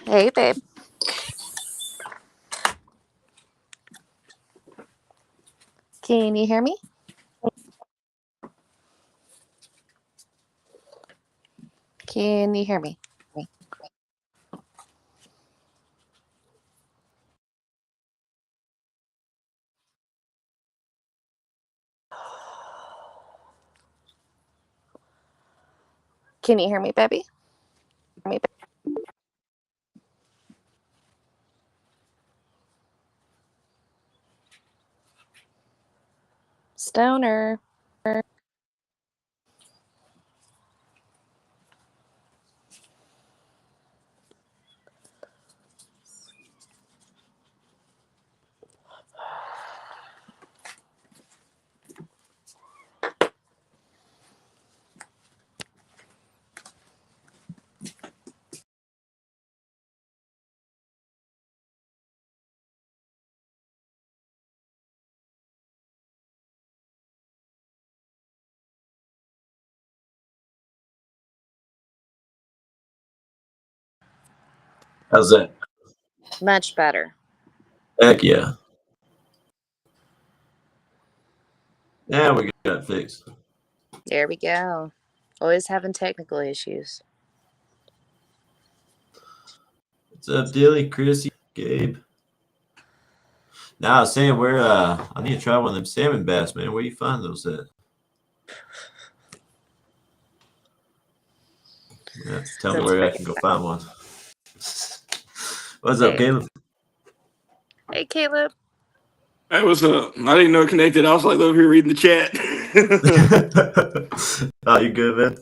Hey, babe. Can you hear me? Can you hear me? Can you hear me, baby? Stoner. How's that? Much better. Heck yeah. Yeah, we got it fixed. There we go. Always having technical issues. What's up, Dilly, Chrissy, Gabe? Now I was saying where I need to try one of them salmon bass, man. Where do you find those at? Yeah, tell me That's where I pretty can go funny. find one. What's up, Hey, Caleb? hey, Caleb. Hey, what's up? I didn't know it connected. I was like over here reading the chat. Oh, you good, man?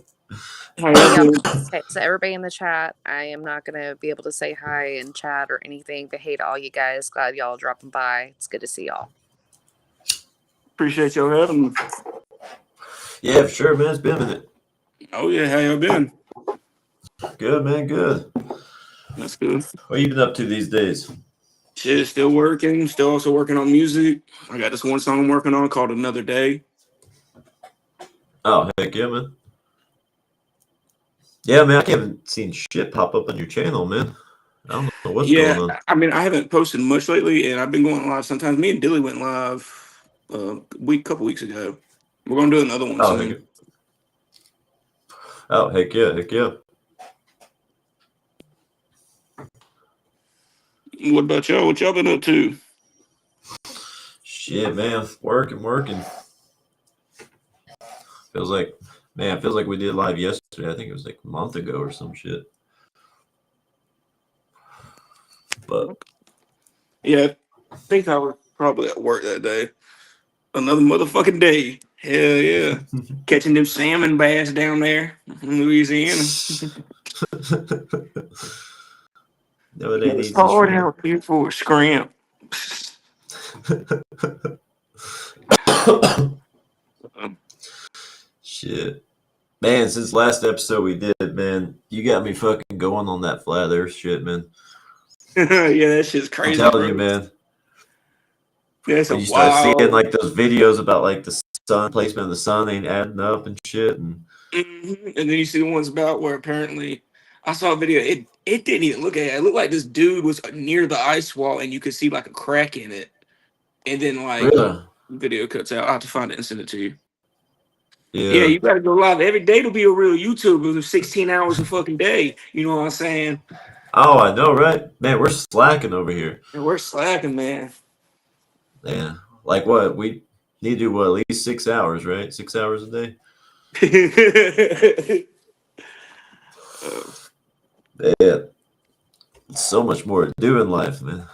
How Hey, y'all y'all. doing? Okay, so everybody in the chat, I am not going to be able to say hi in chat or anything, but hey to all you guys. Glad y'all are dropping by. It's good to see y'all. Appreciate y'all having me. Yeah, for sure, man. It's been a minute. Oh yeah, how y'all been? Good, man. Good. That's good. What you been up to these days? Shit, still working. Still also working on music. I got this one song I'm working on called "Another Day." Oh, heck yeah, man. Yeah, man. I haven't seen shit pop up on your channel, man. I don't know what's going Yeah, on. I mean, I haven't posted much lately, and I've been going live sometimes. Me and Dilly went live couple weeks ago. We're gonna do another one Oh, heck yeah. soon. Oh, heck yeah. Heck yeah. What about y'all? What y'all been up to? Shit, man. Working. Feels like, man, feels like we did live yesterday. I think it was like a month ago or some shit. But Yeah, I think I was probably at work that day. Another motherfucking day. Hell yeah. Catching them salmon bass down there in Louisiana. no, it ain't It's easy, hard Shredder. out here for a scrimp. Shit. Man, since last episode we did, man, you got me fucking going on that flat earth shit, man. Yeah, that shit's I'm crazy, telling bro. you, man. That's a When you start seeing wild. like those videos about like the sun placement of the sun ain't adding up and shit, and And then you see the ones about where apparently I saw a video. It didn't even look at it. It looked like this dude was near the ice wall and you could see like a crack in it. And then like really, video cuts out. I'll have to find it and send it to you. Yeah, yeah. you gotta go live every day to be a real YouTuber. 16 hours a fucking day. You know what I'm saying? Oh, I know, right? Man, we're slacking over here. And we're slacking, man. Yeah. Like what? We need to do what, at least 6 hours, right? 6 hours a day? Uh, Yeah. So much more to do in life, man.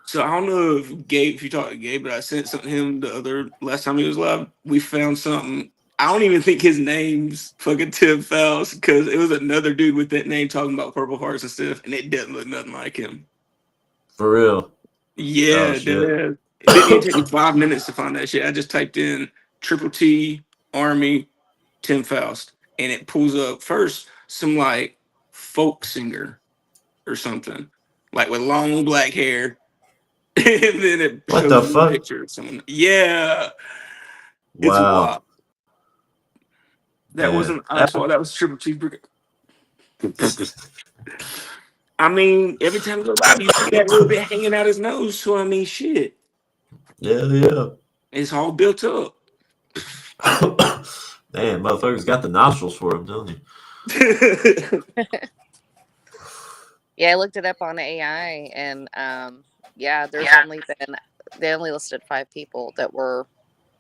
so I don't know if you talked to Gabe, but I sent something to him the other last time he was live. We found something. I don't even think his name's fucking Tim Fowles because it was another dude with that name talking about Purple Hearts and stuff, and it doesn't look nothing like him. For real. Oh, Yeah, shit. dude. It didn't even take me 5 minutes to find that shit. I just typed in Triple T Army Tim Faust, and it pulls up first some like folk singer or something, like with long black hair, and then it What the shows me a fuck? picture of someone. Yeah, it's Wow. wild. That Man. wasn't Ice Wall. That was Triple T. I mean, every time he go live, you see that little bit hanging out his nose. So I mean, shit, Yeah. it's all built up. Damn, motherfuckers got the nostrils for him, don't you? Yeah, I looked it up on AI, and yeah, there's only been they only listed 5 people that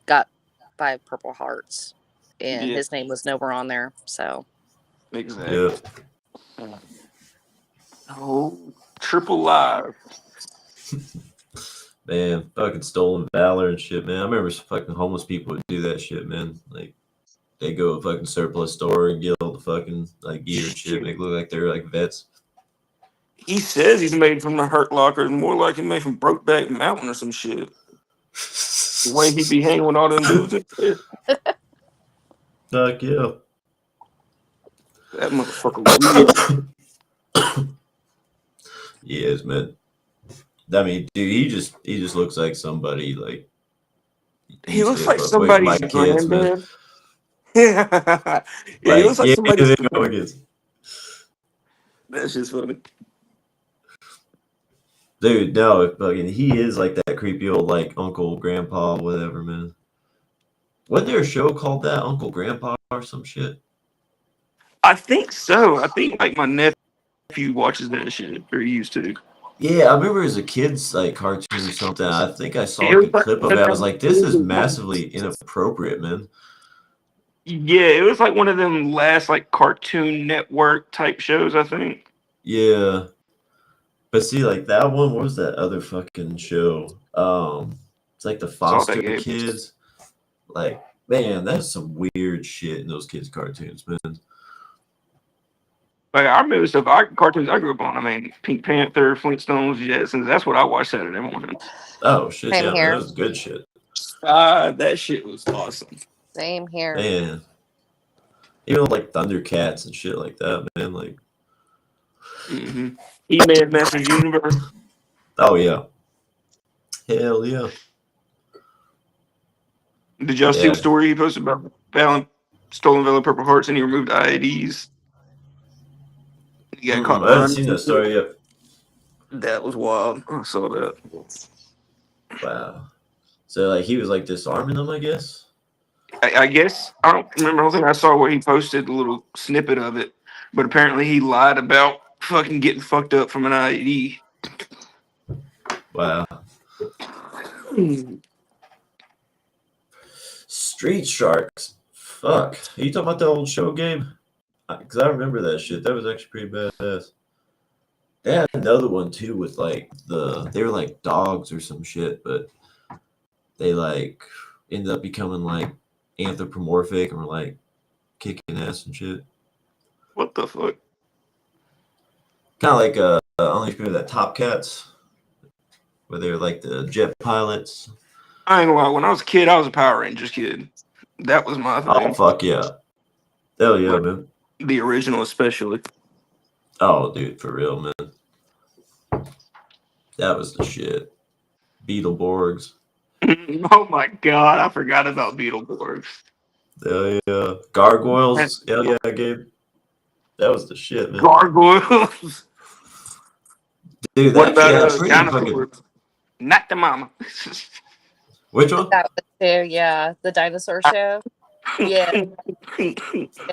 got 5 Purple Hearts, and Yeah, his name was nowhere on there. So Yeah. exactly. Oh, triple live. Man, fucking stolen valor and shit, man. I remember some fucking homeless people would do that shit, man. Like they go to a fucking surplus store and get all the fucking like gear and shit, make it look like they're like vets. He says he's made from the Hurt Locker, and more like he made from Brokeback Mountain or some shit. The way he be hanging with all them dudes, and shit, Fuck yeah. that motherfucker weird. Yes, man. I mean, dude, he just looks like somebody like He used looks to like fuck with my somebody's kids, man. granddad. Yeah, he Like, looks like yeah, somebody's there you go, granddad. kids. That's just funny. Dude, no, fucking, he is like that creepy old like uncle, grandpa, whatever, man. Wasn't there a show called that, Uncle Grandpa or some shit? I think so. I think like my nephew watches that shit, or he used to. Yeah, I remember as a kid's like cartoon or something. I think I saw It like a was like clip of one it. of I was them. like, this is massively inappropriate, man. Yeah, it was like one of them last like Cartoon Network type shows. I think. Yeah. But see, like that one, what was that other fucking show? It's like the Saw that foster game. kids. Like, man, that's some weird shit in those kids' cartoons, man. Like I remember stuff. Cartoons I grew up on. I mean, Pink Panther, Flintstones, Jetsons. That's what I watched Saturday morning. Oh shit, same yeah, man, that here. was good shit. That shit was awesome. Same here. Man. Even like Thundercats and shit like that, man. Like, Mm-hmm. He-Man, Masters Universe. oh yeah. Hell yeah. Did y'all see the Yeah. story he posted about stolen Valor Purple Hearts and he removed Ides? He got caught I haven't behind seen that it. story yet. That was wild. I saw that. Wow. So like he was like disarming them, I guess. I guess I don't remember the whole thing. I saw where he posted a little snippet of it, but apparently he lied about fucking getting fucked up from an IED. Wow. Street Sharks. Fuck. Are you talking about the old show game? Because I remember that shit. That was actually pretty badass. They had another one too with like they were like dogs or some shit, but they like ended up becoming like anthropomorphic and were like kicking ass and shit. What the fuck? Kind of like I don't know if you remember that Top Cats, where they were like the jet pilots. I ain't gonna lie. When I was a kid, I was a Power Rangers kid. That was my Oh thing. fuck yeah. Hell yeah, Like man. the original, especially. Oh dude, for real, man. That was the shit. Beetleborgs. Oh my god, I forgot about Beetleborgs. Hell yeah. Gargoyles. Hell yeah, Gabe. That was the shit, man. Gargoyles. Dude, What that about shit's pretty fucking. dinosaurs? Not the mama. Which one? That was too, yeah. The dinosaur show. Yeah.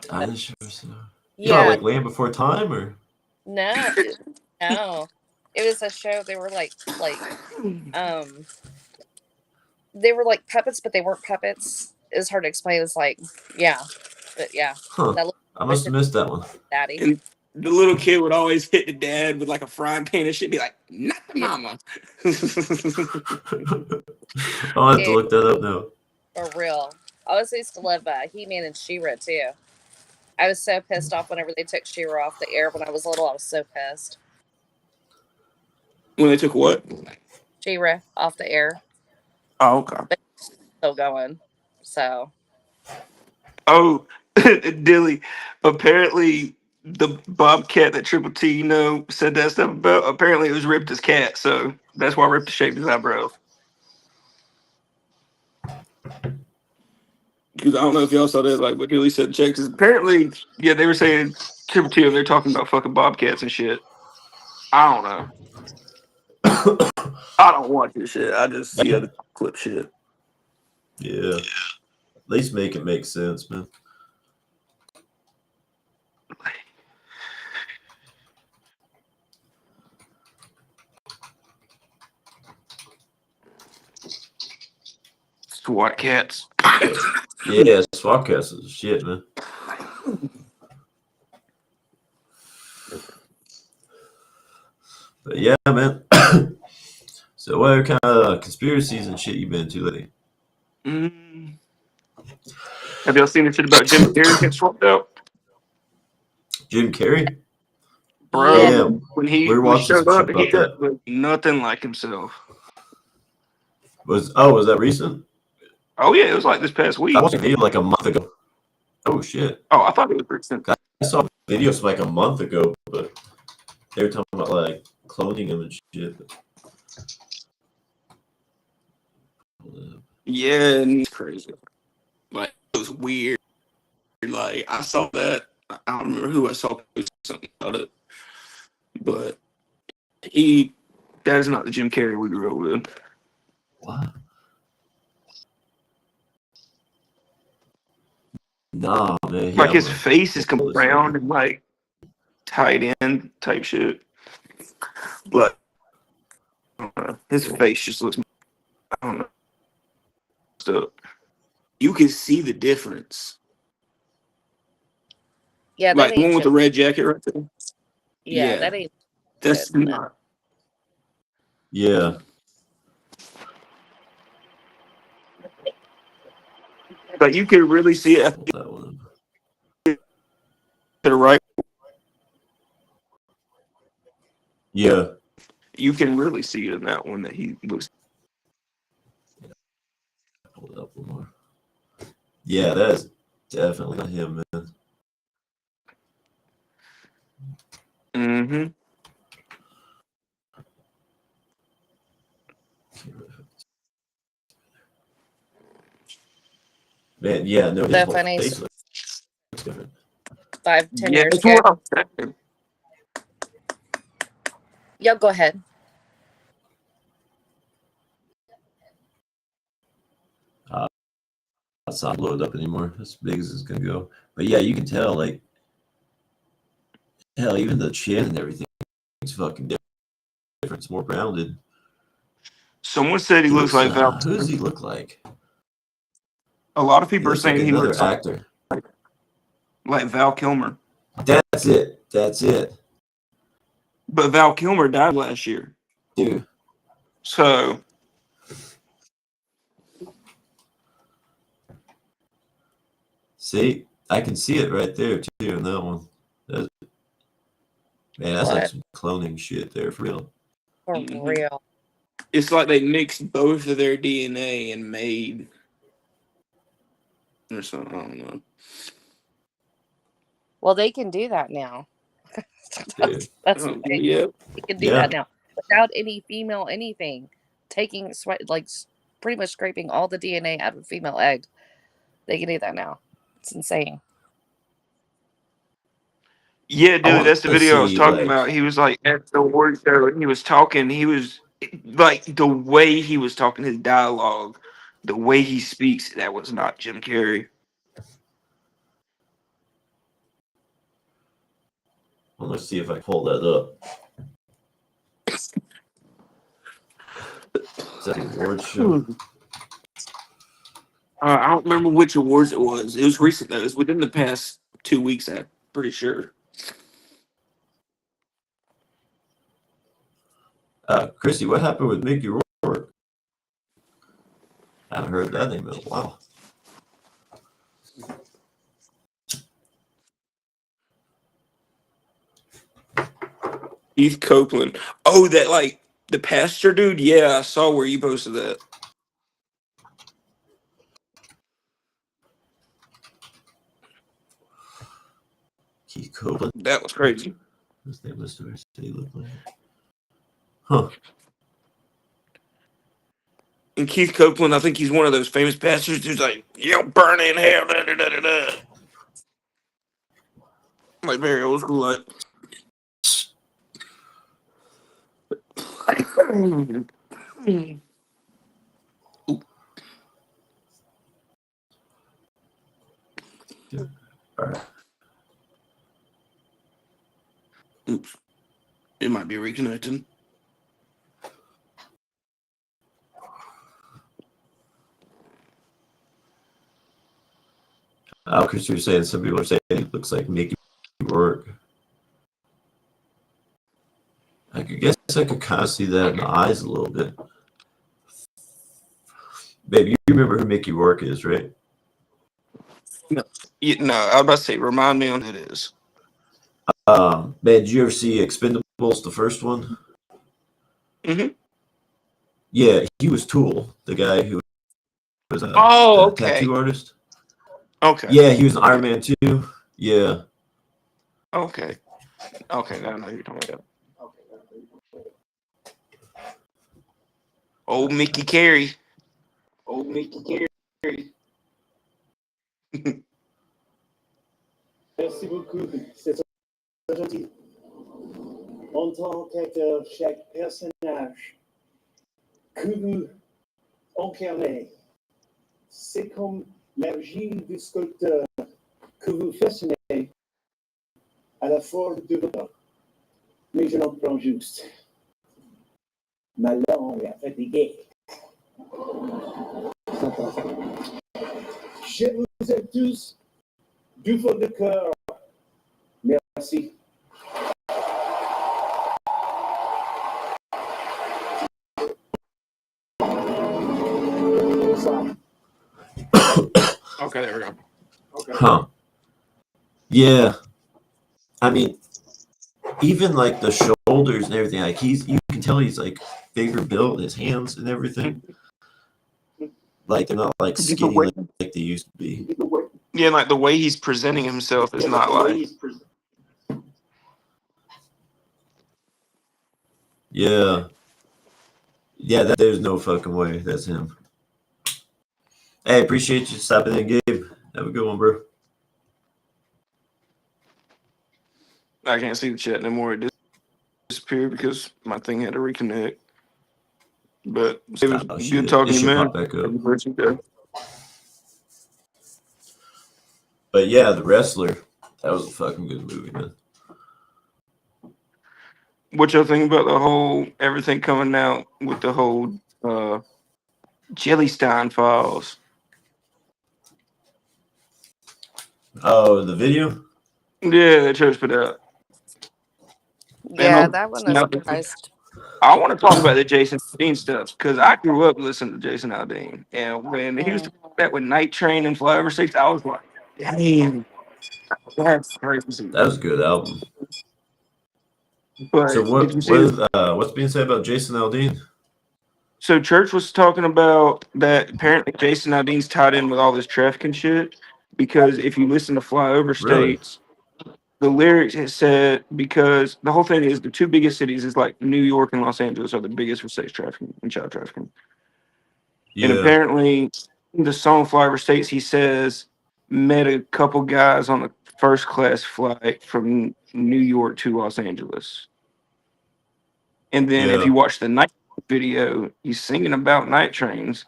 Dinosaurs. You know, Yeah. like Land Before Time, or No. No. It was a show. They were um they were like puppets, but they weren't puppets. It's hard to explain. It's like, yeah. But yeah. huh? That I must have missed that one. daddy. And the little kid would always hit the dad with like a frying pan and shit. Be like, not the mama. I'll have to Dude, look that up now. for real. I also used to love He-Man and She-Ra too. I was so pissed off whenever they took She-Ra off the air when I was little. I was so pissed. When they took what? She-Ra off the air. Oh, okay. But still going. So Oh, Dilly. Apparently, the bobcat that Triple T, said that stuff about. Apparently, it was Ripta's cat, so that's why Ripta shaved his eyebrows. Because I don't know if y'all saw that, like what Dilly said. Check. Because apparently, yeah, they were saying Triple T, and they're talking about fucking bobcats and shit. I don't know. I don't watch this shit. I just see other clip shit. Yeah. At least make it make sense, man. SWAT cats. Yeah, SWAT cats is shit, man. But yeah, man. So what kind of conspiracies and shit you been to lately? Have y'all seen the shit about Jim Carrey getting swapped out? Jim Carrey? Bro, Yeah. Yeah, when we he were watching showed some shit up, he about that. looked nothing like himself. Was that recent? Oh yeah, it was like this past week. I watched a video like a month ago. Oh shit! Oh, I thought it was recent. I saw videos like a month ago, but they were talking about like cloning him and shit. Yeah, and it's crazy. Like it was weird. Like I saw that. I don't remember who I saw post something about it, but that is not the Jim Carrey we grew up with. What? Nah, man. Like his face is come round and like tied in type shit. But his face just looks. I don't know. So you can see the difference. Yeah, that Like the ain't one with the Jim. red jacket right there. Yeah, that ain't That's good. No. not. Yeah. But you can really see it Hold that one. to the right. Yeah. You can really see it in that one that he looks. Hold up one more. Yeah, that's definitely not him, man. Mm-hmm. Man, yeah, no, his The whole funny face looks different. 5-10 Yeah, years that's ago. what I'm saying. Yeah, go ahead. It's not loaded up anymore. As big as it's gonna go. But yeah, you can tell, like, hell, even the chin and everything is fucking different. It's more rounded. Someone said he looks like Val. Who does he look like? A lot of He people are looks like saying he another looks actor. like Val Kilmer. That's it. That's it. But Val Kilmer died last year. Dude. So See, I can see it right there too in that one. Man, that's like What? some cloning shit there for real. For real. it's like they mixed both of their DNA and made or something. I don't know. Well, they can do that now. Dude. That's what they Yeah. can do Yeah. that now without any female anything. Taking sweat, like pretty much scraping all the DNA out of a female egg. They can do that now. It's insane. Yeah, dude, wanna that's the video I was see, talking like- about. He was like at the award show and he was talking. He was like the way he was talking, his dialogue, the way he speaks, that was not Jim Carrey. Well, let's see if I can pull that up. Is that the award show? I don't remember which awards it was. It was recent though. It was within the past 2 weeks. I'm pretty sure. Chrissy, what happened with Mickey Rourke? I haven't heard that name in a while. Keith Copeland. Oh, that like the pastor dude. Yeah, I saw where you posted that. Keith Copeland. That was crazy. His name was Stuart. He looked like. Huh. And Keith Copeland, I think he's one of those famous pastors who's like, "You'll burn in hell." Da, da, da, da, da. Like very old school. Like All right. Oops. It might be reconnecting. Chris, you're saying some people are saying he looks like Mickey Rourke. I guess I could kind of see that in the eyes a little bit. Babe, you remember who Mickey Rourke is, right? No, I was about to say, remind me on who it is. Man, did you ever see Expendables, the first one? Mm-hmm. Yeah, he was Tool, the guy who was a Okay. tattoo artist. Okay. Yeah, he was in Iron Man 2. Yeah. Okay. Okay, now I know who you're talking about. Old Mickey Carey. Merci beaucoup. C'est très gentil. En tant qu'acteur, chaque personnage que vous incarnez, c'est comme l'argile du sculpteur que vous façonnez à la forme de votre. Mais je l'en prends juste. Ma langue est fatiguée. Je vous aime tous du fond de cœur. Merci. Okay, there we go. Okay. Huh. Yeah. I mean, even like the shoulders and everything, like you can tell he's like bigger built, his hands and everything. Like they're not like skinny like they used to be. Yeah, like the way he's presenting himself is not like. Yeah. Yeah, there's no fucking way. That's him. Hey, appreciate you stopping in, Gabe. Have a good one, bro. I can't see the chat anymore. It disappeared because my thing had to reconnect. But it was good talking to you, man. Pop back up. But yeah, The Wrestler. That was a fucking good movie, man. What y'all think about the whole everything coming out with the whole Jellystone files? Oh, the video? Yeah, that church put out. Yeah, that one was surprised. I want to talk about the Jason Aldean stuff because I grew up listening to Jason Aldean, and when he was talking that with Night Train and Flyover Six, I was like, "Damn, that's crazy." That was a good album. But so what's being said about Jason Aldean? So Church was talking about that apparently Jason Aldean's tied in with all this trafficking shit because if you listen to Flyover States, the lyrics it said because the whole thing is the two biggest cities is like New York and Los Angeles are the biggest for sex trafficking and child trafficking. Yeah. And apparently in the song Flyover States he says met a couple guys on a first class flight from New York to Los Angeles. And then if you watch the night video, he's singing about night trains,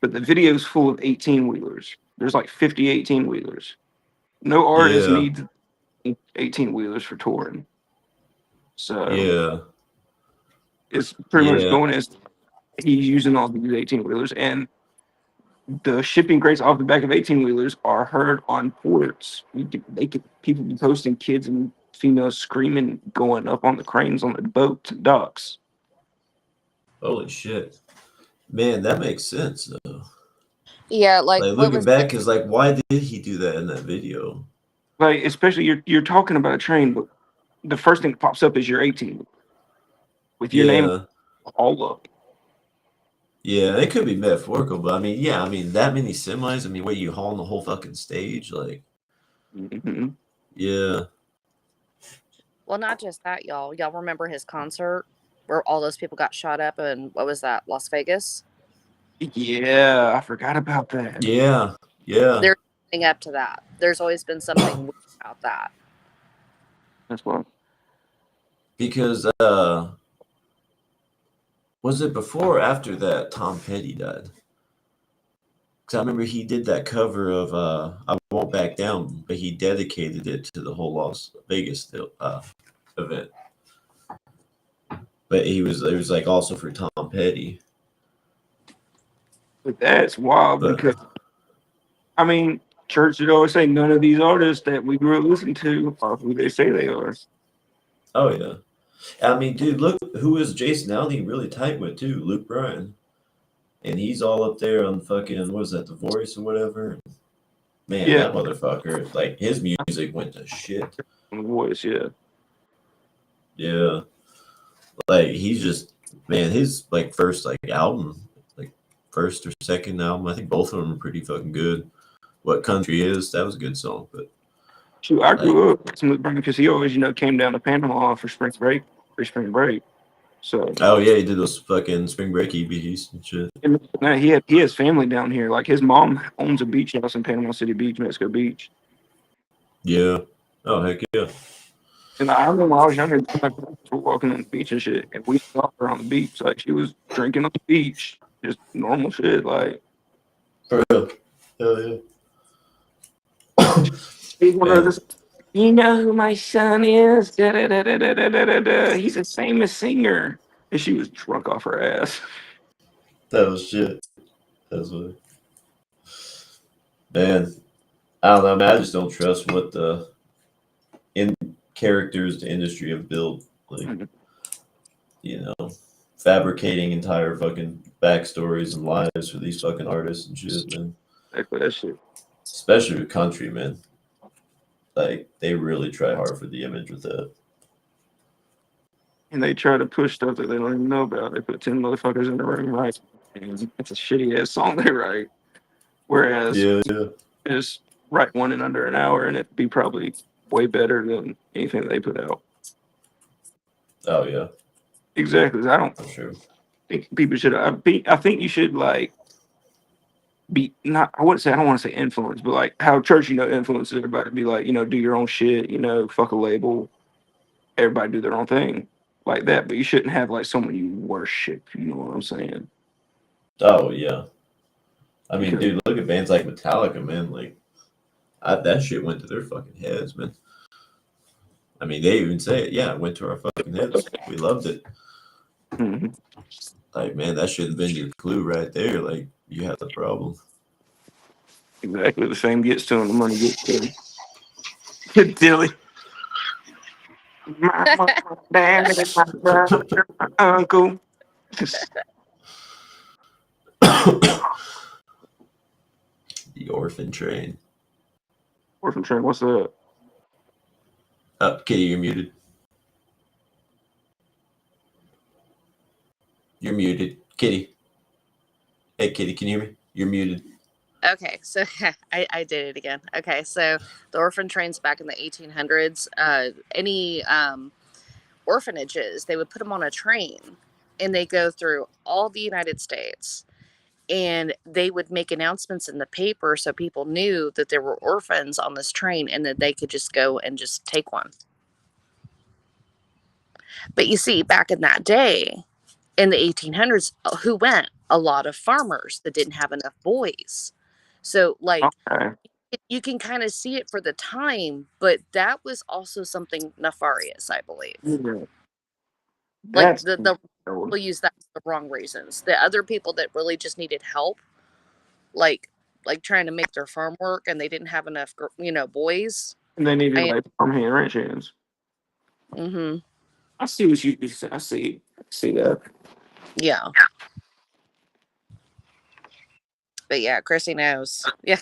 but the video's full of 18-wheelers. There's like 50 18-wheelers. No artist needs 18-wheelers for touring. So it's pretty much going as he's using all these 18-wheelers, and the shipping crates off the back of 18-wheelers are heard on ports. People be posting kids and females screaming, going up on the cranes on the boat to docks. Holy shit. Man, that makes sense though. Yeah, like looking back is like, why did he do that in that video? Like, especially you're talking about a train, but the first thing that pops up is your 18 with your name all up. Yeah, it could be metaphorical, but I mean, that many semis. I mean, what, you hauling the whole fucking stage? Like, yeah. Well, not just that, y'all. Y'all remember his concert where all those people got shot up in, what was that, Las Vegas? Yeah, I forgot about that. Yeah. There's something up to that. There's always been something about that. That's what. Because Was it before or after that Tom Petty died? Because I remember he did that cover of "I Won't Back Down," but he dedicated it to the whole Las Vegas event. But it was like also for Tom Petty. But that's wild But because I mean, church would always say none of these artists that we grew up listening to are who they say they are. oh yeah, I mean, dude, look who is Jason Aldean really tight with too, Luke Bryan, and he's all up there on fucking what is that, The Voice or whatever. Man, Yeah, that motherfucker, like his music went to shit. on the voice. Yeah, Yeah, like he's just man, his like first like album, like first or second album, I think both of them are pretty fucking good. What Country Is, that was a good song, but shoot, I like grew up listening to Bryan because he always, came down to Panama for spring break. So oh yeah, he did those fucking spring break EPs and shit. and now he has family down here. Like his mom owns a beach house in Panama City Beach, Mexico Beach. Yeah. Oh heck yeah. And I remember when I was younger, my parents were walking on the beach and shit, and we saw her on the beach. Like she was drinking on the beach, just normal shit. Like For real. Hell yeah. he's one of Man, those. You know who my son is? Da, da, da, da, da, da, da, da, da. He's a famous singer, and she was drunk off her ass. that was shit. That's what man. I don't know, man. I just don't trust what the characters the industry have built. Like, you know, fabricating entire fucking backstories and lives for these fucking artists and shit, man. Exactly that shit. Especially with country, man. Like they really try hard for the image with that. And they try to push stuff that they don't even know about. They put 10 motherfuckers in the room, right? And it's a shitty ass song they write. Whereas Yeah, yeah. just write one in under an hour and it'd be probably way better than anything they put out. Oh yeah, Exactly. I don't for sure. think people should. I think you should like be not. I wouldn't say. I don't want to say influence, but like how church, influences everybody to be like, do your own shit. Fuck a label. Everybody do their own thing like that. But you shouldn't have like someone you worship. You know what I'm saying? Oh yeah. I mean, Because dude, look at bands like Metallica, man. Like that shit went to their fucking heads, man. I mean, they even say it. Yeah, it went to our fucking heads. We loved it. Mhm. Like, man, that should have been your clue right there. Like, you have the problem. Exactly the same gets to him. The money gets to him. Dilly. My mom, my dad, my brother, my uncle. The Orphan Train. Orphan Train, what's that? Kitty, you're muted. You're muted. Kitty. Hey, Kitty, can you hear me? You're muted. Okay, so I did it again. Okay, so the orphan trains back in the 1800s, any orphanages, they would put them on a train and they go through all the United States and they would make announcements in the paper so people knew that there were orphans on this train and that they could just go and just take one. But you see, back in that day, in the 1800s, who went? A lot of farmers that didn't have enough boys. So, like, Okay. you can kind of see it for the time, but that was also something nefarious, I believe. Yeah. Like That's the old. people use that for the wrong reasons. The other people that really just needed help, like trying to make their farm work, and they didn't have enough, boys. And they needed I like farm hand ranch hands. mm-hmm. I see what you say. I see that. Yeah, but yeah, Chrissy knows. Yeah,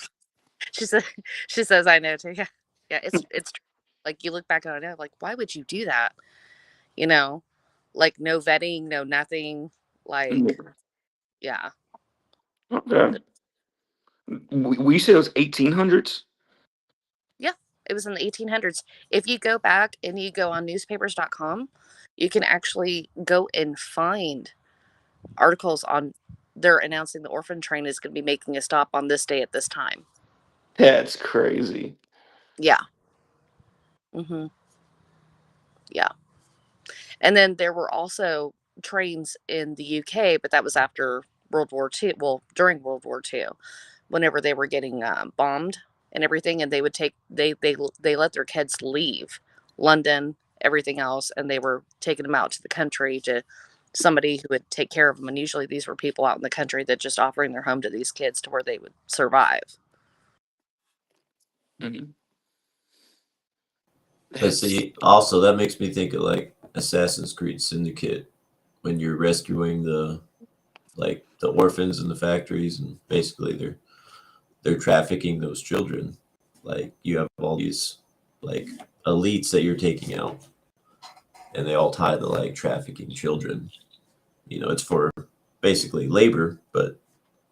she says she says I know too. Yeah, yeah, it's true. Like you look back on it, like why would you do that? You know, like no vetting, no nothing. Like yeah. Okay. We said it was 1800s. Yeah, it was in the 1800s. If you go back and you go on newspapers.com, you can actually go and find articles on they're announcing the orphan train is going to be making a stop on this day at this time. That's crazy. Yeah. Mhm. Yeah. And then there were also trains in the UK, but that was after World War II. Well, during World War II, whenever they were getting bombed and everything, and they would take they let their kids leave London, everything else, and they were taking them out to the country to somebody who would take care of them. And usually these were people out in the country that just offering their home to these kids to where they would survive. Mhm. But That's- see, also that makes me think of like Assassin's Creed Syndicate when you're rescuing the orphans in the factories, and basically they're trafficking those children. Like you have all these like elites that you're taking out, and they all tie to like trafficking children. You know, it's for basically labor, but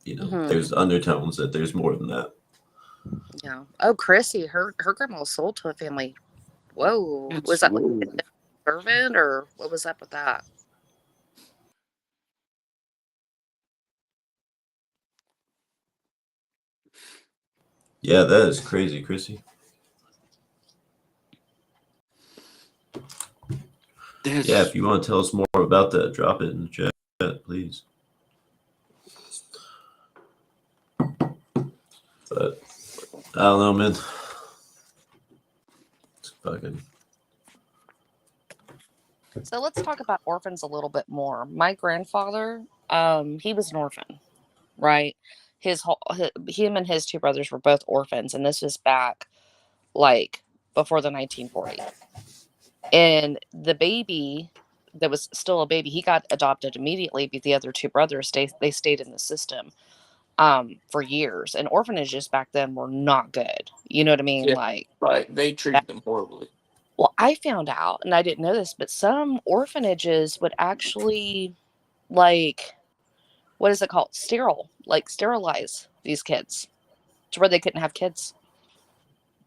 you know, Mhm. there's undertones that there's more than that. Yeah. Oh, Chrissy, her grandma was sold to a family. Whoa. that's Was that like weird. a servant or what was up with that? Yeah, that is crazy, Chrissy. That's Yeah, if you want to tell us more about that, drop it in the chat, please. But I don't know, man. It's fucking. So let's talk about orphans a little bit more. My grandfather, he was an orphan, right? Him and his two brothers were both orphans, and this was back like before the 1940s. And the baby that was still a baby, he got adopted immediately, but the other two brothers stayed in the system for years. And orphanages back then were not good. You know what I mean? Yeah. Like, like they treated them horribly. well, I found out, and I didn't know this, but some orphanages would actually like, what is it called? Sterilize these kids to where they couldn't have kids.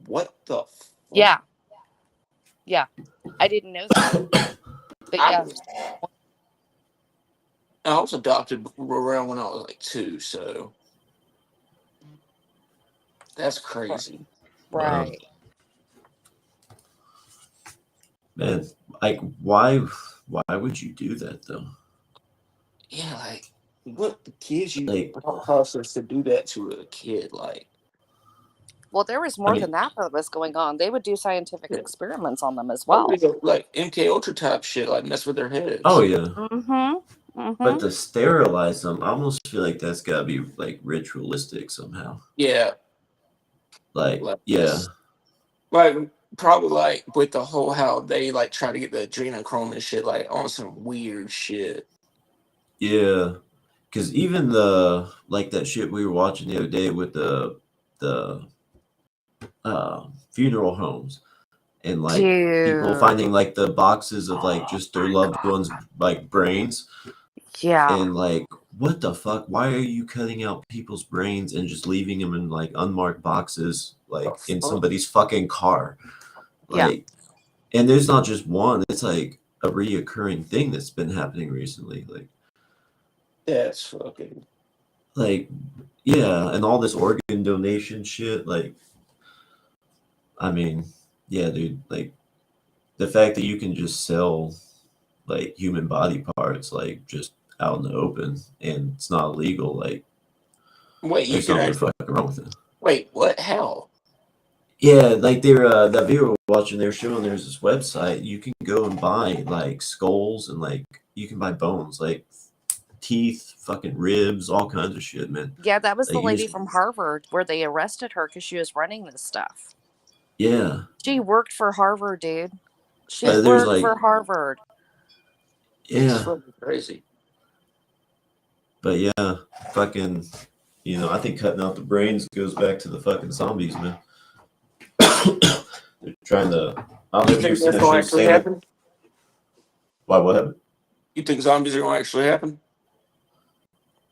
What the fuck? Yeah. Yeah. I didn't know that. But yeah. I was adopted around when I was like 2, so that's crazy. Right. Man, like why would you do that though? Yeah, like what the kids you Like, process to do that to a kid? Like, Well, there was I more mean, than that was going on. They would do scientific yeah. experiments on them as Oh, well. yeah, like MK Ultra type shit, like mess with their heads. oh yeah. Mm-hmm. But to sterilize them, I almost feel like that's gotta be like ritualistic somehow. Yeah, Like, like yeah, like probably like with the whole how they like try to get the adrenochrome and shit, like on some weird shit. yeah. Because even like that shit we were watching the other day with the funeral homes and like people Dude. finding like the boxes of like just their loved ones like brains, Yeah. and like what the fuck? Why are you cutting out people's brains and just leaving them in like unmarked boxes like The in fuck? somebody's fucking car? Yeah. Like, and there's not just one, it's like a reoccurring thing that's been happening recently. That's fucking. Like, yeah, and all this organ donation shit. Like, I mean, yeah, dude. Like, the fact that you can just sell like human body parts, like just out in the open, and it's not illegal. Like, Wait, you there's can something actually. fucking wrong with it. Wait, what? How? Yeah, like they're that video we're watching, they're showing there's this website you can go and buy like skulls and like you can buy bones, like teeth, fucking ribs, all kinds of shit, man. Yeah, that was the Like you lady just, from Harvard where they arrested her because she was running this stuff. yeah. She worked for Harvard, dude. She There's worked like, for Harvard. It's yeah, fucking crazy. but yeah, fucking, you know, I think cutting out the brains goes back to the fucking zombies, man. They're trying to. I don't know You if think you've seen that's that gonna show. actually Stand Up. happen? Why? What happened? You think zombies are gonna actually happen?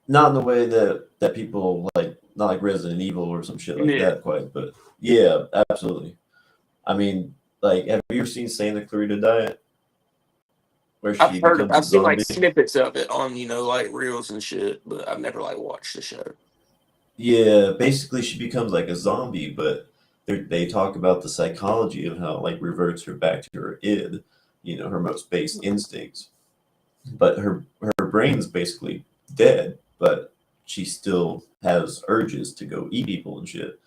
Not in the way that people like, not like Resident Evil or some shit like Yeah. that, quite. But yeah, absolutely. I mean, like, have you ever seen Santa Clarita Diet, where she becomes a I've seen like zombie? snippets of it on, like reels and shit, but I've never like watched the show. Yeah, basically she becomes like a zombie, but they talk about the psychology of how it like reverts her back to her id, you know, her most base instincts. but her brain's basically dead, but she still has urges to go eat people and shit.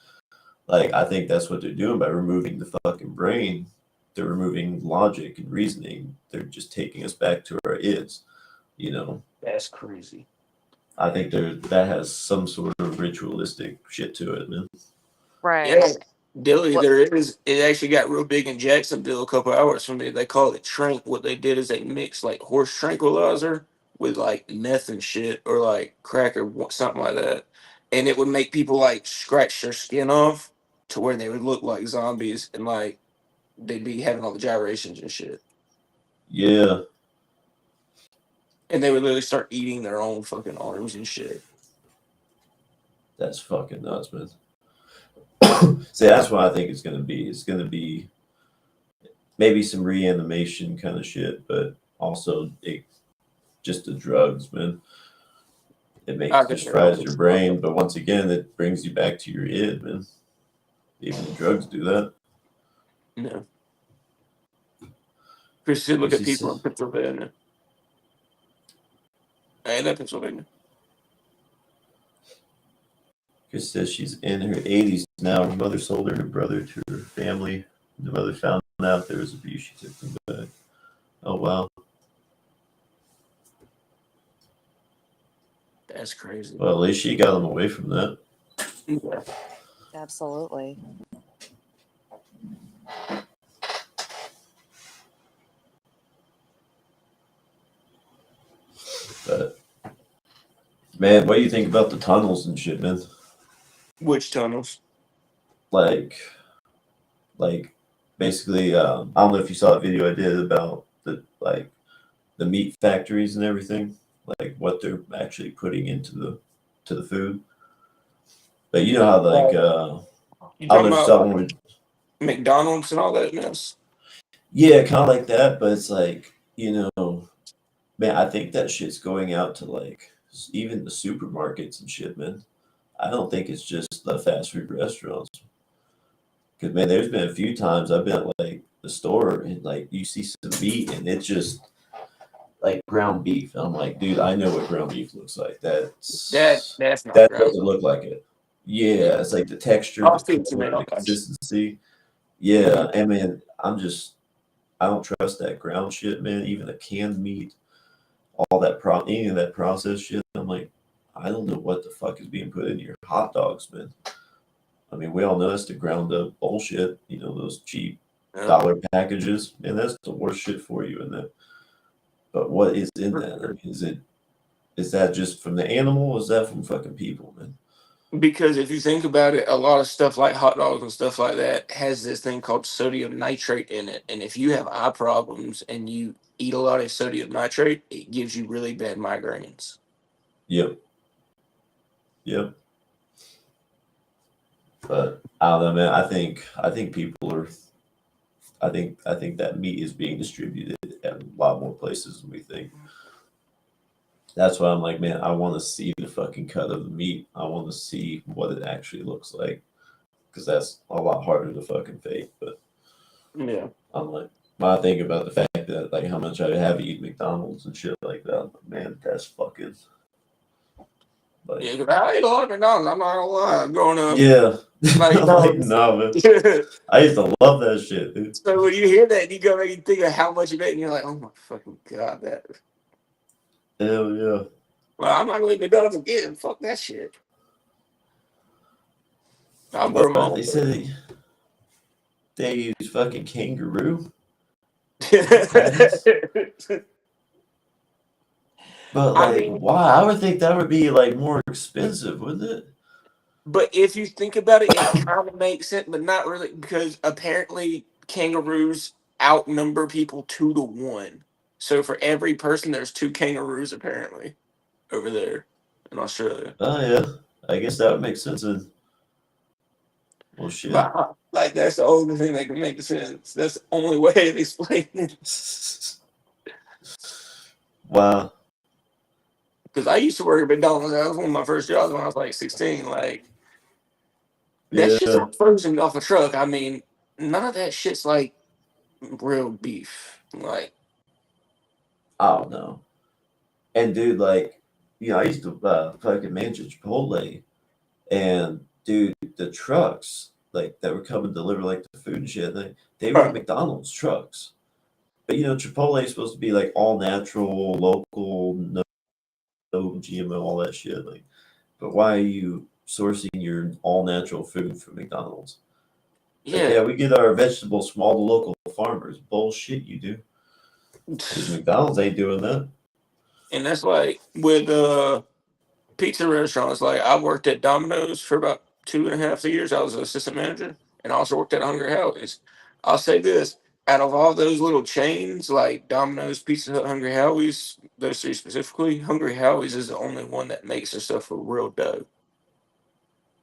Like, I think that's what they're doing by removing the fucking brain. They're removing logic and reasoning. They're just taking us back to our ids, you know. That's crazy. I think that has some sort of ritualistic shit to it, man. Right. Yeah, Dilly, What- there is. It actually got real big in Jacksonville a couple hours from me. They call it trank. What they did is they mixed like horse tranquilizer with like meth and shit, or like crack or something like that, and it would make people like scratch their skin off to where they would look like zombies, and like they'd be having all the gyrations and shit, Yeah, and they would literally start eating their own fucking arms and shit. that's fucking nuts, man. See, that's what I think it's gonna be. It's gonna be maybe some reanimation kind of shit, but also just the drugs, man. It I destroys your brain, but once again, it brings you back to your id, man. Even the drugs do that. No. Chris, look at She people in says- Pennsylvania. Hey, that Pennsylvania. Chris says she's in her 80s now. Her mother sold her brother to her family. The mother found out there was abuse. She took them back. Oh, wow. That's crazy. Well, at least she got them away from that. Yeah. Absolutely. But, man, what do you think about the tunnels and shit, man? Which tunnels? Like basically, I don't know if you saw a video I did about the meat factories and everything, like what they're actually putting into the food. But you know how You I don't talking know if about someone would, McDonald's and all that mess? yeah, kind of like that. But it's like, man, I think that shit's going out to like even the supermarkets and shit, man. I don't think it's just the fast food restaurants. Because, man, there's been a few times I've been at like the store and like you see some meat and it's just like ground beef. I'm like, dude, I know what ground beef looks like. That's not That ground. doesn't look like it. Yeah, it's like the texture, I'll the see what you color, mean. the I'll catch. consistency. Yeah, and man, I don't trust that ground shit, man. Even the canned meat, all that any of that processed shit. I'm like, I don't know what the fuck is being put in your hot dogs, man. I mean, we all know that's the ground up bullshit. You know, those cheap Yeah. dollar packages, and that's the worst shit for you in that. But what is in that? I mean, is that just from the animal? Or is that from fucking people, man? Because if you think about it, a lot of stuff like hot dogs and stuff like that has this thing called sodium nitrate in it. And if you have eye problems and you eat a lot of sodium nitrate, it gives you really bad migraines. Yep. Yep. But I don't know, man. I think people are. I think that meat is being distributed at a lot more places than we think. That's why I'm like, man, I want to see the fucking cut of the meat. I want to see what it actually looks like, because that's a lot harder to fucking fake. But Yeah. I'm like, when I think about the fact that like how much I have eaten McDonald's and shit like that, I'm like, man, that's fucking. Like, Yeah, 'cause I ate a lot of McDonald's. I'm not gonna lie. Growing up, yeah. like, I'm like, no, man. I used to love that shit, dude. So when you hear that, you go and you think of how much you make, and you're like, oh my fucking god, that. Hell yeah. Well, I'm not gonna eat McDonald's again. Fuck that shit. I'll But grow my own. they said they use fucking kangaroo. But I like, mean, why? I would think that would be like more expensive, wouldn't it? but if you think about it, it kind of makes sense, but not really, because apparently kangaroos outnumber people 2 to 1. So for every person, there's 2 kangaroos apparently over there in Australia. Oh yeah, I guess that would make sense. Then, well, shit. But like that's the only thing that can make sense. That's the only way of explaining it. Wow. Because I used to work at McDonald's. That was one of my first jobs when I was like 16. Like that Yeah. shit's not frozen off a truck. I mean, none of that shit's like real beef. Like I don't know. And dude, like, I used to fucking manage a Chipotle, and dude, the trucks like that were coming to deliver like the food and shit, they were McDonald's trucks. But Chipotle is supposed to be like all natural, local, no GMO, all that shit. Like, but why are you sourcing your all natural food from McDonald's? Like, Yeah. yeah, we get our vegetables from all the local farmers. Bullshit, you do. Because McDonald's ain't doing that. And that's like with pizza restaurants. Like I worked at Domino's for about 2.5 years. I was an assistant manager, and I also worked at Hungry Howie's. I'll say this: out of all those little chains, like Domino's, Pizza Hut, Hungry Howie's, those three specifically, Hungry Howie's is the only one that makes their stuff with real dough.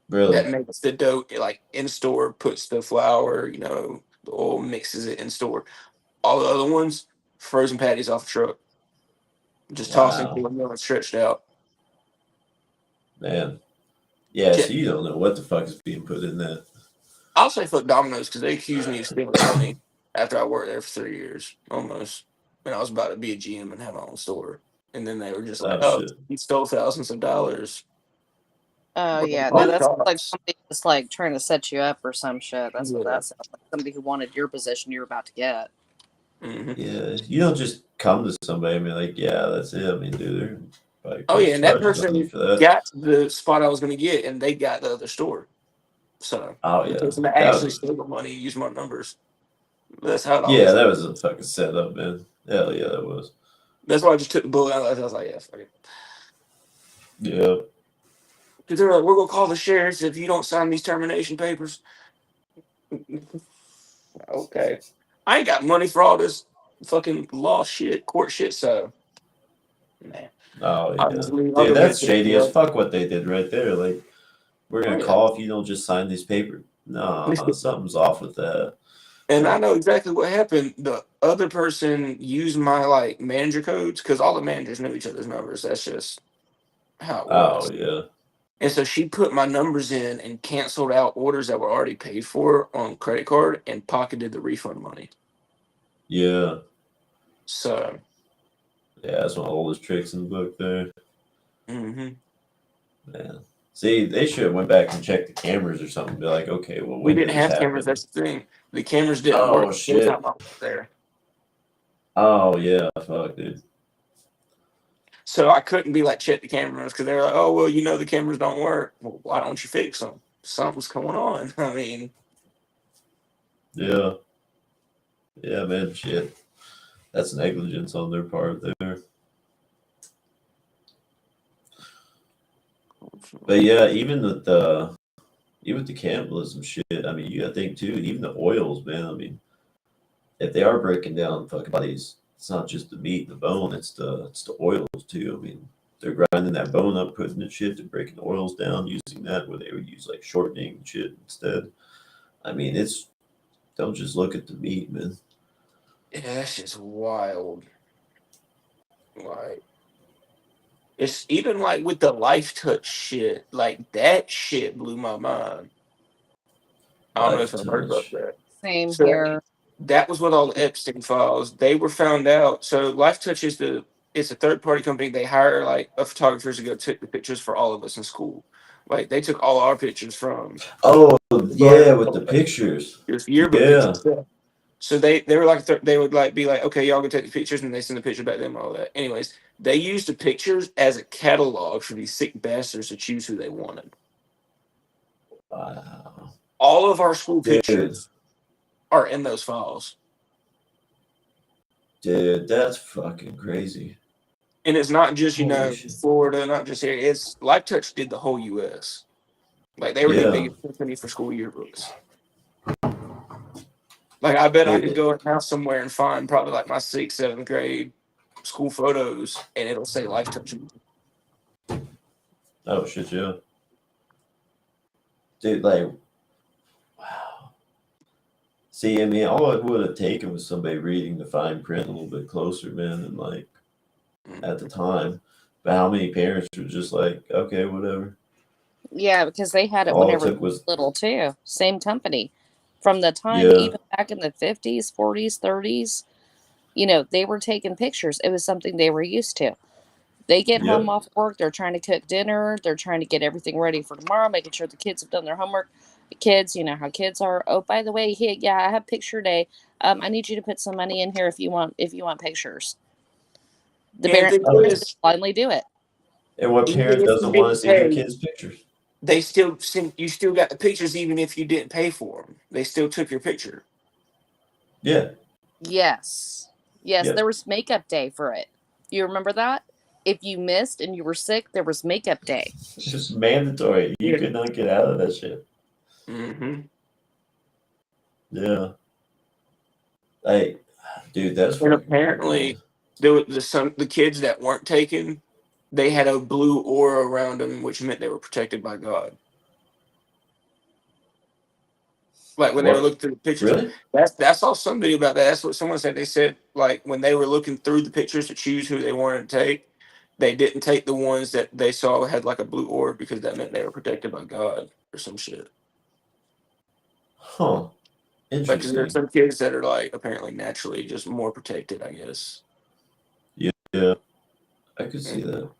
That Really? makes the dough like in store, puts the flour, the oil, mixes it in store. All the other ones, frozen patties off the truck, just tossing Wow. to a mill and stretched out. Man. Yeah, Yeah, so you don't know what the fuck is being put in that. I'll say fuck Domino's because they accused me of stealing money after I worked there for 3 years, almost. When I was about to be a GM and have my own store. And then they were just like, Oh, oh, shit. he stole thousands of dollars. Oh Well, yeah, no, oh, that's like gosh. somebody just like trying to set you up or some shit. That's what Yeah. that sounds like. Somebody who wanted your position you're about to get. Hmm. Yeah, you don't just come to somebody and be like, yeah, that's it. I mean, dude, they're probably Oh, yeah, press and that charges on you person for that. got the spot I was going to get, and they got the other store. So Oh, the yeah. person that That actually was stole the money used my numbers. That's how it yeah, always that is. was a fucking setup, man. Hell yeah, that was. That's why I just took the bullet out. I was like, yeah, fuck it. Yeah. Because they're like, we're going to call the sheriffs if you don't sign these termination papers. Okay. I ain't got money for all this fucking law shit, court shit, so man. Oh, I'll yeah. just leave. I'll Dude, go get that's this. shady as fuck what they did right there. Like, we're Oh going to yeah. call if you don't just sign these papers. No, something's off with that. And I Like, know exactly what happened. The other person used my like manager codes because all the managers knew each other's numbers. That's just how it oh, was. yeah. And so she put my numbers in and canceled out orders that were already paid for on credit card and pocketed the refund money. Yeah. So Yeah, that's one of the oldest tricks in the book there. mhm. Man. See, they should have went back and checked the cameras or something. Be like, okay, well, We when did didn't this have cameras. happen? That's the thing. The cameras didn't work Oh, the whole time shit. I was there. Oh, yeah. Fuck, dude. So I couldn't be like, check the cameras because they're like, oh, well, the cameras don't work. Well, why don't you fix them? Something's going on. I mean, Yeah. Yeah, man. Shit. That's negligence on their part there. But yeah, even with the cannibalism shit, I mean, you gotta think too, even the oils, man. I mean, if they are breaking down fucking bodies, it's not just the meat and the bone, it's the oils too. I mean, they're grinding that bone up, putting the shit to breaking the oils down, using that where they would use like shortening and shit instead. I mean, it's don't just look at the meat, man. yeah, that's just wild. Like, it's even like with the life touch shit, like that shit blew my mind. I don't know if Life I've heard about touch. that. Same So here. that was what all the Epstein files. They were found out. So Life Touch it's a third party company. They hire like a photographers to go take the pictures for all of us in school. Like they took all our pictures from Oh yeah, kindergarten, with the pictures. just yearbook Yeah. pictures. Yeah. So they were like they would like be like, okay, y'all go take the pictures, and they send the picture back to them and all that. Anyways, they used the pictures as a catalog for these sick bastards to choose who they wanted. Wow. All of our school Dude. pictures are in those files. Dude, that's fucking crazy. And it's not just, Holy shit. Florida, not just here. It's Life Touch did the whole US. Like they were the Yeah. biggest company for school yearbooks. Like I bet I could Dude, go now somewhere and find probably like my 6th, 7th grade school photos and it'll say Life Touch. oh shit, yeah. Dude, like, wow. See, I mean, all it would have taken was somebody reading the fine print a little bit closer, man, and like at the time. But how many parents were just like, okay, whatever. Yeah, because they had it All it whenever they took was, were little too. Same company. From the time yeah, even back in the 50s, 40s, 30s, they were taking pictures. It was something they were used to. They get Yep. home off work, they're trying to cook dinner, they're trying to get everything ready for tomorrow, making sure the kids have done their homework. The kids, you know how kids are. Oh, by the way, hey, yeah, I have picture day. I need you to put some money in here if you want pictures. The And the parents thing just is, blindly do it. And what even parent if you doesn't want to didn't see their pay, kids' pictures? they still send you still got the pictures even if you didn't pay for them. They still took your picture. Yeah. Yes. Yes, Yeah. there was makeup day for it. You remember that? If you missed and you were sick, there was makeup day. It's just mandatory. You Yeah. could not get out of that shit. Mm-hmm. Yeah. Like, dude, that's And fucking apparently, there were the kids that weren't taken. They had a blue aura around them, which meant they were protected by God. Like when they were What? looking through the pictures, Really? that's all some video about that. That's what someone said. They said like when they were looking through the pictures to choose who they wanted to take, they didn't take the ones that they saw had like a blue orb because that meant they were protected by God or some shit. Huh. Like 'cause there's Interesting. some kids that are like apparently naturally just more protected, I guess. Yeah. I could see that.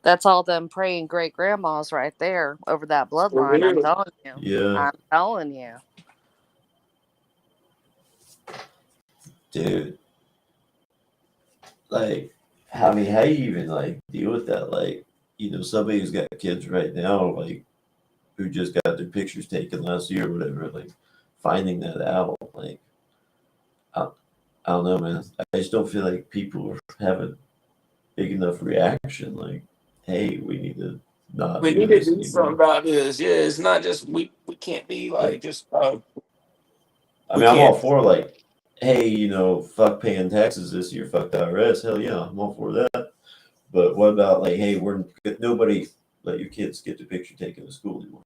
That's all them praying great grandmas right there over that bloodline. I'm Really? telling you. Yeah. I'm telling you. Dude. Like, I mean, how you even like deal with that? Like, somebody who's got kids right now, like, who just got their pictures taken last year or whatever, like, finding that out, like, I don't know, man. I just don't feel like people have a big enough reaction. Like, hey, we need to not We do need to this do something anymore. about this. Yeah, it's not just we can't be like just I we mean, I'm all can't. for like, hey, fuck paying taxes this year, fuck the IRS. Hell yeah, I'm all for that. But what about like, hey, nobody let your kids get their picture taken to school anymore?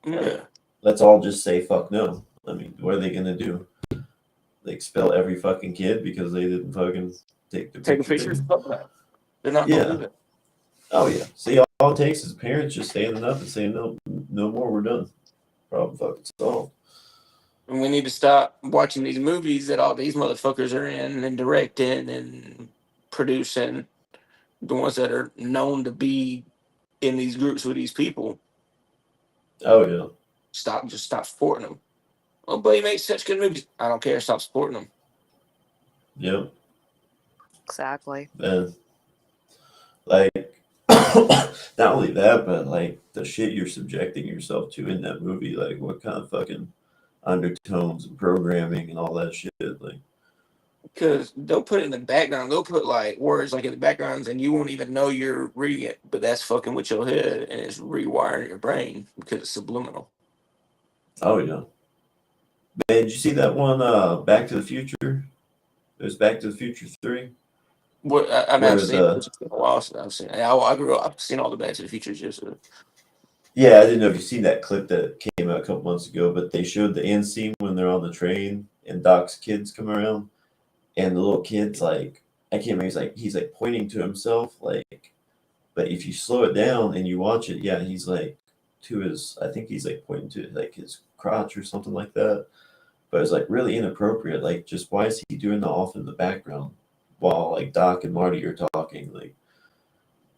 Yeah. Let's all just say fuck no. I mean, what are they gonna do? Like expel every fucking kid because they didn't fucking take the Taking picture pictures, taken? fuck that. They're not gonna Yeah. do that. Oh yeah. See, all it takes is parents just standing up and saying no, no more. We're done. Problem fucking solved. And we need to stop watching these movies that all these motherfuckers are in and directing and producing. The ones that are known to be in these groups with these people. Oh yeah. Stop supporting them. Oh, but he makes such good movies. I don't care. Stop supporting them. Yep. Exactly. And like, not only that, but like the shit you're subjecting yourself to in that movie. Like, what kind of fucking undertones and programming and all that shit. Like, Because they'll put it in the background. They'll put like words like in the backgrounds, and you won't even know you're reading it. But that's fucking with your head, and it's rewiring your brain because it's subliminal. oh yeah. Man, did you see that one? Back to the Future. It was Back to the Future 3. What I mean, I've Where seen it. the It's been a while since I've seen it. I grew up. I've seen all the Back to the Futures. Yes, sir. Yeah, I didn't know if you seen that clip that came out a couple months ago, but they showed the end scene when they're on the train and Doc's kids come around, and the little kid's like, I can't remember. He's like pointing to himself, like, but if you slow it down and you watch it, yeah, he's like to his. I think he's like pointing to like his crotch or something like that. But it's like really inappropriate. Like, just why is he doing that off in the background while like Doc and Marty are talking?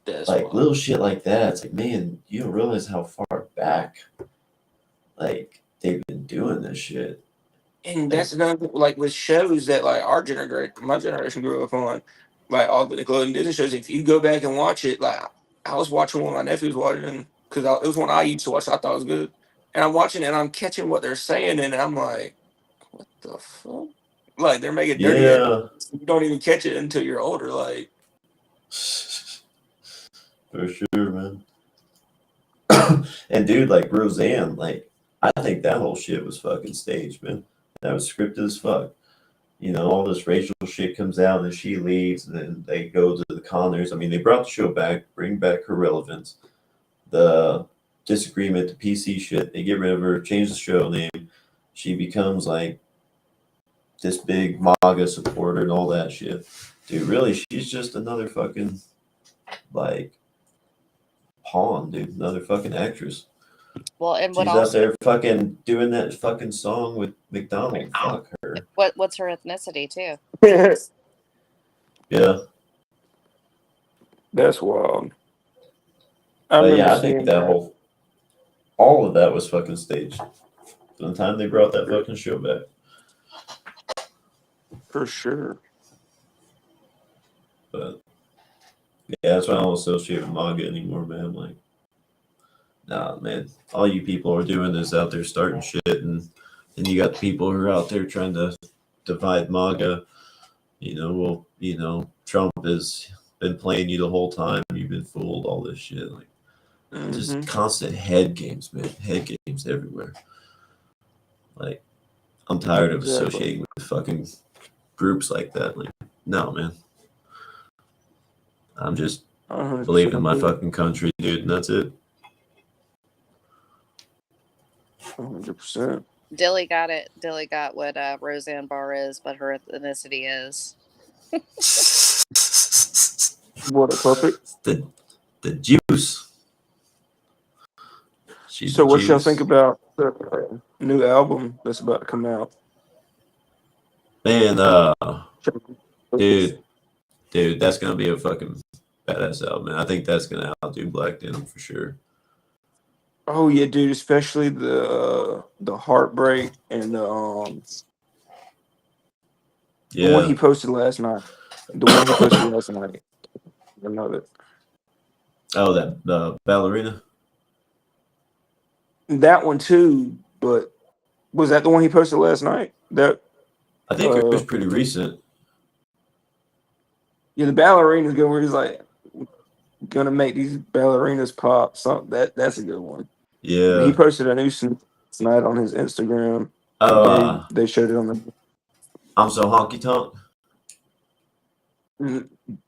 That's Like wild. little shit like that. It's like, man, you don't realize how far back like they've been doing this shit. And Like, that's another thing, like with shows that like my generation grew up on, like all the Nickelodeon Disney shows. If you go back and watch it, like I was watching one my nephews watching because it was one I used to watch. So I thought it was good, and I'm watching it and I'm catching what they're saying, and I'm like, what the fuck? Like they're making dirty ass. yeah. You don't even catch it until you're older. Like For sure, man. And dude, like Roseanne, like I think that whole shit was fucking staged, man. That was scripted as fuck. All this racial shit comes out and then she leaves and then they go to the Connors. I mean, they brought the show back, bring back her relevance. The disagreement, the PC shit, they get rid of her, change the show name. She becomes like this big MAGA supporter and all that shit. Dude, really, she's just another fucking like pawn, dude. Another fucking actress. Well, and what She's out also there fucking doing that fucking song with McDonald. Fuck her. what's her ethnicity too? Yeah. That's wild. I But remember yeah, I seeing think that all of that was fucking staged. By the time they brought that fucking show back. for sure. But yeah, that's why I don't associate with manga anymore, man. Like, nah, man. All you people are doing is out there starting shit, and you got people who are out there trying to divide manga. Trump has been playing you the whole time. You've been fooled. All this shit, like, just constant head games, man. Head games everywhere. Like, I'm tired of associating with fucking groups like that. Like, no, man. I'm just 100% believe in my fucking country, dude, and that's it. 100%. Dilly got it. Dilly got what Roseanne Barr is, but her ethnicity is. What a puppet. The juice. She's So, the what y'all juice. think about the new album that's about to come out? Man, dude, that's gonna be a fucking badass album, man. I think that's gonna outdo Black Denim for sure. Oh yeah, dude, especially the heartbreak and the one he posted last night. The one he posted last night. I know that. Oh, that the ballerina. That one too, but was that the one he posted last night? That I think it was pretty recent. yeah, the ballerina's good. Where he's like gonna make these ballerinas pop. Something that's a good one. But he Yeah. posted a new tonight on his Instagram. Oh, They showed it on the. I'm so honky tonk.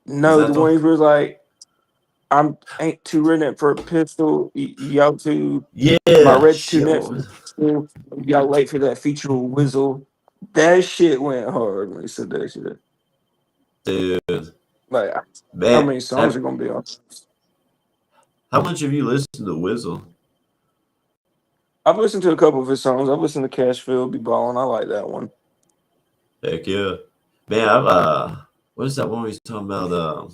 No, the one where like ain't too redneck for a pistol. Y'all too. Yeah. My red's too Shit. next. Y'all late for that feature with Wizzle. That shit went hard when he said that shit. Dude. Like, Man, how many songs are gonna be on? How much have you listened to Wizzle? I've listened to a couple of his songs. I've listened to Cashville Be Ballin'. I like that one. Heck yeah. Man, I've what is that one he's talking about?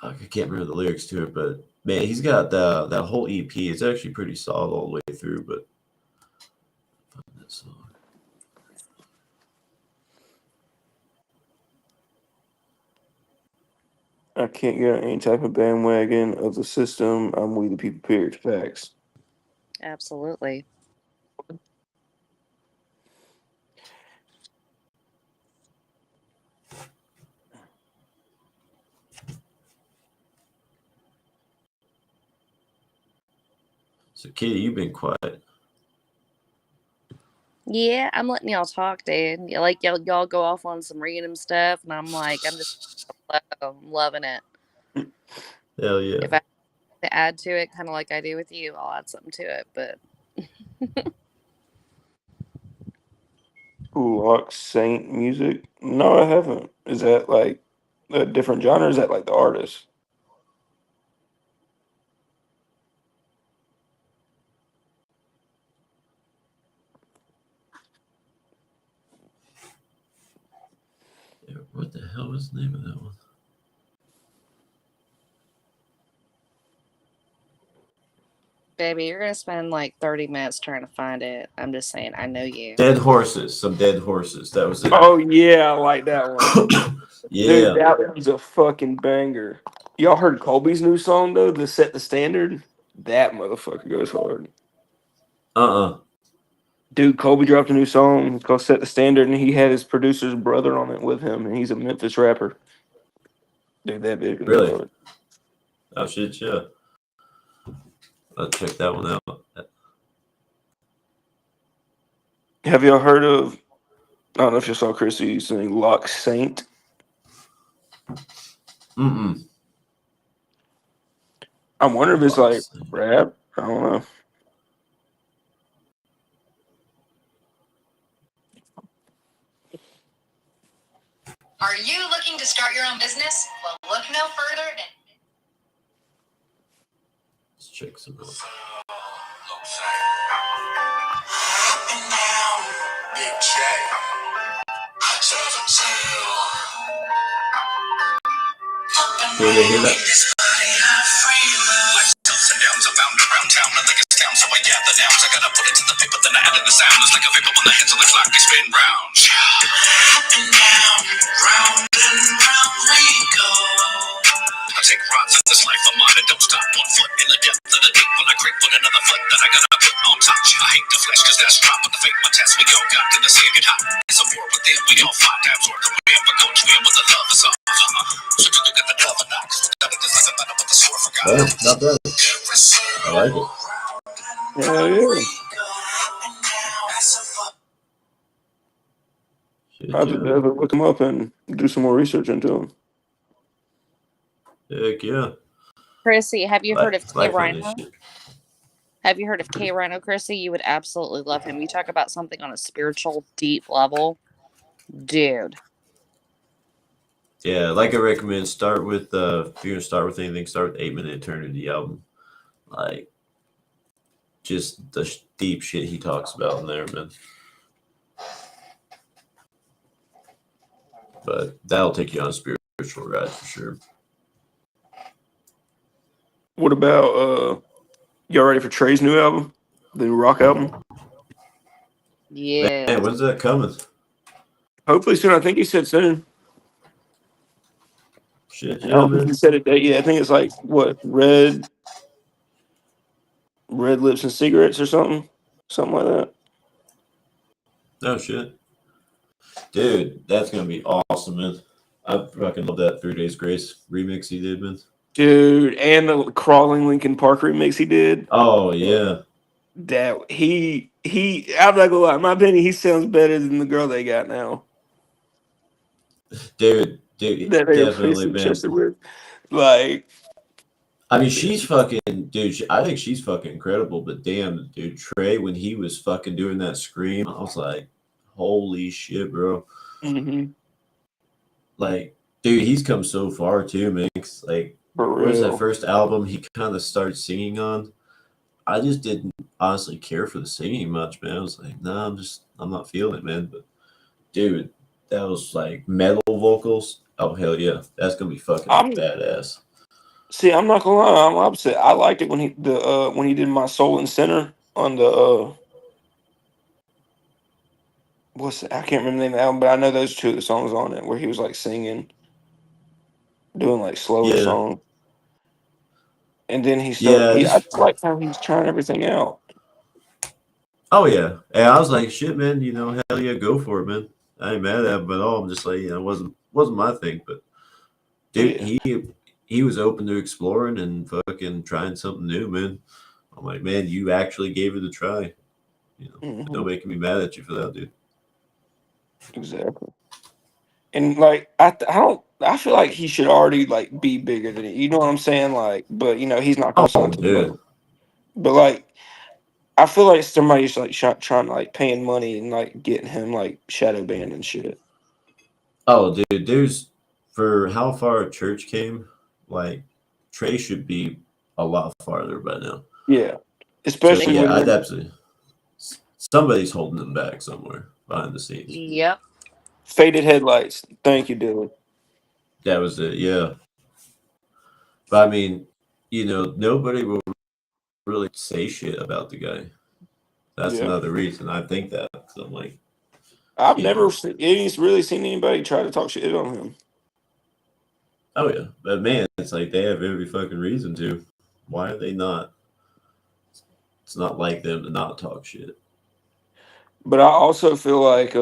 I can't remember the lyrics to it, but man, he's got that whole EP. It's actually pretty solid all the way through, but that song. I can't get on any type of bandwagon of the system. I'm We the People, period. Facts. Absolutely. So, Kitty, you've been quiet. Yeah, I'm letting y'all talk, dude. Like y'all go off on some random stuff, and I'm like, I'm just I'm loving it. Hell yeah. If I have to add to it, kind of like I do with you, I'll add something to it. But Lock Saint music? No, I haven't. Is that like a different genre? Or is that like the artist? Yeah, what the hell was the name of that one? baby, you're gonna spend like 30 minutes trying to find it. I'm just saying, I know you. Dead Horses. Some Dead Horses. That was it. Oh yeah, I like that one. Yeah. Dude, that was a fucking banger. Y'all heard Colby's new song though, to Set the Standard? That motherfucker goes hard. Dude, Colby dropped a new song. It's called Set the Standard, and he had his producer's brother on it with him, and he's a Memphis rapper. Dude, that big. Really? Oh shit, yeah. I'll check that one out. Have y'all heard of? I don't know if you saw Chrissy sing Lock Saint. Mm-mm. I wonder if it's Lock like Saint. rap. I don't know. Are you looking to start your own business? Well, look no further than. Let's check some out. Big J. Did they hear that? Ups and downs abound around town, I think it's town, so I gather nouns. I gotta put it to the paper, then I added the sound. It's like a vapor when the hands on the clock, they spin round. Up and down, round and round we go. I take rides in this life of mine and don't stop. 1 foot in the depth of the deep when I creep with another foot that I gotta put on top. I hate the flesh cause that's drop, but the fake my test we all got in the sand get hot. It's a war within, we all fight times worth of win, but coach win with the love is off. So you look at the devil now, cause without it there's nothing better but the sword for God. Oh, not bad. I like it. Hell yeah. Shit, I have to yeah. definitely look him up and do some more research into him. Heck yeah. Chrissy, have you heard of K Like on this Rhino? shit. Have you heard of K Rhino, Chrissy? You would absolutely love him. You talk about something on a spiritual, deep level. Dude. Yeah, like I recommend, start with if you're gonna start with anything, start with 8 Minute Eternity album. Like, just the deep shit he talks about in there, man. But that'll take you on a spiritual ride for sure. What about y'all ready for Trey's new album? The new rock album? Yeah. Man, when's that coming? Hopefully soon. I think he said soon. Shit, I yeah, don't think man. he said a date yet. I think it's like what, red lips and cigarettes or something like that. No shit. Dude, that's gonna be awesome, man. I fucking love that 3 Days Grace remix he did, man. Dude, and the Crawling Linkin Park remix he did. Oh yeah. That he I'm not gonna lie, in my opinion, he sounds better than the girl they got now. Dude, That they replaced definitely, with man. Chester with. Like, I mean, she's fucking, dude. I think she's fucking incredible. But damn, dude, Trey, when he was fucking doing that scream, I was like, holy shit, bro. mm-hmm, Like, dude, he's come so far too, man. 'Cause, like, for what was that real. first album he kind of started singing on? I just didn't honestly care for the singing much, man. I was like, nah, I'm not feeling it, man. But dude, that was like metal vocals. Oh hell yeah, that's gonna be fucking I'm badass. See, I'm not gonna lie, I'm opposite. I liked it when he did My Soul and Sinner on the I can't remember the name of the album, but I know those two of the songs on it where he was like singing, doing like slower Yeah, songs. And then yeah. I just like how he's trying everything out. Oh yeah, and I was like, shit, man. You know, hell yeah, go for it, man. I ain't mad at him at all. I'm just like, it wasn't my thing, but dude, Yeah. he was open to exploring and fucking trying something new, man. I'm like, man, you actually gave it a try. You know, Hmm. nobody can be mad at you for that, dude. Exactly. And like I feel like he should already like be bigger than it. You know what I'm saying? Like, but he's not gonna Oh, sign to the dude. label. But like I feel like somebody's like trying to like paying money and like getting him like shadow banned and shit. Oh, dude, there's for how far church came, like Trey should be a lot farther by now. Yeah. So Especially yeah, I'd when absolutely somebody's holding them back somewhere behind the scenes. Yep. faded headlights. Thank you, Dylan. That was it, yeah. But I mean, nobody will really say shit about the guy. That's Yeah. another reason I think that. 'Cause I'm like, I've you never know, really seen anybody try to talk shit on him. oh yeah, but man, it's like they have every fucking reason to. Why are they not? It's not like them to not talk shit. But I also feel like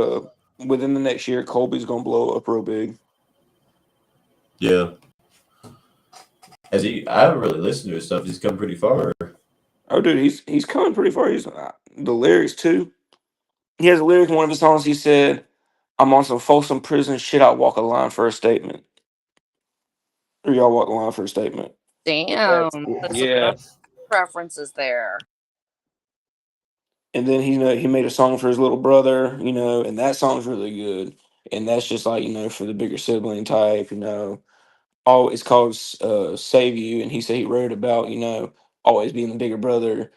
within the next year, Colby's gonna blow up real big. Yeah. I haven't really listened to his stuff. He's come pretty far. Oh, dude, he's coming pretty far. He's the lyrics too. He has a lyric in one of his songs. He said, "I'm on some Folsom prison shit. I walk a line for a statement." Or y'all walk a line for a statement. Damn. That's Put some yeah. preferences there. And then he made a song for his little brother, and that song's really good. And that's just like for the bigger sibling type. Oh, it's called "Save You," and he said he wrote about always being the bigger brother,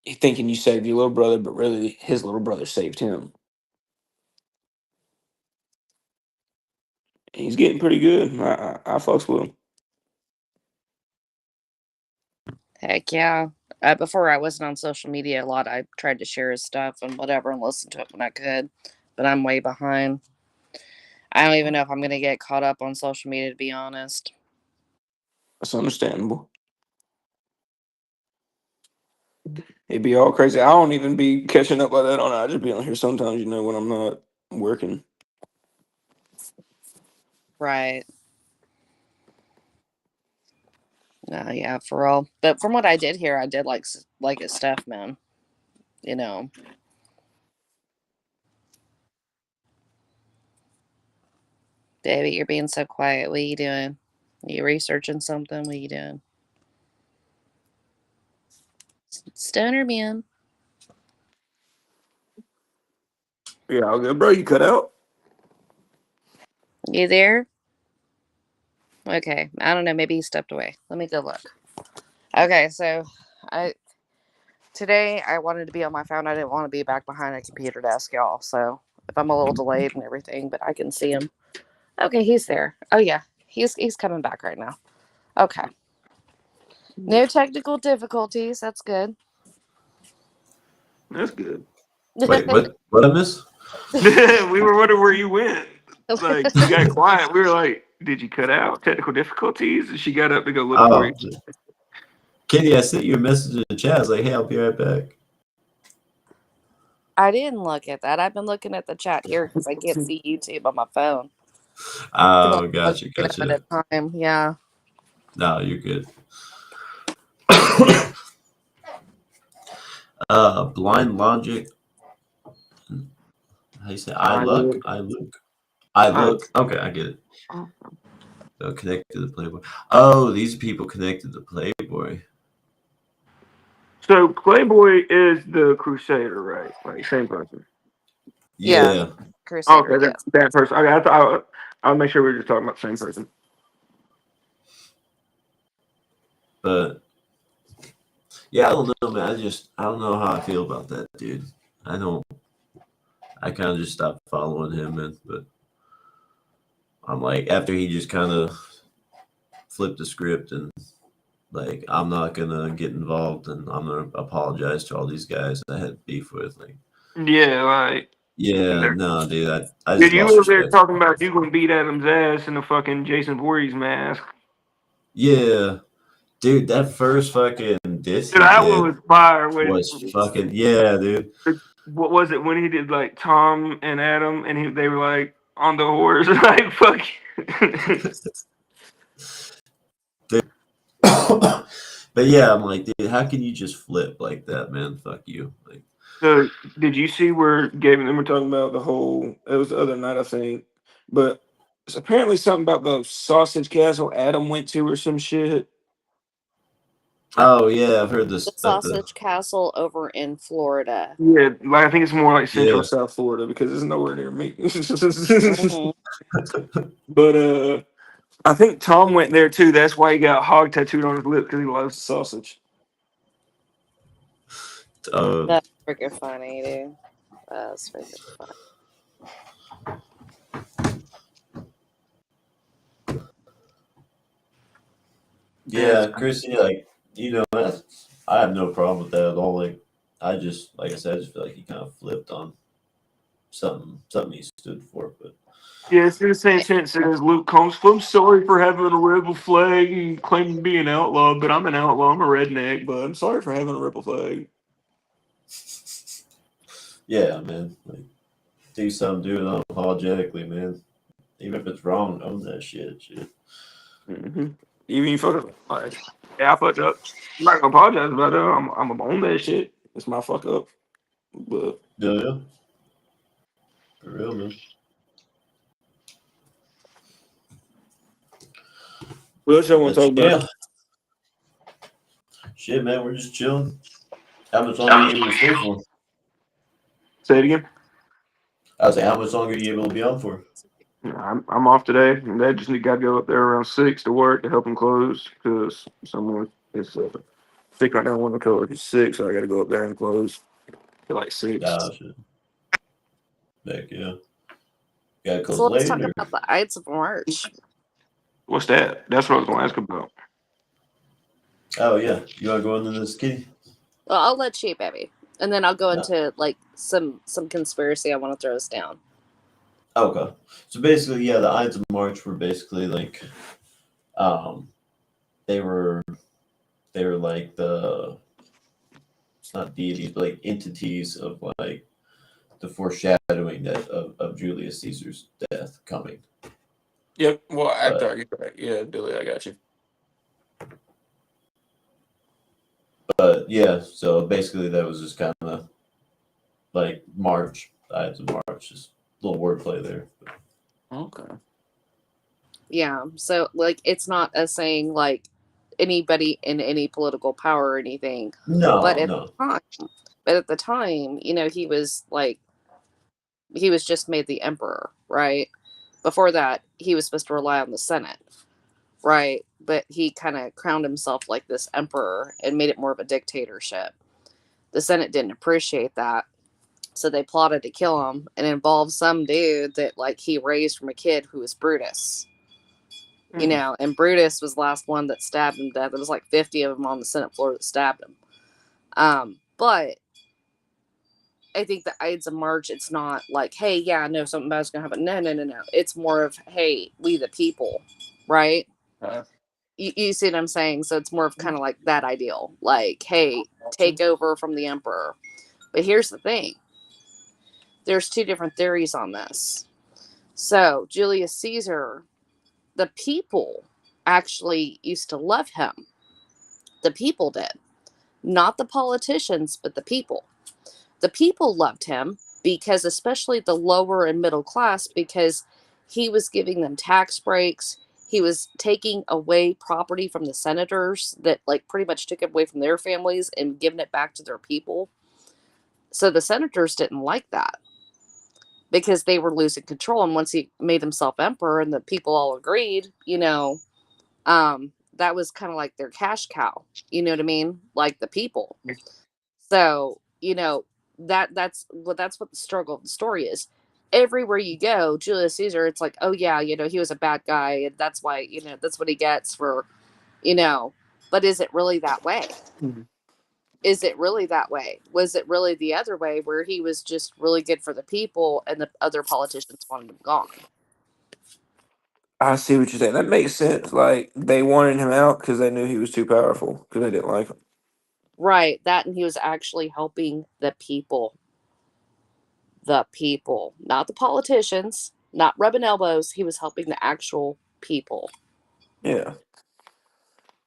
thinking you saved your little brother, but really his little brother saved him. He's getting pretty good. I fucks with him. Heck yeah. Before I wasn't on social media a lot, I tried to share his stuff and whatever and listen to it when I could. But I'm way behind. I don't even know if I'm going to get caught up on social media, to be honest. That's understandable. It'd be all crazy. I don't even be catching up like that on it. I just be on here sometimes, when I'm not working. Right. Yeah, for real. But from what I did hear, I did like his stuff, man. You know. Baby, you're being so quiet. What are you doing? You researching something? What are you doing? Stoner man. Yeah, all good, bro. You cut out. You there? Okay. I don't know. Maybe he stepped away. Let me go look. Okay, so I today I wanted to be on my phone. I didn't want to be back behind a computer desk, y'all. So if I'm a little delayed and everything, but I can see him. Okay, he's there. Oh yeah. He's coming back right now. Okay. No technical difficulties. That's good. That's good. Wait, what? What I miss? We were wondering where you went. Like you got quiet. We were like, "Did you cut out? Technical difficulties?" And she got up to go look for you. Oh, Katie, I sent you a message in the chat. I was like, "Hey, I'll be right back." I didn't look at that. I've been looking at the chat here because I can't see YouTube on my phone. I can only Oh, look gotcha, at it gotcha. at a time. Yeah. No, you're good. Blind logic. How you say? I look. I look. I look. Okay, I get it. So connected to Playboy. Oh, these people connected to Playboy. So Playboy is the Crusader, right? Like same person. Yeah. Yeah, Crusader, Okay, yes. that person. Okay, I'll make sure we're just talking about the same person. but yeah, I don't know, man. I don't know how I feel about that dude. I don't. I kind of just stopped following him, man. But I'm like, after he just kind of flipped the script and like, I'm not gonna get involved and I'm gonna apologize to all these guys I had beef with. Like, Yeah, like yeah, no, dude, I did just you lost over there respect. talking about you gonna beat Adam's ass in a fucking Jason Voorhees mask? Yeah, dude, that first fucking diss Dude, he that one did was fire. was fucking yeah, dude. What was it when he did like Tom and Adam and they were like on the horse like fuck. But yeah, I'm like, dude, how can you just flip like that, man? Fuck you. Like, So did you see where Gabe and them were talking about the whole? It was the other night, I think, but it's apparently something about the sausage castle Adam went to or some shit. oh yeah, I've heard this The at the Sausage Castle over in Florida. Yeah, like I think it's more like Central yeah. South Florida because it's nowhere near me. Hmm. But I think Tom went there too. That's why he got hog tattooed on his lip because he loves sausage. That's freaking funny, dude. That's freaking funny. Yeah, Chris, yeah, like I have no problem with that at all. Like I just like I said, I just feel like he kind of flipped on something he stood for. But Yeah, it's in the same sense as Luke Combs. I'm sorry for having a rebel flag and claiming to be an outlaw, but I'm an outlaw. I'm a redneck, but I'm sorry for having a rebel flag. yeah, man, like do something, do it unapologetically, man. Even if it's wrong, own that shit. Mm-hmm. Even you fuck up, like, yeah, I fucked up. I'm not gonna apologize about it. I'm gonna own that shit. It's my fuck up. But Yeah, yeah, for real, man. what else y'all want to But talk about? yeah, shit, man, we're just chilling. How much longer are you able to stay for? Say it again. I was like, how much longer are you able to be on for? I'm off today. And they just got to go up there around 6 to work to help them close because someone is sick right now. One of the coworkers is sick, so I got to go up there and close at like 6. Oh shit, heck yeah. Got to So close let's late talk or? about the Ides of March. What's that? That's what I was gonna ask about. Oh yeah, you want to go into this, Kitty? Well, I'll let you, baby, and then I'll go No. into like some conspiracy I want to throw us down. Okay. So basically, yeah, the Ides of March were basically like, um, they were they were like the not deities, but like entities of like the foreshadowing that of Julius Caesar's death coming. Yep. Well, after But I get back, yeah, Billy, I got you. yeah, so basically that was just kind of like March, the Ides of March, just a little wordplay there. Okay. Yeah, so like it's not us saying like anybody in any political power or anything, but No, at no. the time, he was like he was just made the emperor, right? Before that, he was supposed to rely on the Senate, right? But he kind of crowned himself like this emperor and made it more of a dictatorship. The Senate didn't appreciate that, so they plotted to kill him and involved some dude that like he raised from a kid who was Brutus. Mm. And Brutus was the last one that stabbed him to death. There was like 50 of them on the Senate floor that stabbed him. But I think the Ides of March, it's not like, hey, yeah, I know something bad's gonna happen. No, no, no, no. It's more of, hey, we the people, right? Uh, You see what I'm saying? So it's more of kind of like that ideal, like, hey, gotcha. take over from the emperor. But here's the thing: there's two different theories on this. So Julius Caesar, the people actually used to love him. The people did. Not the politicians, but the people. The people loved him because, especially the lower and middle class, because he was giving them tax breaks. He was taking away property from the senators that, like, pretty much took it away from their families and giving it back to their people. So the senators didn't like that because they were losing control. And once he made himself emperor and the people all agreed, that was kind of like their cash cow. You know what I mean? Like the people. So, that's what the struggle of the story is. Everywhere you go, Julius Caesar, it's like, oh yeah, he was a bad guy, and that's why, that's what he gets for, you know. But is it really that way? Mhm. Is it really that way? Was it really the other way where he was just really good for the people and the other politicians wanted him gone? I see what you're saying. That makes sense. Like they wanted him out because they knew he was too powerful because they didn't like him. Right. That, and he was actually helping the people. The people, not the politicians, not rubbing elbows. He was helping the actual people. Yeah.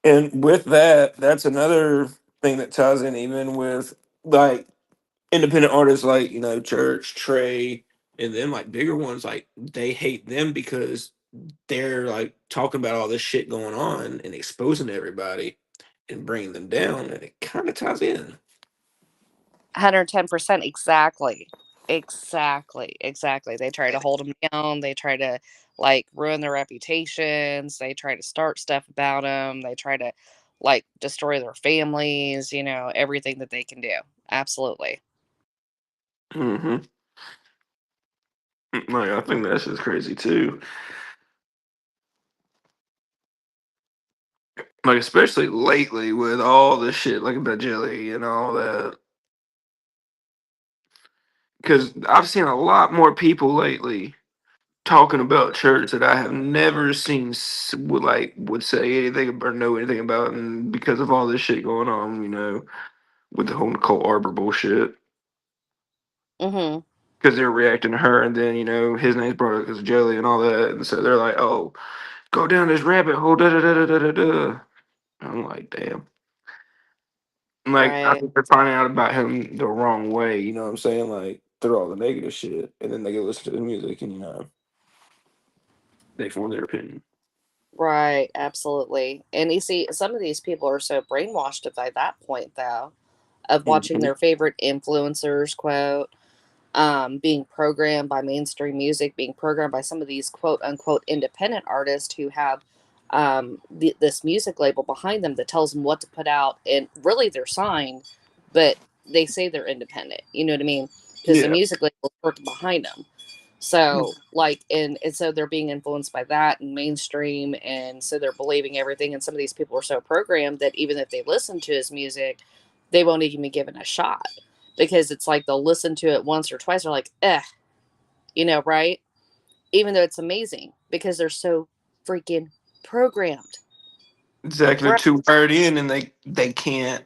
And with that, that's another thing that ties in even with like independent artists like, Church, Trey, and then like bigger ones, like they hate them because they're like talking about all this shit going on and exposing everybody and bringing them down. And it kind of ties in. 110%. Exactly. Exactly. They try to hold them down. They try to like ruin their reputations. They try to start stuff about them. They try to like destroy their families, everything that they can do. Absolutely. Hmm. Like, I think that's just crazy too. Like, especially lately with all this shit, like about Jelly and all that. Because I've seen a lot more people lately talking about church that I have never seen would say anything or know anything about, and because of all this shit going on, with the whole Nicole Arbor bullshit. Mhm. Because they're reacting to her, and then his name's brought up as Jelly and all that, and so they're like, "Oh, go down this rabbit hole." Da da da da da da da. I'm like, damn. Like, I Right. think they're finding out about him the wrong way. You know what I'm saying? Like through all the negative shit, and then they go listen to the music, and they form their opinion. Right. Absolutely. And you see, some of these people are so brainwashed by that point, though, of watching Mhm. their favorite influencers quote, being programmed by mainstream music, being programmed by some of these quote unquote independent artists who have this music label behind them that tells them what to put out. And really, they're signed, but they say they're independent. You know what I mean? Because the Yeah. music label is working behind them. So like and so they're being influenced by that and mainstream, and so they're believing everything, and some of these people are so programmed that even if they listen to his music, they won't even be given a shot, because it's like they'll listen to it once or twice, they're like, right? Even though it's amazing, because they're so freaking programmed. Exactly. Right. Too wired in, and they can't.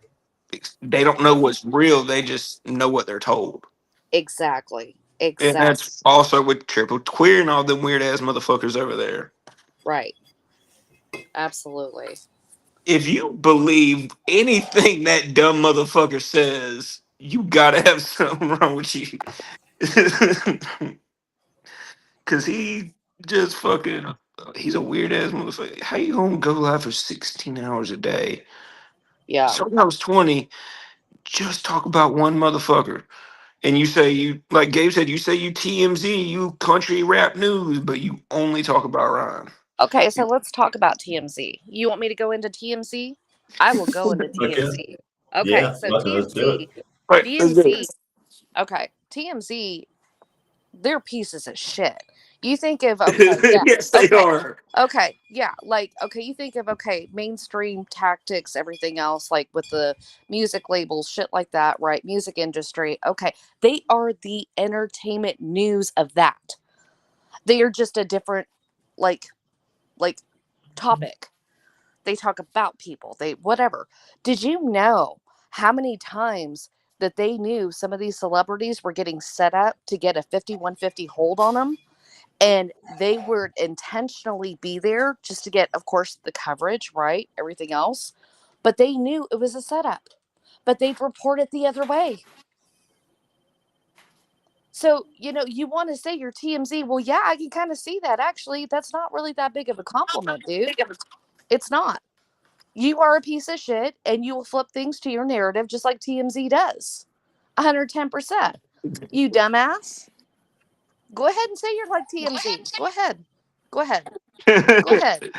They don't know what's real. They just know what they're told. Exactly. And Exactly. that's also with triple queer and all them weird ass motherfuckers over there. Right. Absolutely. If you believe anything that dumb motherfucker says, you gotta have something wrong with you. Cause he just fucking he's a weird ass motherfucker. How you gonna go live for 16 hours a day? Yeah. Sometimes 20, just talk about one motherfucker. And you say you like Gabe said, you say you TMZ, you country rap news, but you only talk about Ryan. Okay, so let's talk about TMZ. You want me to go into TMZ? I will go into Okay. TMZ. Okay, Yeah, so fuck it, let's do it. Right, let's do TMZ, it. okay, TMZ, they're pieces of shit. You think of, okay, yeah, Yes, they okay, are. okay, yeah, like, okay, you think of, okay, mainstream tactics, everything else, like with the music labels, shit like that, right? Music industry, okay, they are the entertainment news of that. They are just a different, like, topic. They talk about people, they whatever. Did you know how many times that they knew some of these celebrities were getting set up to get a 5150 hold on them, and they would intentionally be there just to get, of course, the coverage, right, everything else, but they knew it was a setup, but they'd report it the other way. So, you want to say you're TMZ. Well, yeah, I can kind of see that. Actually, that's not really that big of a compliment, dude. It's not. You are a piece of shit, and you will flip things to your narrative just like TMZ does. 110%. You dumbass. Go ahead and say you're like TMZ. Go ahead. Go ahead. Go ahead.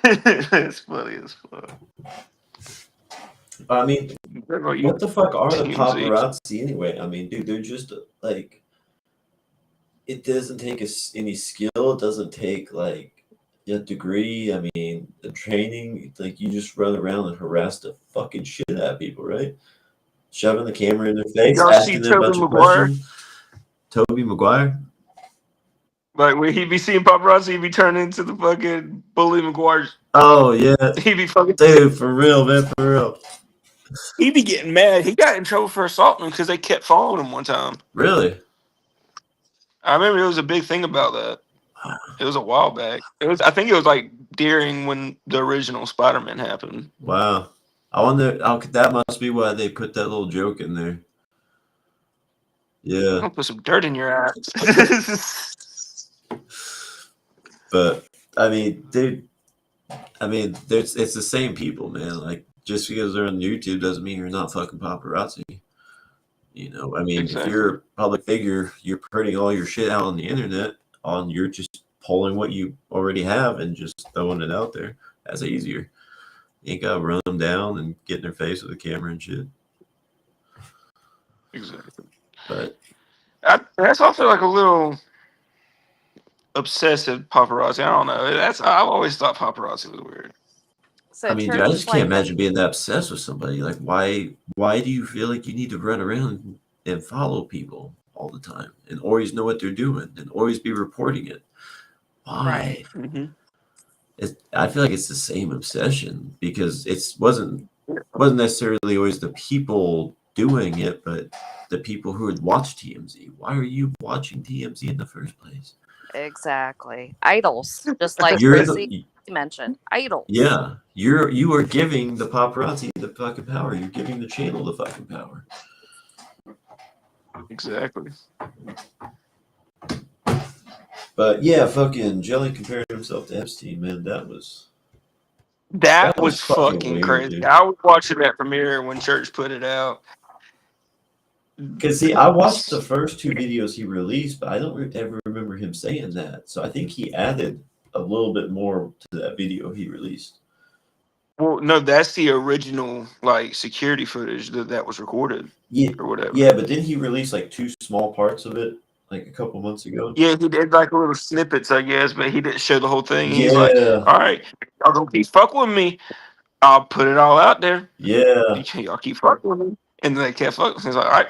It's funny as fuck. I mean, What about you, what the fuck are the TMZ? paparazzi anyway? I mean, dude, they're just like, it doesn't take any skill. It doesn't take like a degree. I mean, the training. Like, you just run around and harass the fucking shit out of people, right? Shoving the camera in their face, Y'all see asking them a Toby bunch of Maguire? questions. Toby Maguire. Like when he be seeing paparazzi, he be turning into the fucking bully Maguire. Oh yeah, He be fucking. dude, for real, man, for real. He be getting mad. He got in trouble for assaulting him because they kept following him one time. Really? I remember it was a big thing about that. It was a while back. It was. I think it was like during when the original Spider-Man happened. Wow. I wonder. That must be why they put that little joke in there. I'm Yeah, gonna put some dirt in your ass. but I mean, dude. I mean, it's the same people, man. Like, just because they're on YouTube doesn't mean you're not fucking paparazzi. I mean, if you're Exactly. a public figure, you're putting all your shit out on the internet. You're just pulling what you already have and just throwing it out there. That's easier. You ain't gotta run them down and get in their face with a camera and shit. Exactly. But That's also like a little obsessive paparazzi. I don't know. I've always thought paparazzi was weird. So I mean, dude, I church is just can't like the imagine being that obsessed with somebody. Like, why do you feel like you need to run around and follow people all the time and always know what they're doing and always be reporting it? right. Why? Mm-hmm. I feel like it's the same obsession because wasn't necessarily always the people doing it, but the people who would watch TMZ. Why are you watching TMZ in the first place? Exactly. Idols, just like You're Chrissy the mentioned. Idols. Yeah, you are giving the paparazzi the fucking power. You're giving the channel the fucking power. Exactly. But yeah, fucking Jelly compared himself to Epstein, man. That was That was fucking fucking weird, crazy. dude. I was watching that premiere when Church put it out. Because see, I watched the first two videos he released, but I don't ever remember him saying that. So I think he added a little bit more to that video he released. Well, no, that's the original like security footage that was recorded Yeah, or whatever. yeah, but didn't he release like 2 small parts of it like a couple months ago? Yeah, he did like little snippets, I guess, but he didn't show the whole thing. He's like, Yeah, "All right, y'all gonna keep fucking with me. I'll put it all out there. yeah, Y'all keep fucking with me." And they kept fucking. He's like, "All right,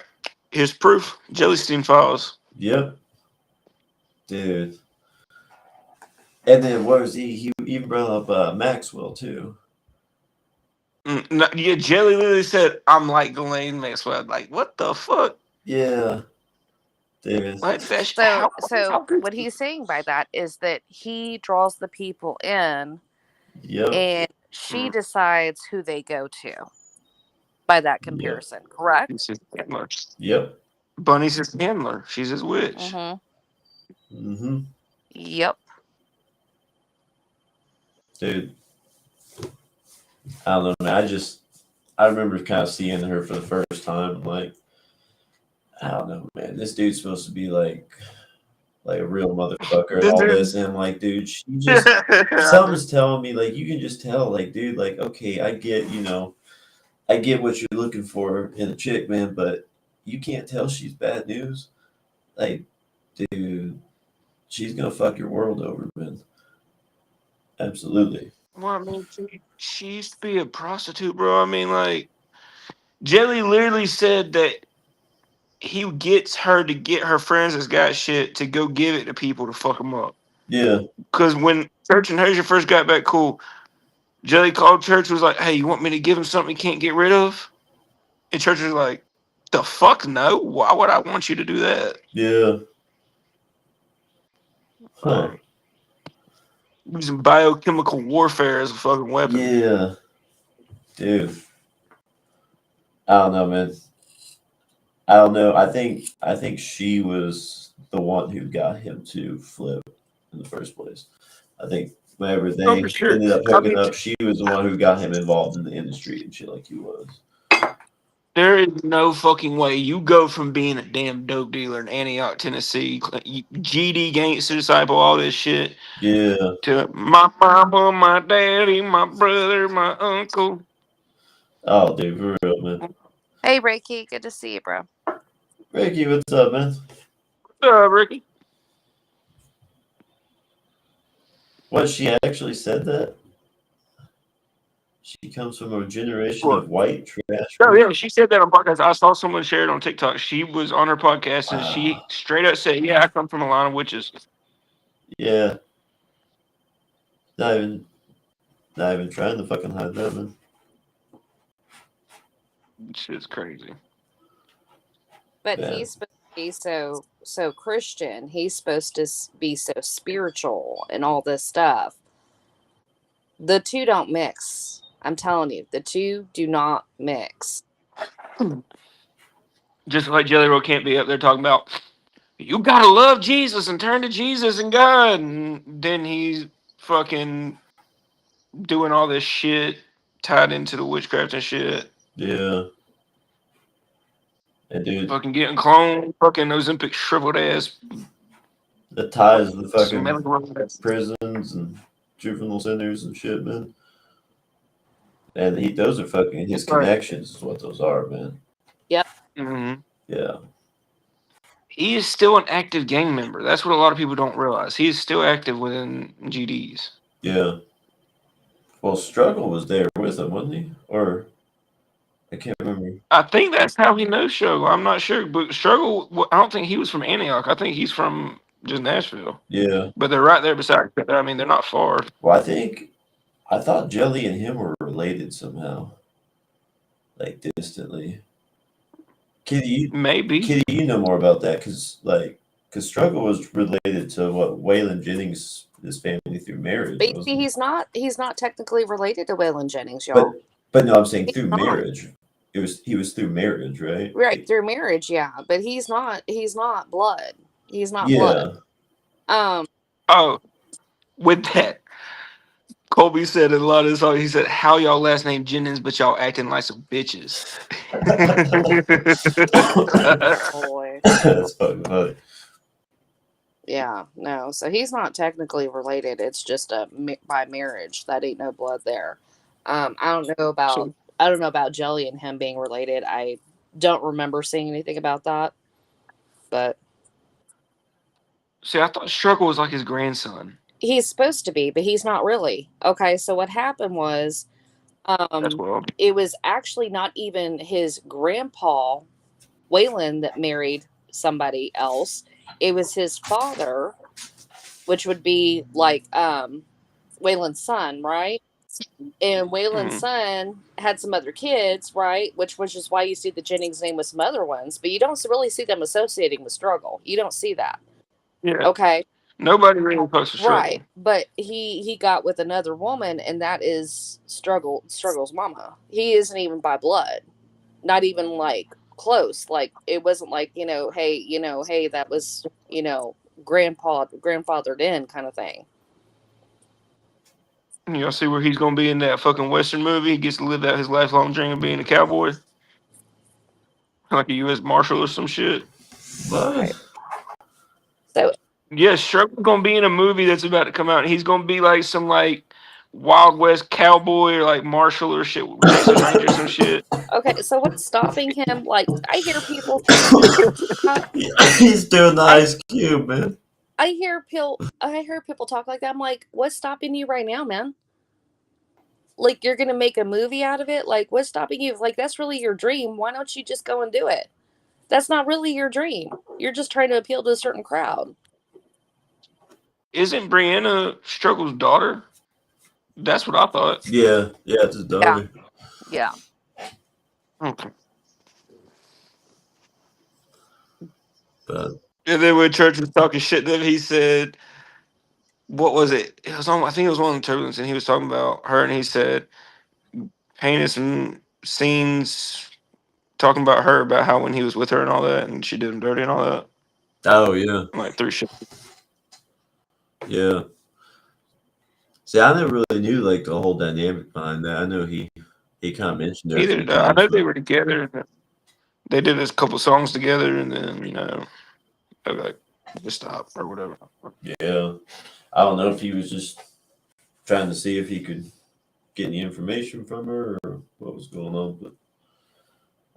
here's proof. Jellystein files." yep, dude. And then what was he? He even brought up Maxwell too. No, yeah, Jelly literally said, "I'm like Ghislaine Maxwell." Like, what the fuck? Yeah, dude. What that? So How good? what he's saying by that is that he draws the people in, Yep, and she decides who they go to by that comparison. Correct? He's his handler. yep. Bunny's his handler. She's his witch. Mm-hmm. Yep. Dude, I don't know, man. I remember kind of seeing her for the first time. Like, I don't know, man. This dude's supposed to be like a real motherfucker and This all dude- this, and I'm like, dude, she just something's telling me, like, you can just tell, like, dude, like, okay, I get, I get what you're looking for in a chick, man, but you can't tell she's bad news. Like, dude, she's gonna fuck your world over, man. Absolutely. Well, I mean, she used to be a prostitute, bro. I mean, like, Jelly literally said that he gets her to get her friends that's got shit to go give it to people to fuck them up. Yeah, Because when Church and Hozier first got back cool, Jelly called Church, was like, "Hey, you want me to give him something he can't get rid of?" And Church was like, "The fuck no! Why would I want you to do that?" yeah. Huh. Like, using biochemical warfare as a fucking weapon. Yeah, dude. I don't know, man. I don't know. I think she was the one who got him to flip in the first place. I think whenever they Oh, for sure. ended up I hooking mean, up, she was the one who got him involved in the industry and shit like he was. there is no fucking way you go from being a damn dope dealer in Antioch, Tennessee, GD gangster disciple, all this shit, Yeah. to my mama, my daddy, my brother, my uncle. Oh, dude, for real, man. Hey, Reiki. Good to see you, bro. Ricky, what's up, man? What's up, Ricky? What, she actually said that? She comes from a generation What? of white trash. Oh yeah, she said that on podcast. I saw someone share it on TikTok. She was on her podcast and she Wow. straight up said, "Yeah, I come from a line of witches." Yeah. Not even trying to fucking hide that, man. Shit's crazy. But Yeah. he's supposed to be so Christian. He's supposed to be so spiritual and all this stuff. The two don't mix. I'm telling you, the two do not mix. Just like Jelly Roll can't be up there talking about, "You gotta love Jesus and turn to Jesus and God," and then he's fucking doing all this shit tied into the witchcraft and shit. Yeah. And dude, Fucking getting cloned, fucking Ozempic shriveled ass. the ties of the fucking smelling robots. prisons and juvenile centers and shit, man. And those are fucking his Right. connections, is what those are, man. Mhm. Yeah. He is still an active gang member. That's what a lot of people don't realize. He is still active within GDs. Yeah. Well, Struggle was there with him, wasn't he? Or I can't remember. I think that's how he knows Struggle. I'm not sure, but Struggle, I don't think he was from Antioch. I think he's from just Nashville. Yeah. But they're right there beside each other. I mean, they're not far. Well, I thought Jelly and him were related somehow, like distantly. Maybe. Kitty, you know more about that because Struggle was related to what Waylon Jennings, his family through marriage. But you wasn't see, he? he's not technically related to Waylon Jennings, y'all. But no, I'm saying through not. marriage. He was through marriage, right? Right, through marriage, yeah. But he's not blood. He's not Yeah. blood. Oh, with that, Colby said in a lot of this song, he said, "How y'all last name Jennings, but y'all acting like some bitches." Boy. That's fucking funny. Yeah, no. So he's not technically related. It's just by marriage. That ain't no blood there. I don't know about Jelly and him being related. I don't remember seeing anything about that. But See, I thought Struggle was like his grandson. he's supposed to be, but he's not really. Okay, so what happened was That's wild. it was actually not even his grandpa, Waylon, that married somebody else. It was his father, which would be like Waylon's son, right? And Waylon's Mm. son had some other kids, right? Which is why you see the Jennings name with some other ones, but you don't really see them associating with Struggle. You don't see that. Yeah. Okay. Nobody really fucks with Struggle. Right. But he got with another woman, and that is Struggle's mama. He isn't even by blood. Not even like close. Like it wasn't like, hey, that was, grandfathered in kind of thing. Y'all see where he's gonna be in that fucking Western movie? He gets to live out his lifelong dream of being a cowboy, like a U.S. Marshal or some shit. Right. What? So Yeah, Struggle's gonna be in a movie that's about to come out. He's gonna be like some like Wild West cowboy or like Marshal or shit, Texas Ranger or some shit. okay, so what's stopping him? Like I hear people He's doing the I Ice Cube, man. I hear people talk like that. I'm like, what's stopping you right now, man? Like you're gonna make a movie out of it? Like what's stopping you? If like that's really your dream, why don't you just go and do it? That's not really your dream. You're just trying to appeal to a certain crowd. Isn't Brianna Struggle's daughter? That's what I thought. Yeah, it's his Yeah. daughter. Yeah. Okay. But And then when Church was talking shit, then he said, "What was it? It was on. I think it was one of the turbulence, and he was talking about her, and he said, painted some scenes talking about her, about how when he was with her and all that, and she did him dirty and all that, oh yeah, like through shit." yeah. See, I never really knew like the whole dynamic behind that. I know he kind of mentioned it a Neither few did I. I times, know they but were together. And they did a couple songs together, and then they were like just stop or whatever. yeah, I don't know if he was just trying to see if he could get any information from her or what was going on. But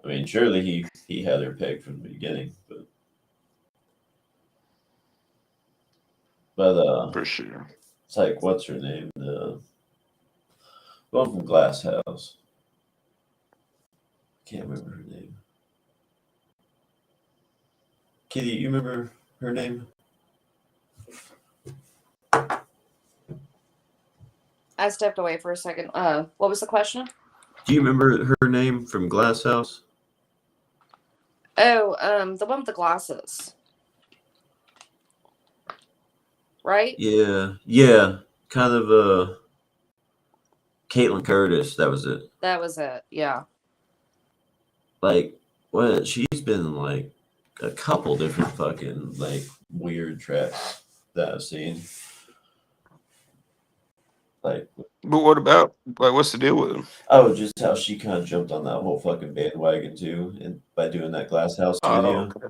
I mean, surely he had her pegged from the beginning. But For sure. it's like what's her name? The one from Glass House. Can't remember her name. Kitty, you remember her name? I stepped away for a second. What was the question? Do you remember her name from Glass House? Oh, the one with the glasses. Right? Yeah. Kind of Caitlin Curtis, that was it. That was it. Yeah. Like what she's been in like a couple different fucking like weird tracks that I've seen. Like But what about like what's the deal with him? oh, just how she kind of jumped on that whole fucking bandwagon too, and by doing that Glass House Oh, video okay.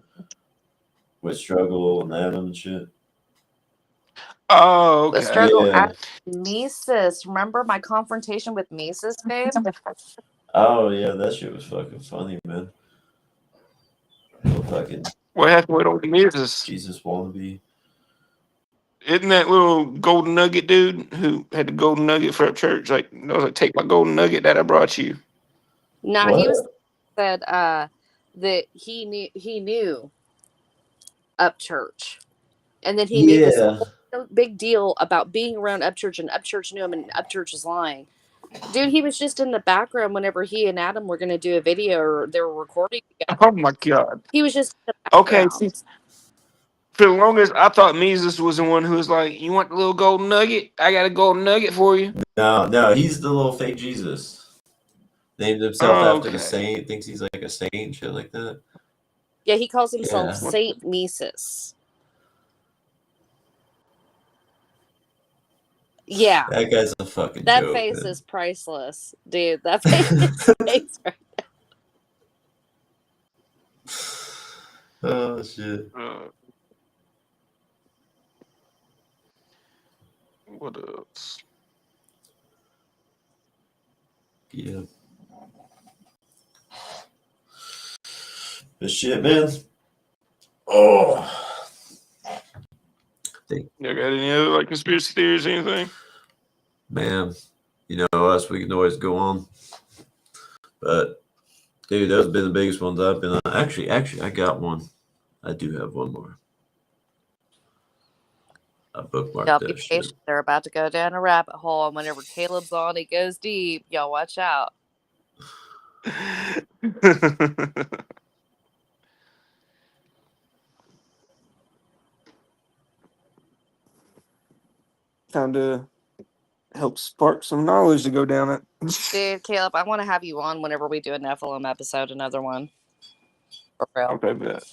with Struggle and Adam and shit. Oh, The okay. struggle Yeah. at Mises. Remember my confrontation with Mises, babe? Oh yeah, that shit was fucking funny, man. Little fucking What happened with old Mrs.? Jesus wannabe. Isn't that little golden nugget dude who had the golden nugget for up church? Like, I was like, take my golden nugget that I brought you. Nah, What? he was said that he knew Upchurch. And then he made this Yeah. big deal about being around Upchurch, and Upchurch knew him, and Upchurch is lying. Dude, he was just in the background whenever he and Adam were going to do a video, or they were recording together. Oh my god. He was just in the Okay, background. see, for the longest, I thought Mises was the one who was like, "You want the little golden nugget? I got a golden nugget for you." No, he's the little fake Jesus. Named himself Oh, after the okay. saint, thinks he's like a saint, shit like that. Yeah, he calls himself Yeah. Saint Mises. Yeah. That guy's a fucking That joke, face man. is priceless, dude. That face is right. Oh shit. What else? Yeah. But shit, man. Oh. You got any other like conspiracy theories or anything? Man, you know us, we can always go on. But dude, those have been the biggest ones I've been on. Actually, I got one. I do have one more. I bookmarked Y'all be that shit. patient. They're about to go down a rabbit hole, and whenever Caleb's on, he goes deep. Y'all watch out. Time to help spark some knowledge to go down it. Dude, Caleb, I want to have you on whenever we do a Nephilim episode, another one. For real. Okay, bet.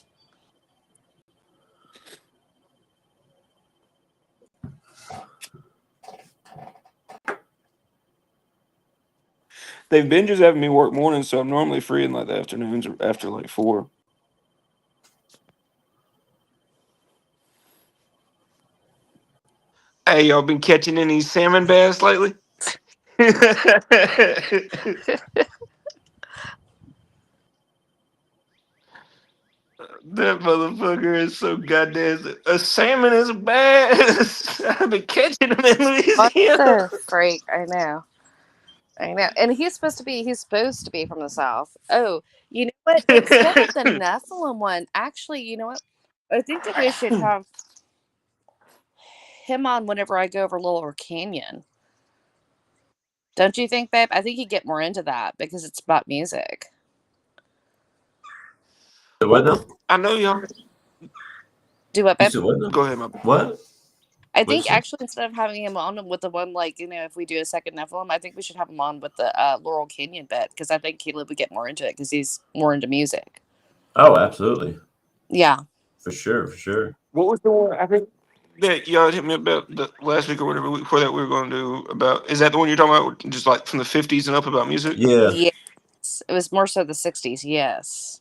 They've been just having me work mornings, so I'm normally free in like the afternoons or after like 4. Hey, y'all been catching any salmon bass lately? That motherfucker is so goddamn. A salmon is a bass. I've been catching them in What Louisiana. the freak? I know. And he's supposed to be from the South. Oh, you know what? Instead of the Nephilim one, actually, you know what? I think that we should have him on whenever I go over Little Canyon. Don't you think, babe? I think he'd get more into that because it's about music. What now? I know y'all. Do what, You babe? said what now? Go ahead, my. What? I What'd think you say? actually instead of having him on with the one like if we do a second Nephilim, I think we should have him on with the Laurel Canyon bit because I think Caleb would get more into it because he's more into music. Oh, absolutely. Yeah. For sure, for sure. What was the one? I think that y'all hit me about the last week or whatever week before that we were going to do about. Is that the one you're talking about? Just like from the 50s and up about music? Yeah. Yes. It was more so the 60s. Yes.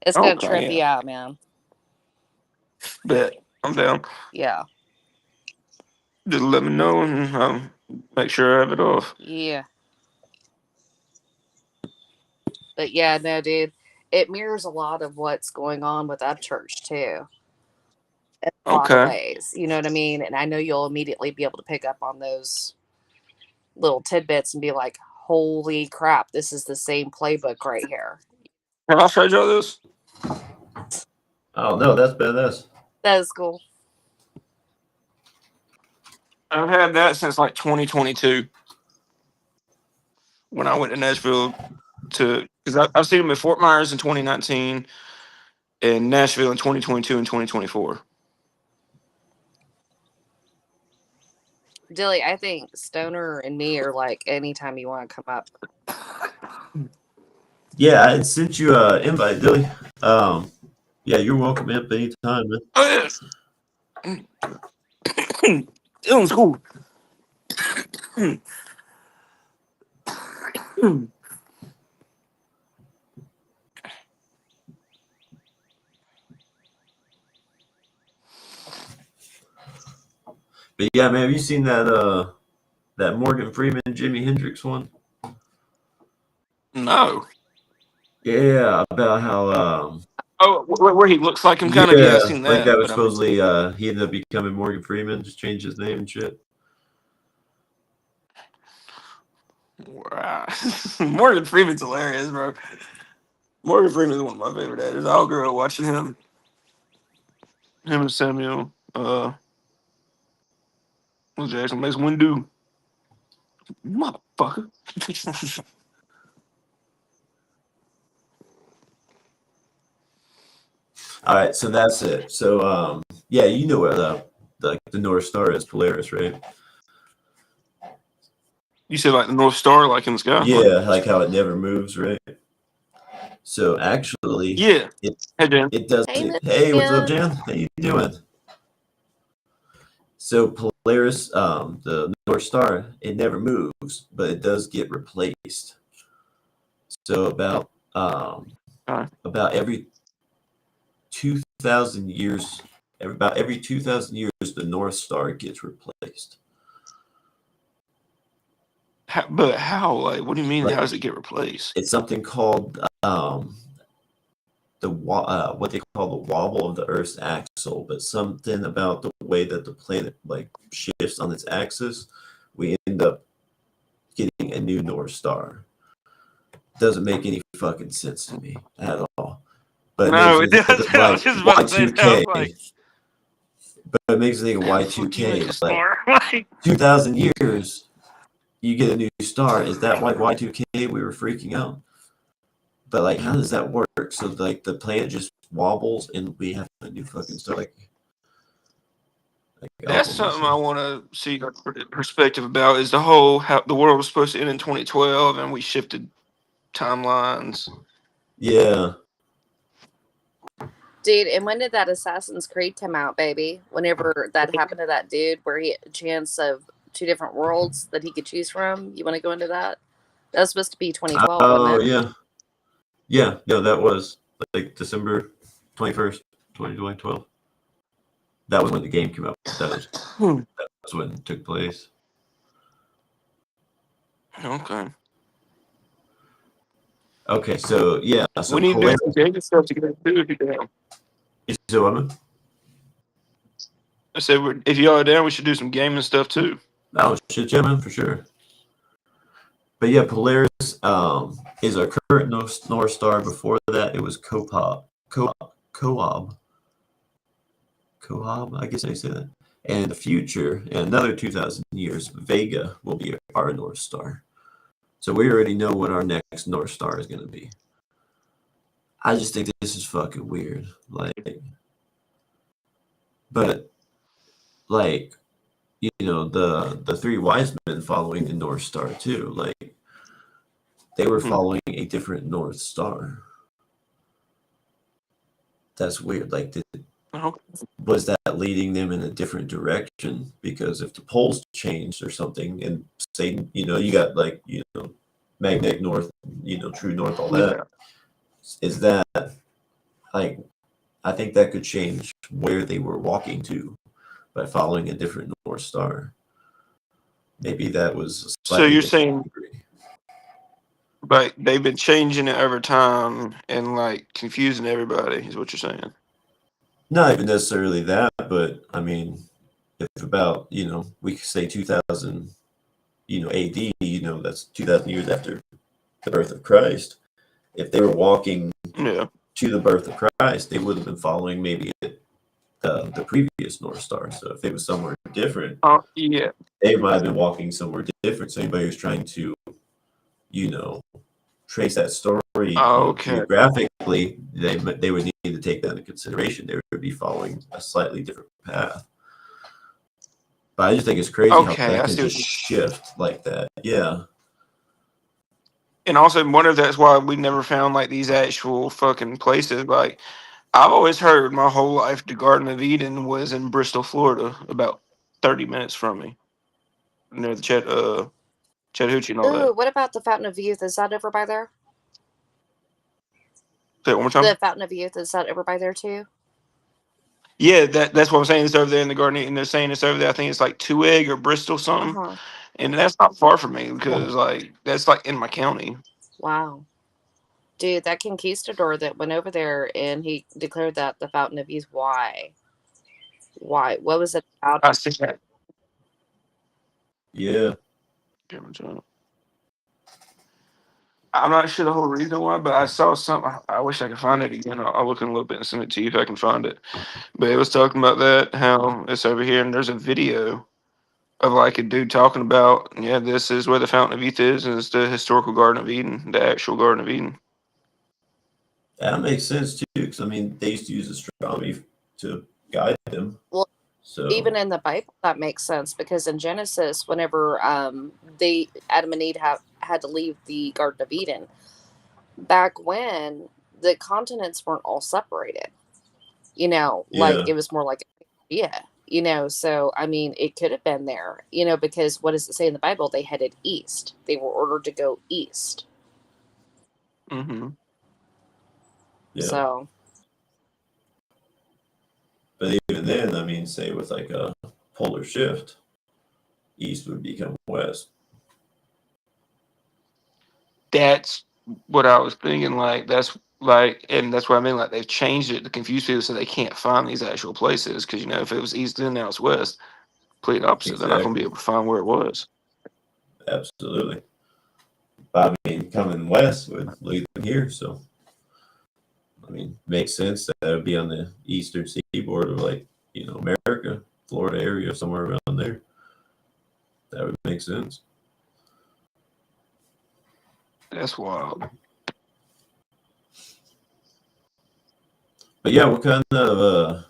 It's gonna Okay, trip yeah. you out, man. Bet. I'm down. Yeah. Just let me know and I'll make sure I have it off. Yeah. But yeah, no, dude. It mirrors a lot of what's going on with Upchurch too. In a lot of Okay. ways. You know what I mean? And I know you'll immediately be able to pick up on those little tidbits and be like, holy crap, this is the same playbook right here. Have I showed y'all this? Oh no, that's badass. That is cool. I've had that since like 2022 when I went to Nashville because I've seen them at Fort Myers in 2019 and Nashville in 2022 and 2024. Dilly, I think Stoner and me are like anytime you want to come up. Yeah, I sent you an invite, Dilly. Yeah, you're welcome up anytime, man. Oh, yeah. Dylan's cool. But yeah, man, have you seen that Morgan Freeman Jimi Hendrix one? No. Yeah, about how Oh, where he looks like him, kind of. Yeah, I've seen like that that. was But I mean, supposedly he ended up becoming Morgan Freeman, just changed his name and shit. wow. Morgan Freeman's hilarious, bro. Morgan Freeman's one of my favorite actors. I'll grow up watching him. Him and Samuel. What's Jackson makes Windu. Motherfucker. All right, so that's it. So yeah, you know what the North Star is, Polaris, right? You said like the North Star, like in the sky? Yeah, like how it never moves, right? So actually, Yeah. Hey, Dan. it doesn't. Hey, Miss Hey, what's up, Jen. Jan? How you doing? So Polaris, the North Star, it never moves, but it does get replaced. So about every 2,000 years, about every 2,000 years, the North Star gets replaced. But how? Like, what do you mean? Like, How does it get replaced? it's something called what they call the wobble of the Earth's axle, but something about the way that the planet like shifts on its axis, we end up getting a new North Star. Doesn't make any fucking sense to me at all. But it No, makes it me think does. of I like was just about to say that. I Y2K. was like, But it makes me think of how the fuck do you make Y2K. a Like star? Like, 2,000 years, you get a new star. Is that why Y2K we were freaking out? But like, how does that work? So like, the planet just wobbles and we have a new fucking star. Like that's something I want to see your perspective about. Is the whole how the world was supposed to end in 2012 and we shifted timelines. Yeah. Dude, and when did that Assassin's Creed come out, baby? Whenever that happened to that dude where he had a chance of 2 different worlds that he could choose from. You want to go into that? That was supposed to be 2012, Oh wasn't it? yeah. Yeah. No, that was like December 21st, 2012. That was when the game came out. That was when it took place. Okay. Okay, so yeah, so We need to do Polaris. some data stuff together too if you're down. So I'm I said, if y'all are down, we should do some gaming stuff too. oh shit, yeah, man, for sure. But yeah, Polaris is our current North Star. Before that, it was Coab. I guess I say that. And in the future, in another 2,000 years, Vega will be our North Star. So we already know what our next North Star is going to be. I just think this is fucking weird. But the 3 wise men following the North Star too. Like, they were following a different North Star. That's weird. Like, was that leading them in a different direction? Because if the poles changed or something, and say, you got like, magnetic north, true north, all that. Is that like, I think that could change where they were walking to by following a different North Star. Maybe that was So you're saying, like, they've been changing it over time and like confusing everybody, is what you're saying? Not even necessarily that, but I mean, if about, we could say 2000, AD, that's 2,000 years after the birth of Christ. If they were walking to the birth of Christ, they would have been following maybe the previous North Star. So if it was somewhere different, they might have been walking somewhere different. So anybody who's trying to, trace that story geographically, they would need to take that into consideration. They would be following a slightly different path. But I just think it's crazy how that can just shift like that. Yeah. And also wonder if that's why we never found like these actual fucking places. Like, I've always heard my whole life the Garden of Eden was in Bristol, Florida, about 30 minutes from me, near the Chattahoochee and all Ooh, that. what about the Fountain of Youth? Is that over by there? Say it one more time. The Fountain of Youth, is that over by there too? Yeah, that's what I'm saying. It's over there in the Garden, and they're saying it's over there. I think it's like Two Egg or Bristol something, and that's not far from me because like that's like in my county. Wow, dude, that conquistador that went over there and he declared that the Fountain of Youth. Why? What was it about? I see that. Yeah. I'm not sure the whole reason why, but I saw something. I wish I could find it again. I'll look in a little bit and send it to you if I can find it. But it was talking about that, how it's over here, and there's a video of like a dude talking about, yeah, this is where the Fountain of Youth is, and it's the historical Garden of Eden, the actual Garden of Eden. That makes sense too, because I mean, they used to use astronomy to guide them. Well, so even in the Bible, that makes sense because in Genesis, whenever Adam and Eve had to leave the Garden of Eden, back when the continents weren't all separated, like it was more like, so I mean, it could have been there, because what does it say in the Bible? They headed east. They were ordered to go east. Mm-hmm. Yeah. So, but even then, I mean, say with like a polar shift, east would become west. That's what I was thinking. Like that's like, and that's what I mean. Like they've changed it to confuse people so they can't find these actual places. Because if it was east, then now it's west. Complete opposite. They're not going to be Exactly. able to find where it was. Absolutely. But I mean, coming west would lead them here, so I mean, makes sense that it would be on the eastern seaboard of like America, Florida area, somewhere around there. That would make sense. That's wild. But yeah, what kind of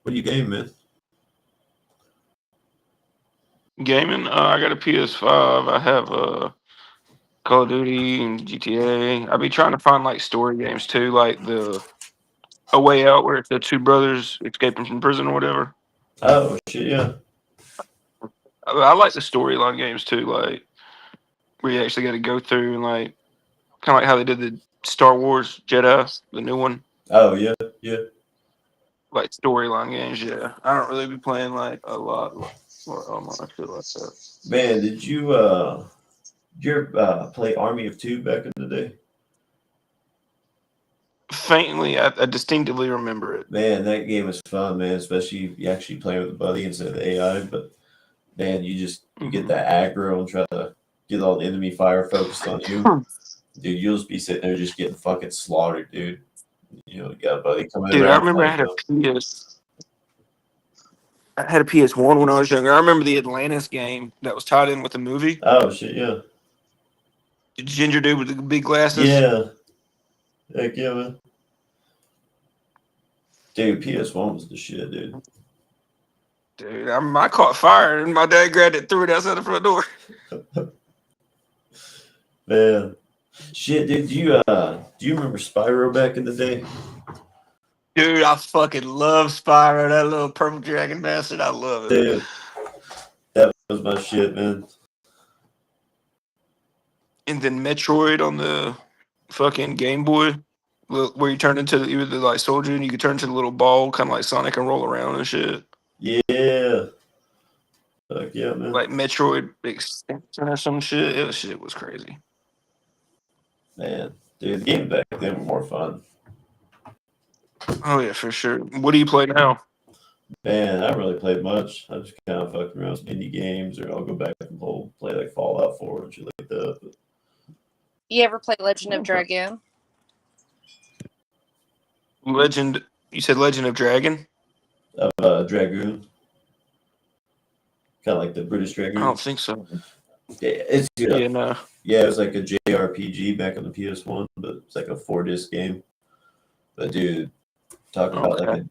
what do you game, man? Gaming. I got a PS5. I have Call of Duty and GTA. I be trying to find like story games too, like the A Way Out, where it's the two brothers escaping from prison or whatever. Oh shit, yeah. I like the storyline games too, like where you actually got to go through and like kind of like how they did the Star Wars Jedi, the new one, Oh yeah, yeah. like storyline games. Yeah, I don't really be playing like a lot or online shit like that. Man, did you play Army of Two back in the day? Faintly, I distinctively remember it. Man, that game was fun, man. Especially if you actually play with a buddy instead of AI. But man, you get that aggro and try to get all the enemy fire focused on you. Dude, you'll just be sitting there just getting fucking slaughtered, dude. You got a buddy coming Dude, I around remember I flanking had a him. PS. I had a PS1 when I was younger. I remember the Atlantis game that was tied in with the movie. Oh shit, yeah. The ginger dude with the big glasses. Yeah. Heck yeah, man. Dude, PS1 was the shit, dude. Dude, I caught fire and my dad grabbed it, threw it outside the front door. Man. Shit, dude, do you remember Spyro back in the day? Dude, I fucking love Spyro, that little purple dragon bastard. I love it. Dude, that was my shit, man. And then Metroid on the fucking Game Boy, where you turn into you were the like soldier and you could turn into the little ball, kind of like Sonic, and roll around and shit. Yeah. Fuck yeah, man. Like Metroid Extension or some shit. Shit was crazy. Man, dude, the games back then were more fun. Oh yeah, for sure. What do you play now? Man, I haven't really played much. I just kind of fucking around with indie games, or I'll go back and play like Fallout 4 and shit like that. But You ever play Legend of Dragoon? Legend. You said Legend of Dragon? of Dragoon, kind of like the British I don't Dragoons. think so. Yeah, it's Yeah, no. yeah, it was like a JRPG back on the PS1, but it's like a 4-disc game. But dude, talk about Okay.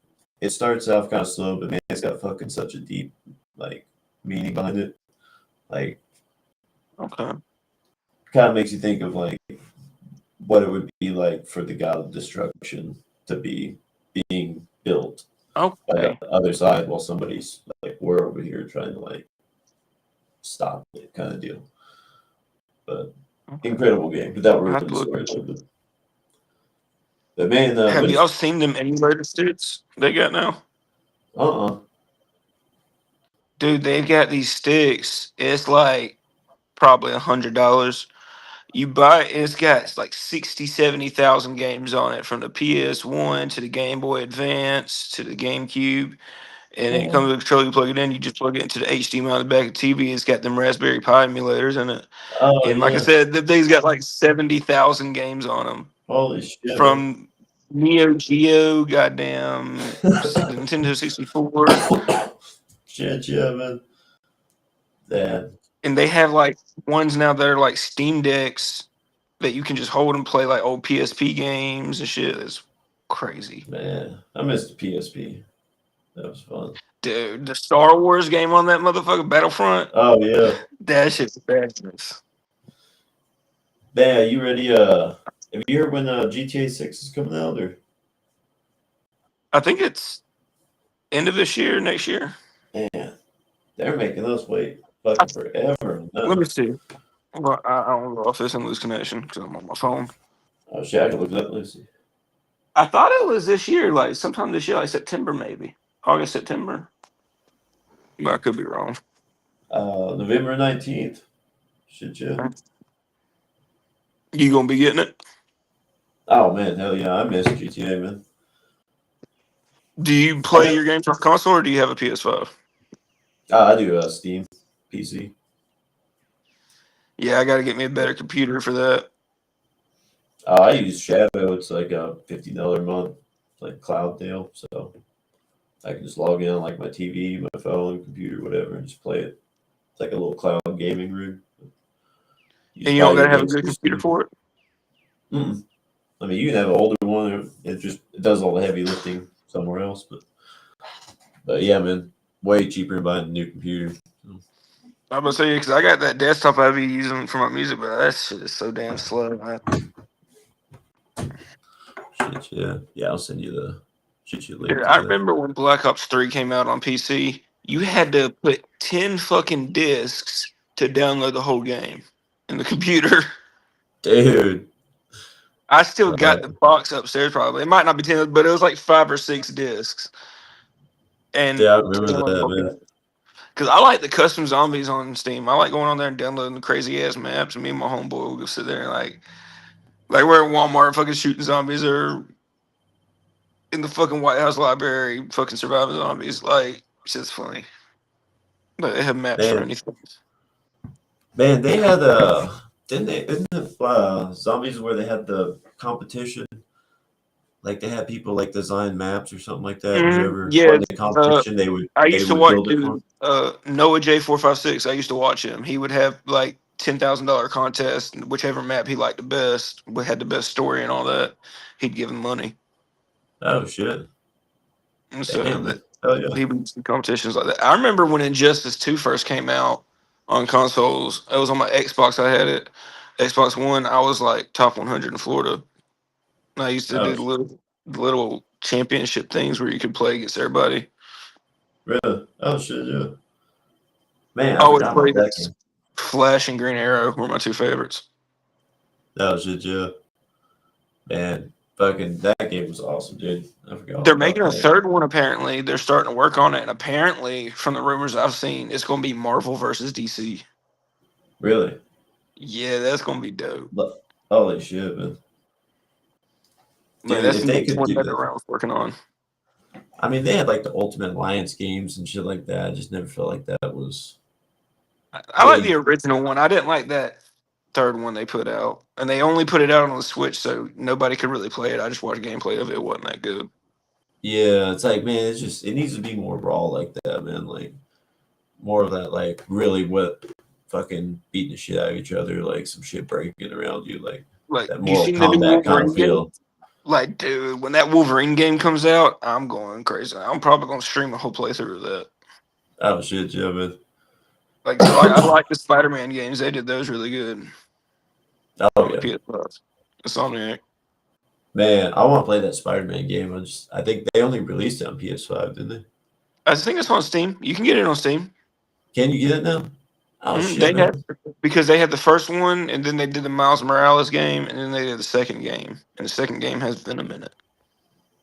it starts off kind of slow, but man, it's got fucking such a deep like meaning behind it. Like, Okay. kind of makes you think of like what it would be like for the god of destruction to be being built by Okay. the other side while somebody's like we're over here trying to like stop it kind of deal. But incredible game, but that I'll ruined have to the look story a into little it. bit. But man, Have what is y'all seen them emulator sticks they got now? Dude, they've got these sticks. It's like probably $100. You buy it, it's got like 60, 70,000 games on it from the PS1 to the Game Boy Advance to the GameCube. And it comes with a controller, you plug it in, you just plug it into the HDMI on the back of the TV. It's got them Raspberry Pi emulators in it. Oh And like I yeah, said, the thing's got like 70,000 games on them. holy shit, man. From Neo Geo, goddamn, the Nintendo 64. Shit, yeah, man. Damn, And they have like ones now that are like Steam Decks that you can just hold and play like old PSP games and shit. It's crazy. man, I missed the PSP. That was fun. Dude, the Star Wars game on that motherfucker, Battlefront, Oh yeah, that shit's badness. man. You ready? Have you heard when GTA 6 is coming out? Or I think it's end of this year, next year. man, they're making us wait fucking forever. Let me see. Well, I don't know if this and lose connection because I'm on my phone. Oh shit, I can look it up. Let's see. I thought it was this year, like sometime this year, like September maybe. August, September. But I could be wrong. November 19th. Shit, yeah. You gonna be getting it? Oh man, hell yeah, I miss GTA, man. Do you I play got, your games on console or do you have a PS5? I do Steam, PC. Yeah, I got to get me a better computer for that. I use Shadow. It's like a $50 a month, like cloud deal. So I can just log in on like my TV, my phone, computer, whatever, and just play it. It's like a little cloud gaming rig. You And just you buy don't got your to have a games good through computer Steam. for it. Mm-mm. I mean, you can have an older one. It does all the heavy lifting somewhere else. But yeah, man, way cheaper than buying a new computer. I'm gonna say because I got that desktop I be using for my music, but that shit is so damn slow, man. Shit, yeah, yeah. I'll send you the shoot you a Dude, link to I that. remember when Black Ops 3 came out on PC, you had to put 10 fucking discs to download the whole game in the computer. Dude, I still got fuck. the box upstairs, probably. It might not be 10, but it was like 5 or 6 discs. And Yeah, I to remember download the that, whole man. game. Because I like the custom zombies on Steam. I like going on there and downloading the crazy ass maps. And me and my homeboy will go sit there and like we're at Walmart fucking shooting zombies or in the fucking White House library fucking surviving zombies. Like, it's just funny. But they have maps for Man, anything. man, they had didn't they? Isn't it zombies where they had the competition? Like they had people like design maps or something like that, and whoever Yeah. won the Uh, competition, they would I they used to would watch build it for dude, 'em. Noah J456. I used to watch him. He would have like $10,000 contest, and whichever map he liked the best, had the best story and all that. He'd give him money. Oh shit! And so Damn, that man. Hell yeah! he would do competitions like that. I remember when Injustice 2 first came out on consoles. It was on my Xbox. I had it. Xbox One. I was like top 100 in Florida. And I used to Oh, do little championship things where you could play against everybody. really? Oh shit! Yeah. Man, I I always forgot about played that as game. Flash and Green Arrow were my two favorites. Oh shit! Yeah. Man, fucking that game was awesome, dude. I forgot all They're about making a that. third one apparently. They're starting to work on it. And apparently, from the rumors I've seen, it's going to be Marvel versus DC. Really? Yeah, that's going to be dope. But, holy shit, man. Man, Dude, that's if the they next could one do that that. around working on. I mean, they had like the Ultimate Alliance games and shit like that. I just never felt like that was I like the really. original one. I didn't like that third one they put out. And they only put it out on the Switch, so nobody could really play it. I just watched gameplay of it. It wasn't that good. Yeah, it's like, man, it needs to be more raw like that, man. Like more of that, like really what fucking beating the shit out of each other, like some shit breaking around you, like Like, that you Mortal seen the new Kombat kind of Wolverine game? feel. Like, dude, when that Wolverine game comes out, I'm going crazy. I'm probably going to stream a whole playthrough of that. Oh shit, yeah, man. Like, I like the Spider-Man games. They did those really good Oh on the yeah, PS5. Insomniac. man. I want to play that Spider-Man game. I think they only released it on PS5, didn't they? I think it's on Steam. You can get it on Steam. Can you get it now? Oh shit, They man. had because they had the first one, and then they did the Miles Morales game, and then they did the second game, and the second game has Venom in it.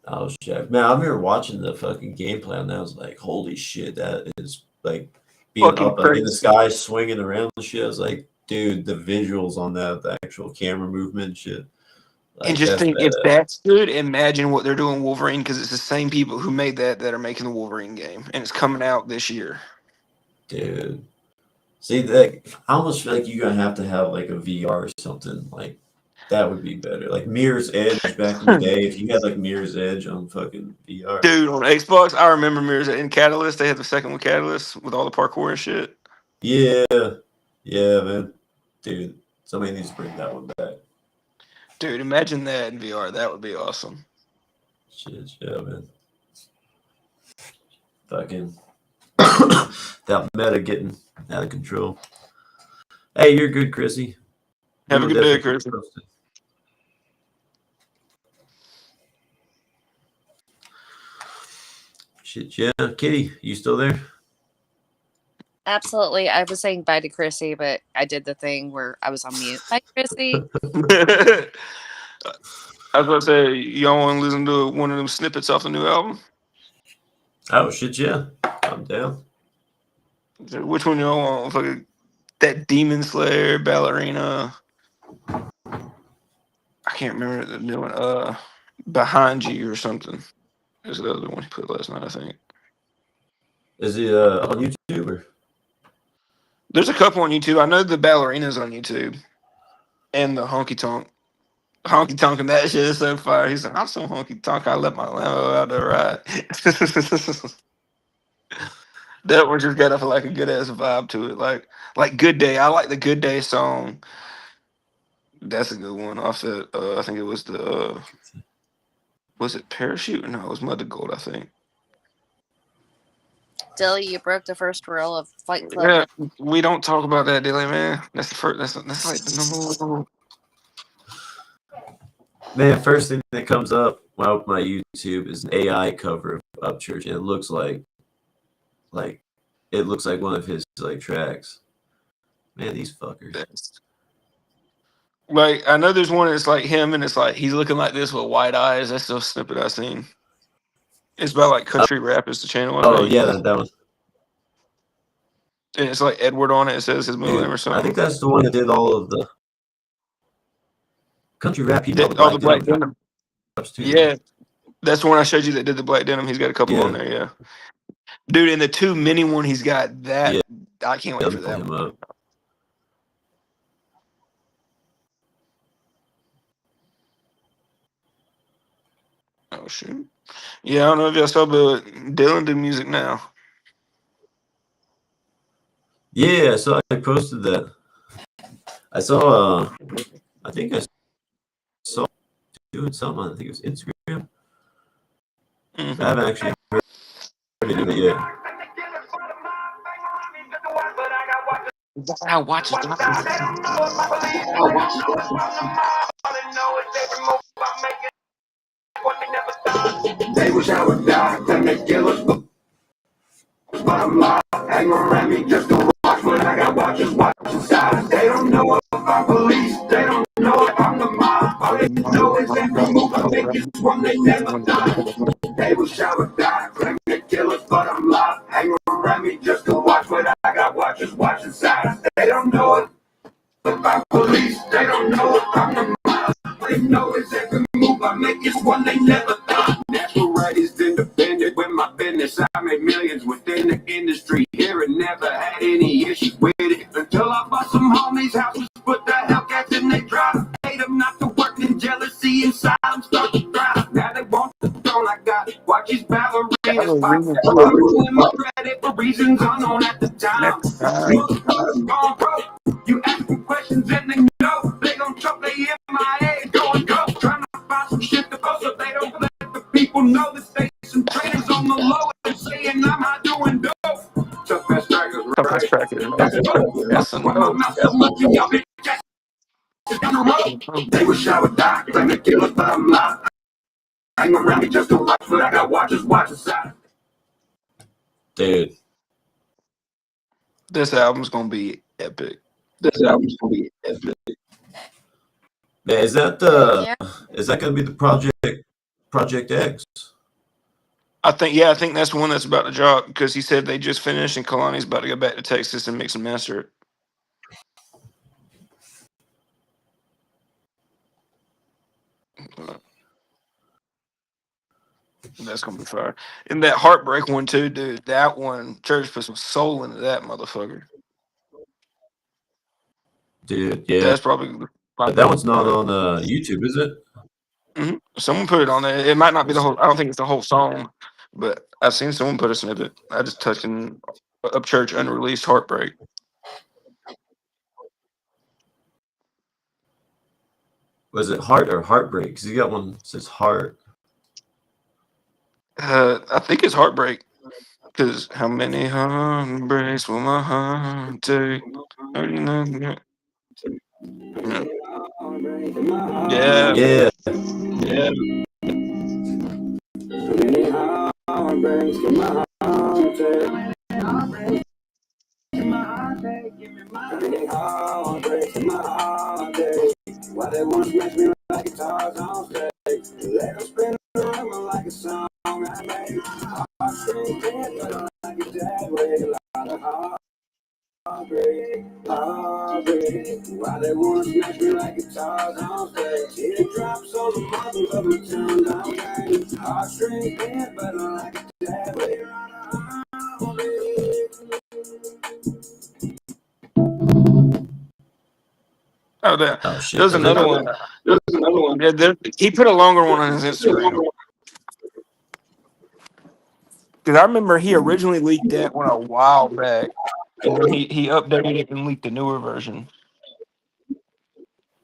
Oh shit, man! I remember watching the fucking gameplay, and I was like, "Holy shit, that is like being Fucking up like in the crazy. sky, swinging around and shit." I was like, "Dude, the visuals on that, the actual camera movement, and shit, And like just that's think, if badass, that's good, imagine what they're doing Wolverine, because it's the same people who made that are making the Wolverine game, and it's coming out this year. dude." See, that I almost feel like you're gonna have to have like a VR or something like that would be better. Like Mirror's Edge back in the day, if you had like Mirror's Edge on fucking VR. Dude, on Xbox, I remember Mirrors in Catalyst. They had the second one, Catalyst, with all the parkour and shit. Yeah, yeah, man, dude. Somebody needs to bring that one back. Dude, imagine that in VR. That would be awesome. Shit, yeah, man. Fucking that meta getting out of control. Hey, you're good, Chrissy. Have We a will good day, definitely Chris. keep posted. Shit, yeah. Kitty, you still there? Absolutely. I was saying bye to Chrissy, but I did the thing where I was on mute. Bye, Chrissy. I was about to say, y'all want to listen to one of them snippets off the new album? Oh shit, yeah. I'm down. Which one y'all want? Fucking that Demon Slayer, Ballerina. can't remember the new one. Behind You or something is the other one he put last night, I think. Is he on YouTube or? There's a couple on YouTube. I know the ballerina's on YouTube and the honky tonk. Honky tonk and that shit is so fire. He's like, I'm so honky tonk, I let my Lambo out the ride. That one just got a like a good ass vibe to it. Like Good Day. I like the Good Day song. That's a good one. Off that I think it was the was it Parachute? No, it was Mother Gold, I think. Dilly, you broke the first rule of Fight Club. Yeah, we don't talk about that, Dilly, man. That's the first. That's like the number one rule. Man, first thing that comes up when I open my YouTube is an AI cover of Upchurch, and it looks like one of his like tracks. Man, these fuckers. Like, I know there's one that's like him, and it's like he's looking like this with white eyes. That's the snippet I seen. It's about like country rap is the channel. Oh yeah, that one. And it's like Edward on it. It says his middle name or something. I think that's the one that did all of the country rap. He did all the black denim. Too. Yeah, that's the one I showed you that did the black denim. He's got a couple on there. Yeah, dude, and the two mini one he's got that. Yeah. I can't wait for that one. Oh shoot! Yeah, I don't know if y'all saw, but Dylan do music now. Yeah, so I posted that. I saw. I think I saw doing something on. I think it was Instagram. Mm-hmm. I haven't actually heard it yet. I watch it. They wish I would die, then they kill us. But I'm live, hang around me just to watch when I got watchers watching sides. They don't know if I'm police, they don't know if I'm the mob. All they know is every move I make is one they never done. They wish I would die, claim they kill us, but I'm live, hang around me just to watch when I got watchers watching sides. They don't know if I'm police, they don't know if I'm the mob. All they know is every move I make is one they never done. Natural right is independent with my business. I made millions within the industry here and never had any issues with it until I bought some homies' houses, put the Hellcats in they drive. Paid them not to work and jealousy inside them start to drive. Now they want the throne I got. Watch these ballerinas fight. I'm my credit for reasons unknown at the time. You ask them questions and they know they gon' choke they MIA going go. Trying to find some shit to post so they don't let the people know that they some trainers on the low and saying I'm not doing dope. Tough ass crackers, right? That's a no. They wish I would die, claim to kill us, but I'm not. Hang around me just to watch, but I got watchers watch aside. Dude, this album's gonna be epic. Man, is that gonna be the Project X? I think that's the one that's about to drop because he said they just finished and Kalani's about to go back to Texas and mix and master it. That's gonna be fire. And that Heartbreak one too, dude. That one, Church put some soul into that motherfucker. Dude, yeah. That's probably that one's not on YouTube, is it? Mm-hmm. Someone put it on there. It might not be the whole. I don't think it's the whole song, but I've seen someone put a snippet. I just touched in Upchurch unreleased Heartbreak. Was it Heart or Heartbreak? Because you got one that says Heart. I think it's Heartbreak. Because how many heartbreaks will my heart take? Yeah. Yeah. Why they wanna smash me like guitars on stage? Let them spin around like a song I made. Heartstring can't put on like a dead weight. A lot of heartbreak. Why they they wanna smash me like guitars on stage. Teardrops on the muscles of my tongue don't change. Heartstrings bent, but I like it that way. Oh, there. Oh shit! There's another one. Yeah, he put a longer one on his Instagram. Because I remember he originally leaked that one a while back, and then he updated it and leaked the newer version.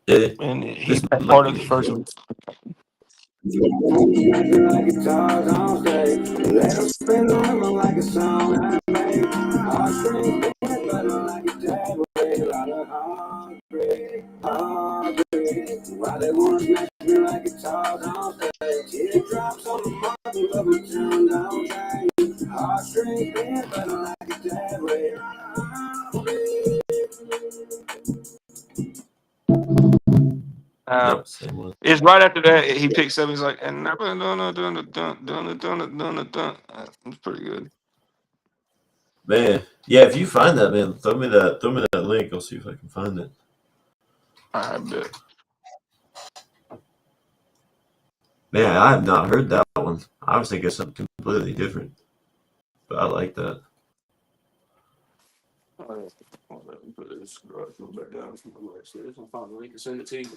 Yeah, And he this had might part of be the first one. Like guitars on stage. Let them spin on them like a song I made. Heartstrings bent, but I like it that way. A lot of heartbreak. Why they wanna smash me like guitars on stage? Teardrops on the muscles of my tongue don't change. Heartstrings bent, but I like it that way. nope, same one. It's right after that he picks up. He's like, and it's pretty good. Man, yeah. If you find that, man, throw me that link. I'll see if I can find it. I bet. Man, I have not heard that one. I was thinking something completely different, but I like that. Put this back down. I'll find the link and send it to you.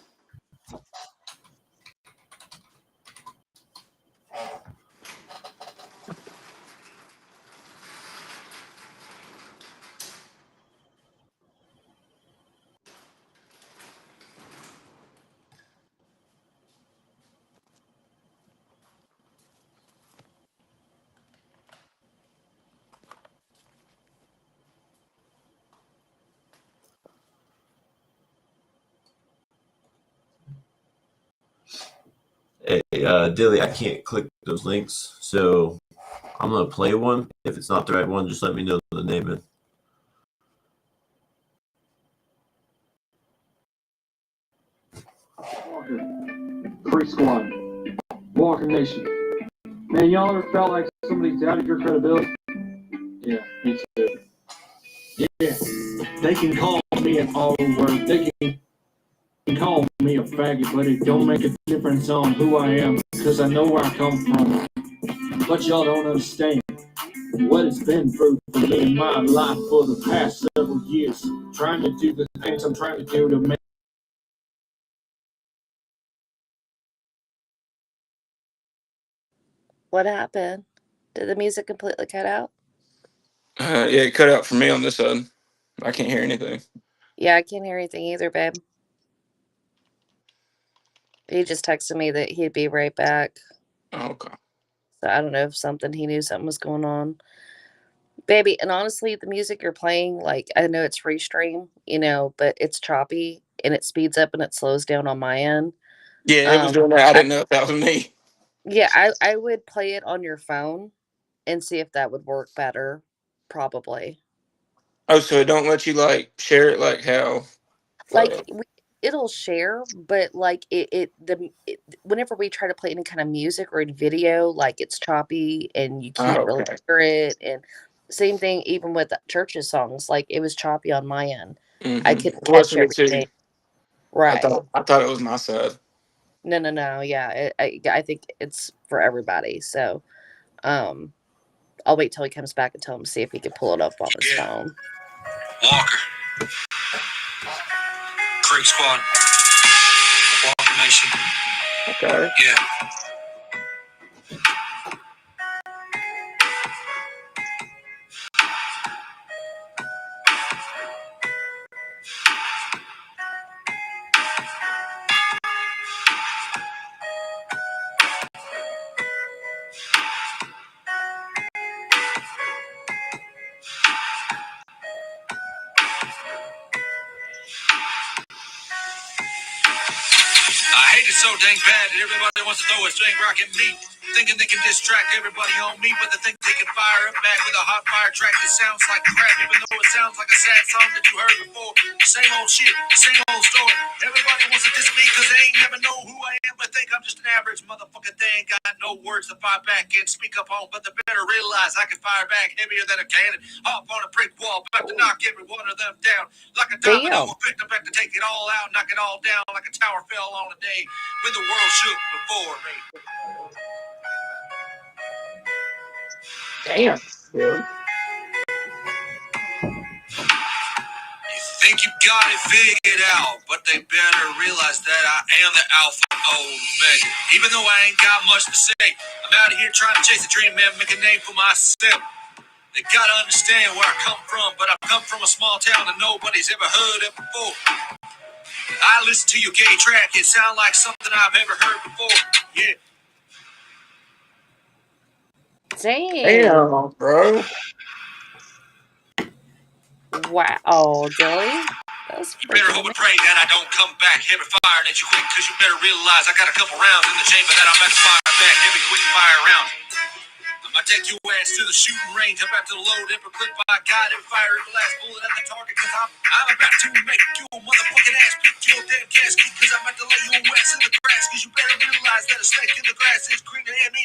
Hey, Dilly, I can't click those links, so I'm gonna play one. If it's not the right one, just let me know the name of it. Creek Squad, Walker Nation. Man, y'all ever felt like somebody doubted your credibility? Yeah, me too. Yeah, they can call me an R-word. They can call me a faggot, but it don't make a difference on who I am, because I know where I come from. But y'all don't understand what it's been through for me in my life for the past several years. Trying to do the things I'm trying to do to make. What happened? Did the music completely cut out? Yeah, it cut out for me on this side. I can't hear anything. Yeah, I can't hear anything either, babe. He just texted me that he'd be right back. Oh, okay. So I don't know if he knew something was going on. Baby, and honestly, the music you're playing, like, I know it's free stream, but it's choppy and it speeds up and it slows down on my end. Yeah, it was doing that. I didn't know if that was me. Yeah, I would play it on your phone and see if that would work better. Probably. Oh, so it don't let you like share it like how? Like it'll share, but like whenever we try to play any kind of music or video, like it's choppy and you can't really Okay. hear it. And same thing even with the church's songs, like it was choppy on my end. I Mm-hmm. couldn't It was catch for me too. everything. Right. I thought it was my side. No. Yeah, I think it's for everybody. So, um, I'll wait till he comes back and tell him to see if he can pull it up on his phone. Walker. Creek Squad. Walker Nation. Okay. Yeah. I hate it so dang bad that everybody wants to throw a string rock at me. Thinking they can distract everybody on me, but they think they can fire up back with a hot fire track that sounds like crap, even though it sounds like a sad song that you heard before. Same old shit, same old story. Everybody wants to diss me because they ain't never know who I am, but think I'm just an average motherfucker. They ain't got no words to fight back and speak up on, but the better realize I can fire back heavier than a cannon. Hop on a brick wall, about to knock every one of them down. Like a domino effect, I'm about to take it all out, knock it all down like a tower fell on a day when the world shook before me. Damn, dude. You think you got it figured out, but they better realize that I am the Alpha Omega. Even though I ain't got much to say, I'm out of here trying to chase a dream, man, make a name for myself. They gotta understand where I come from, but I come from a small town that nobody's ever heard of before. I listen to your gay track, it sounds like something I've ever heard before. Yeah. Damn. Bro. Wow, Dilly. That was You better hope and pray that I don't come back heavy fire that you quick, cause you better realize I got a couple rounds in the chamber that I'm about to fire back heavy quick fire round. I'm gonna take your ass to the shooting range. I'm about to load every clip I got and fire every last bullet at the target, cause I'm about to make you a motherfucking ass pick your damn casket, cause I'm about to lay your ass in the grass, cause you better realize that a snake in the grass is greener than me.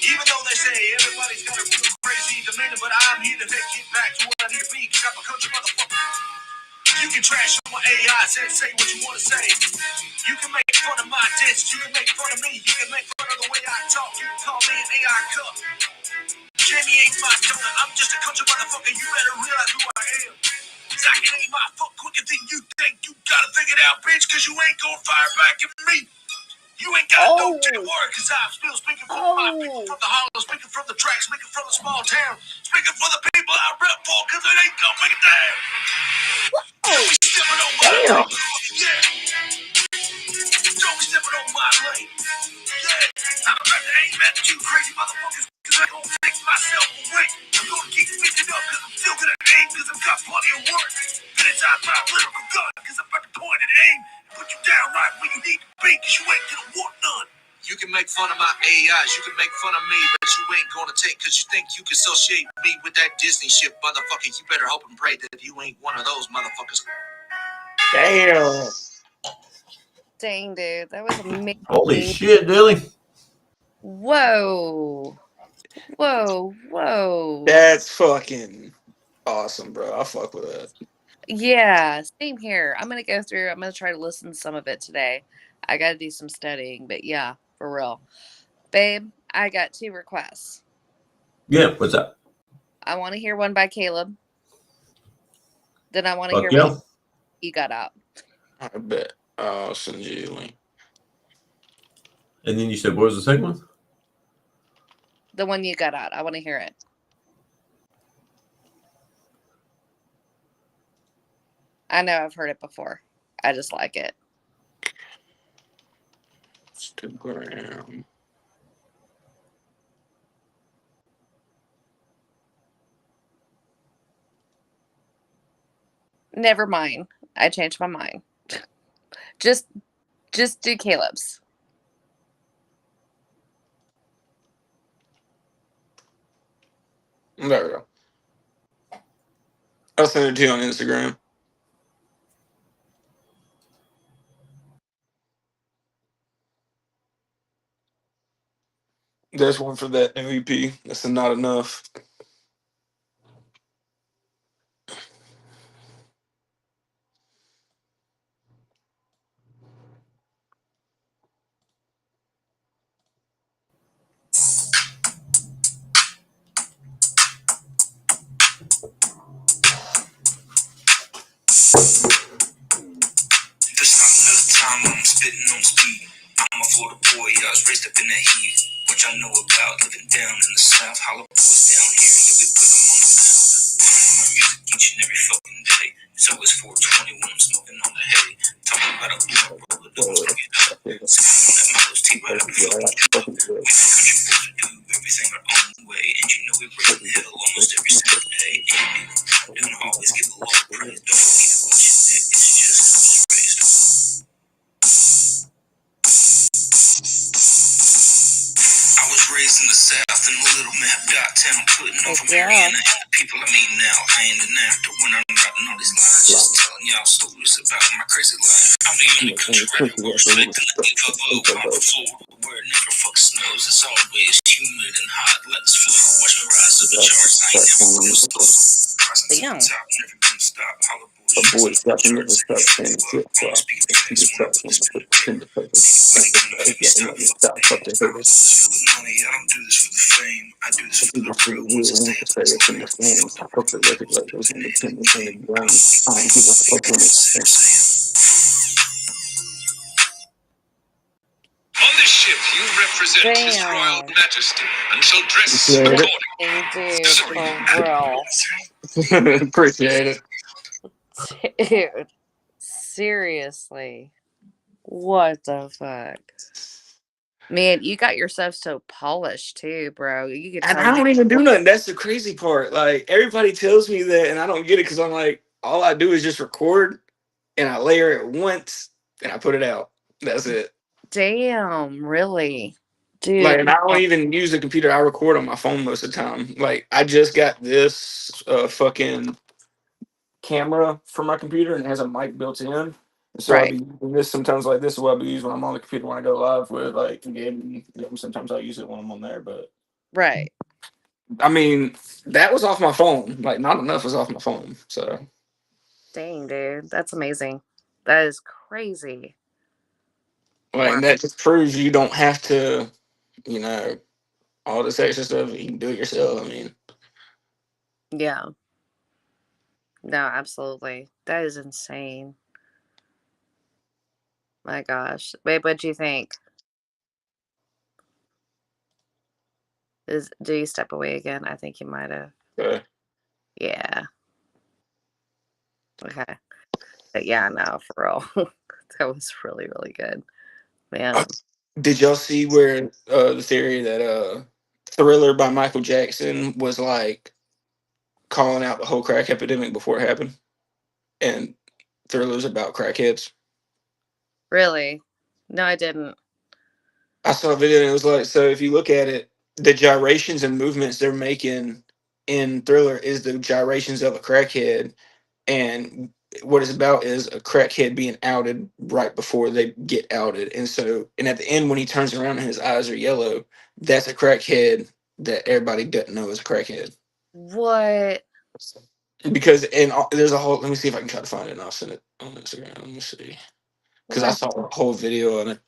Even though they say everybody's got a real crazy demeanor, but I'm here to take it back to what I need to be, cause I'm a country motherfucker. You can trash on my AI, say what you want to say. You can make fun of my dance, you can make fun of me, you can make fun of the way I talk. You can call me an AI cup. Jamie ain't my donor, I'm just a country motherfucker. You better realize who I am. Cause I can aim my fuck quicker than you think. You gotta figure it out, bitch, cause you ain't gonna fire back at me. You ain't got no damn word, cause I'm still speaking from my people, from the hollow, speaking from the track, speaking from the small town, speaking for the people I rep for, cause it ain't gonna make it down. Don't be stepping on my lane. Yeah. Don't be stepping on my lane. Yeah. I'm about to aim at you crazy motherfuckers, cause I'm gonna take myself away. I'm gonna keep picking up, cause I'm still gonna aim, cause I've got plenty of work. And it's out my lyrical gun, cause I'm about to point and aim and put you down right where you need to be, cause you ain't gonna want none. You can make fun of my AIs, you can make fun of me, but you ain't gonna take, cause you think you can associate me with that Disney shit, motherfucker. You better hope and pray that you ain't one of those motherfuckers. Damn. Dang, dude. That was amazing. Holy shit, Dilly. Whoa. Whoa. Whoa. That's fucking awesome, bro. I fuck with that. Yeah, same here. I'm going to go through, I'm going to try to listen to some of it today. I got to do some studying, but yeah, for real. Babe, I got 2 requests. Yeah, what's up? I want to hear one by Caleb. Then I want to Fuck hear yeah. what you got out. I bet. I'll send you a link. And then you said, what was the second one? The one you got out. I want to hear it. I know I've heard it before. I just like it. Instagram. Never mind. I changed my mind. Just do Caleb's. There we go. I'll send it to you on Instagram. There's one for that MVP. That's not enough. There's not enough time, I'm spitting on speed. I'm a Florida boy, I was raised up in the heat. What y'all know about living down in the South? Hollow boys down here, yeah, we put them on the map. Playing my music each and every fucking day. It's always 420 when I'm smoking on the hay. Talking about a blunt roller, don't stick it up. Sipping on that Milo's tea right up the fucking tree. We the country boys who do everything our own way. And you know we raise the hill almost every single day. And don't always give the Lord praise. Don't need to watch your neck, it's just how it's raised. I was raised in the South in a little map dot town, putting on for Mariana and the people I meet now. I ain't an actor when I'm writing all these lines, just telling y'all stories about my crazy life. I'm the only country rapper with respect and I give up. I'm from Florida where it never fucks snow. flows. It's always humid and hot. Let's flow. Watch me rise to the charts. I ain't never gonna slow. Rising to Damn. the top, never gonna stop. Holla A boys, boy checking the dropping charts. the stuff and shit. Always Well, speaking facts when I put this pen to paper. Money coming, let me stop. Fuck the stop fame. the I haters. do this for the money. I don't do this for the fame. I do this for the real ones that stay Want to up stay in this up in the lane. flame. Fuck the Fuck the record record labels, labels, independent in independent the in the game. I game. I don't give a you fuck got when to it's say it, say it. On this ship, you represent His Royal Damn. Majesty and shall dress Appreciate it. Dang, dude, for real. Appreciate it. Dude. Seriously. What the fuck? Man, you got yourself so polished too, bro. You could And tell I you don't even do nothing. That's the crazy part. Like everybody tells me that, and I don't get it because I'm like, all I do is just record and I layer it once and I put it out. That's it. damn, really. Like, Dude, and I don't no. even use the computer. I record on my phone most of the time. Like, I just got this fucking camera for my computer and it has a mic built in. And so I'll Right, be using this sometimes. Like this is what I be using when I'm on the computer when I go live with like gaming. Sometimes I use it when I'm on there, but right. I mean that was off my phone. Like not enough was off my phone. So Dang, dude. That's amazing. That is crazy. like Wow. and that just proves you don't have to, you know, all this extra stuff. You can do it yourself. I mean, Yeah. No, absolutely. That is insane. My gosh. Babe, what do you think? Do you step away again? I think you might have. uh, Yeah. Okay. But yeah, no, for real. That was really, really good. uh, Man. did y'all see where the theory that Thriller by Michael Jackson was like calling out the whole crack epidemic before it happened, and Thriller's about crackheads. Really? No, I didn't. I saw a video and it was like, so if you look at it, the gyrations and movements they're making in Thriller is the gyrations of a crackhead, and what it's about is a crackhead being outed right before they get outed, and so and at the end when he turns around and his eyes are yellow, that's a crackhead that everybody doesn't know is a crackhead. What? Because there's a whole. Let me see if I can try to find it and I'll send it on Instagram. Let me see. Because I What? saw a whole video on it.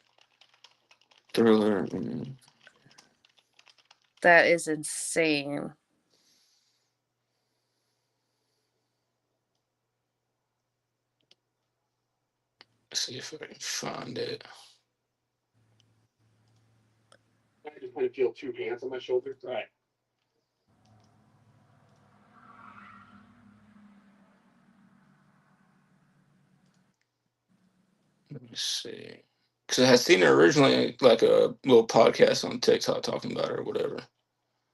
Thriller. That is insane. Let's see if I can find it. I just want to feel two hands on my shoulder. Right. Let me see. Because I had seen her originally like a little podcast on TikTok talking about her or whatever.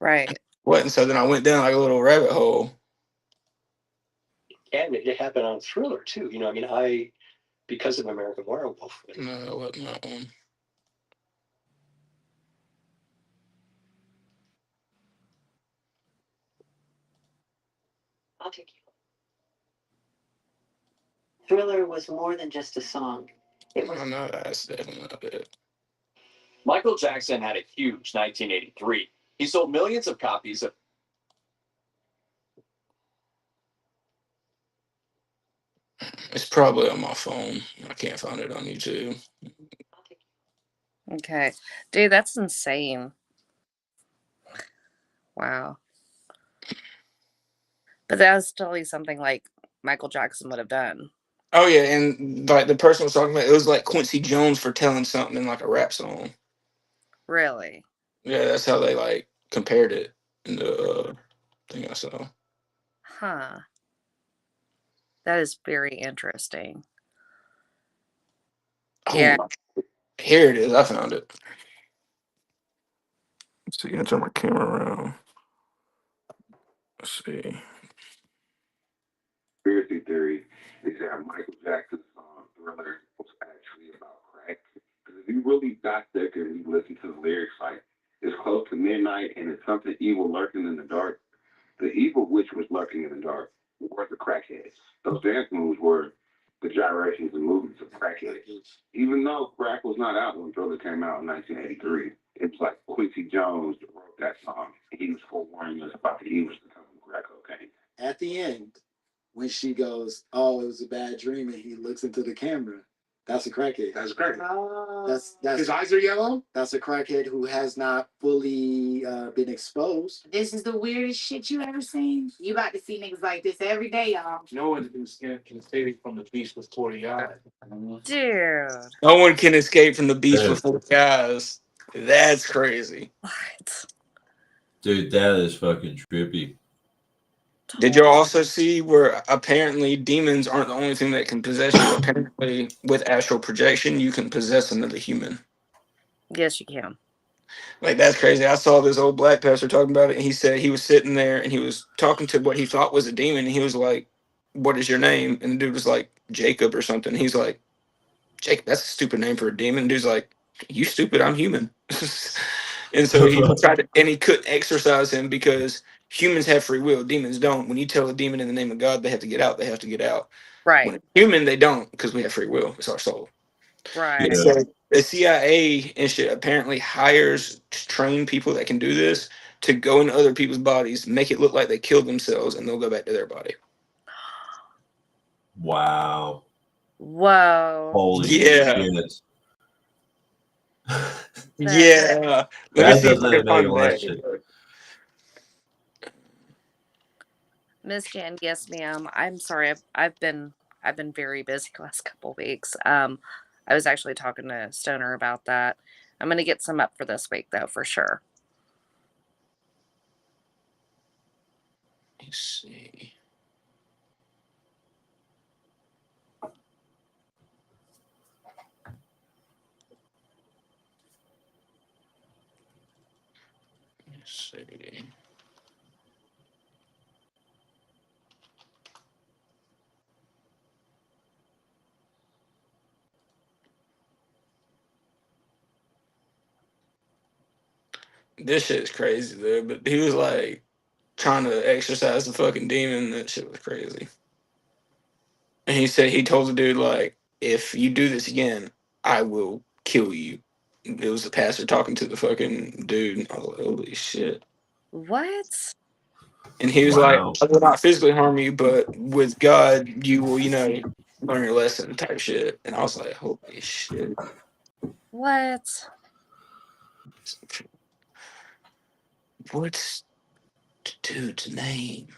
Right. What? And so then I went down like a little rabbit hole. And it happened on Thriller too. You know, I mean, because of American Werewolf. No, it wasn't that one. I'll take you. Thriller was more than just a song. It was. Oh, no, that's definitely not it. Michael Jackson had a huge 1983. He sold millions of copies of. It's probably on my phone. I can't find it on YouTube. I'll take you. Okay. Dude, that's insane. Wow. But that was totally something like Michael Jackson would have done. Oh yeah, and like the person was talking about, it was like Quincy Jones for telling something in like a rap song. Really? Yeah, that's how they like compared it in the thing I saw. Huh. That is very interesting. Yeah. Oh, here it is. I found it. Let's see. I turn my camera around. Let's see. Conspiracy theory is that Michael Jackson's song Thriller was actually about crack. Because if you really dissect it and you listen to the lyrics, like it's close to midnight and it's something evil lurking in the dark. The evil which was lurking in the dark were the crackheads. Those dance moves were the gyrations and movements of crackheads. Even though crack was not out when Thriller came out in 1983, It was like Quincy Jones wrote that song. And he was forewarning us about the evils to come from crack cocaine. At the end, when she goes, "Oh, it was a bad dream," and he looks into the camera, that's a crackhead. That's a crackhead. That's His eyes are yellow? That's a crackhead who has not fully been exposed. This is the weirdest shit you ever seen. You about to see niggas like this every day, y'all. No one can escape from the beast with 40 eyes. Dude. No one can escape from the beast Dude. with 40 eyes. That's crazy. What? Dude, that is fucking trippy. Did you also see where apparently demons aren't the only thing that can possess you? Apparently, with astral projection, you can possess another human. Yes, you can. Like, that's crazy. I saw this old black pastor talking about it, and he said he was sitting there and he was talking to what he thought was a demon, and he was like, "What is your name?" And the dude was like, "Jacob" or something. He's like, "Jacob, that's a stupid name for a demon." And dude's like, "You stupid, I'm human." And so he tried to, and he couldn't exorcise him because humans have free will, demons don't. When you tell a demon in the name of God they have to get out, they have to get out. Right. When a human, they don't, because we have free will. It's our soul. Right. And so the CIA and shit apparently hires to train people that can do this to go into other people's bodies, make it look like they killed themselves, and they'll go back to their body. Wow. Whoa. Holy Yeah. shit. Yeah. Let me That see if I doesn't can make find a lot of shit. that. Miss Jan, yes, ma'am. I'm sorry. I've been very busy the last couple weeks. I was actually talking to Stoner about that. I'm gonna get some up for this week though, for sure. Let's see. Let's see. This shit's crazy, though. But he was like trying to exorcise the fucking demon. That shit was crazy. And he said he told the dude like, "If you do this again, I will kill you." It was the pastor talking to the fucking dude. And I was like, "Holy shit!" What? And he was Wow. like, "I will not physically harm you, but with God, you will, learn your lesson." Type shit. And I was like, "Holy shit!" What? What's the dude's name?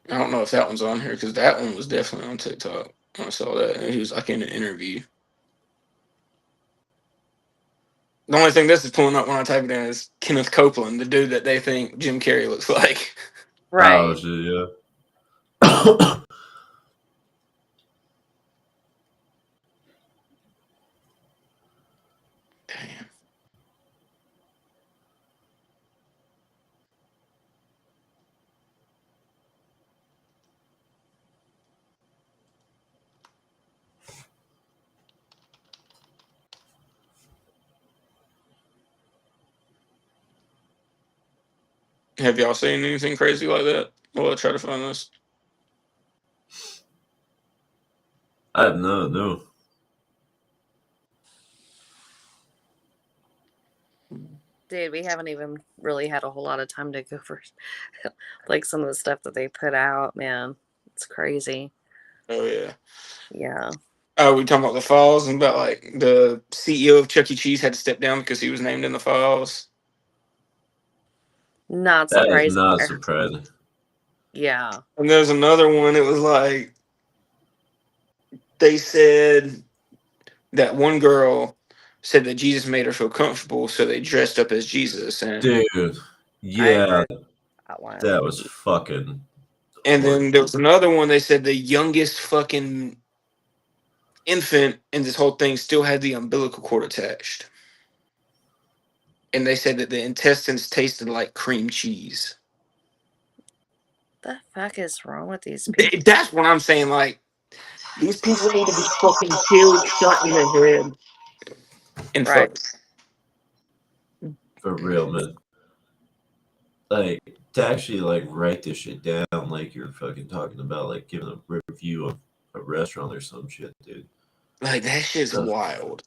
I don't know if that one's on here because that one was definitely on TikTok. I saw that. And he was like in an interview. The only thing this is pulling up when I type it in is Kenneth Copeland, the dude that they think Jim Carrey looks like. Right. Oh, shit, yeah. Damn. Have y'all seen anything crazy like that? Well, I'll try to find this. I have no. Dude, we haven't even really had a whole lot of time to go for like some of the stuff that they put out, man. It's crazy. Oh, yeah. Yeah. Oh, we talking about the files and about like the CEO of Chuck E. Cheese had to step down because he was named in the files. Not That is surprising. not surprising. Yeah. And there's another one. It was like they said that one girl said that Jesus made her feel comfortable, so they dressed up as Jesus. And Dude, yeah, That one. that was fucking. and then there was another one. They said the youngest fucking infant in this whole thing still had the umbilical cord attached. and they said that the intestines tasted like cream cheese. The fuck is wrong with these people? That's what I'm saying. Like, these people need to be fucking killed, shot in the head, and Right. fucked. For real, man. Like, to actually, like, write this shit down like you're fucking talking about, like, giving a review of a restaurant or some shit, dude. Like, that shit's That's- wild.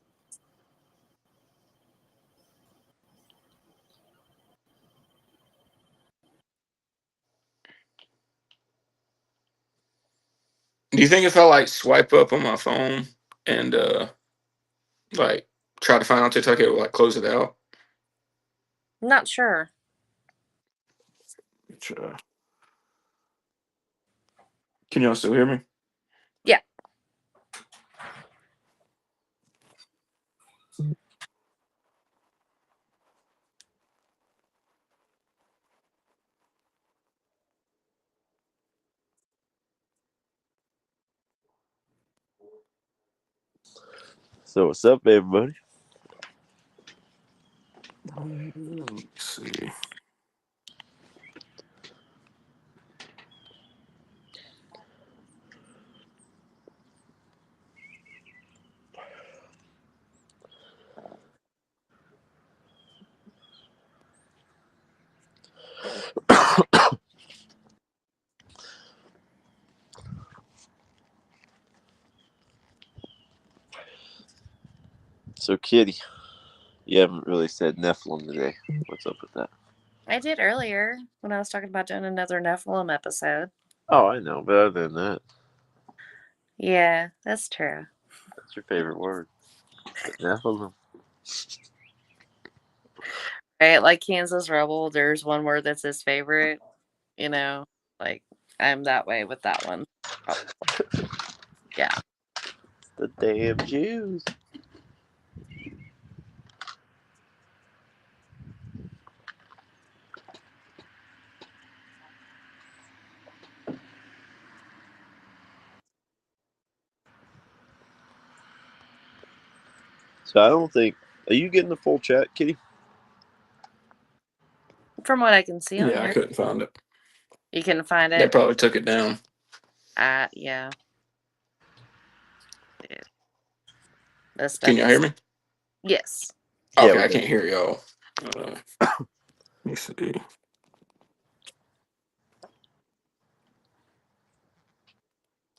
Do you think if I, like, swipe up on my phone and, like, try to find out TikTok, it will, like, close it out? Not sure. Try. Can y'all still hear me? Yeah. So what's up, everybody? Let's see. So, Kitty, you haven't really said Nephilim today. What's up with that? I did earlier when I was talking about doing another Nephilim episode. Oh, I know, but other than that, Yeah, that's true. that's your favorite word. Nephilim. Right, like Kansas Rebel, there's one word that's his favorite. You know, like I'm that way with that one. Probably. Yeah. The damn Jews. So I don't think. Are you getting the full chat, Kitty? From what I can see on Yeah, I here, couldn't find it. you can find They it. probably took it down. Yeah. This Can stuff y'all hear is. me? Yes. Yeah, Okay, we're I good. can't hear y'all. Let me see.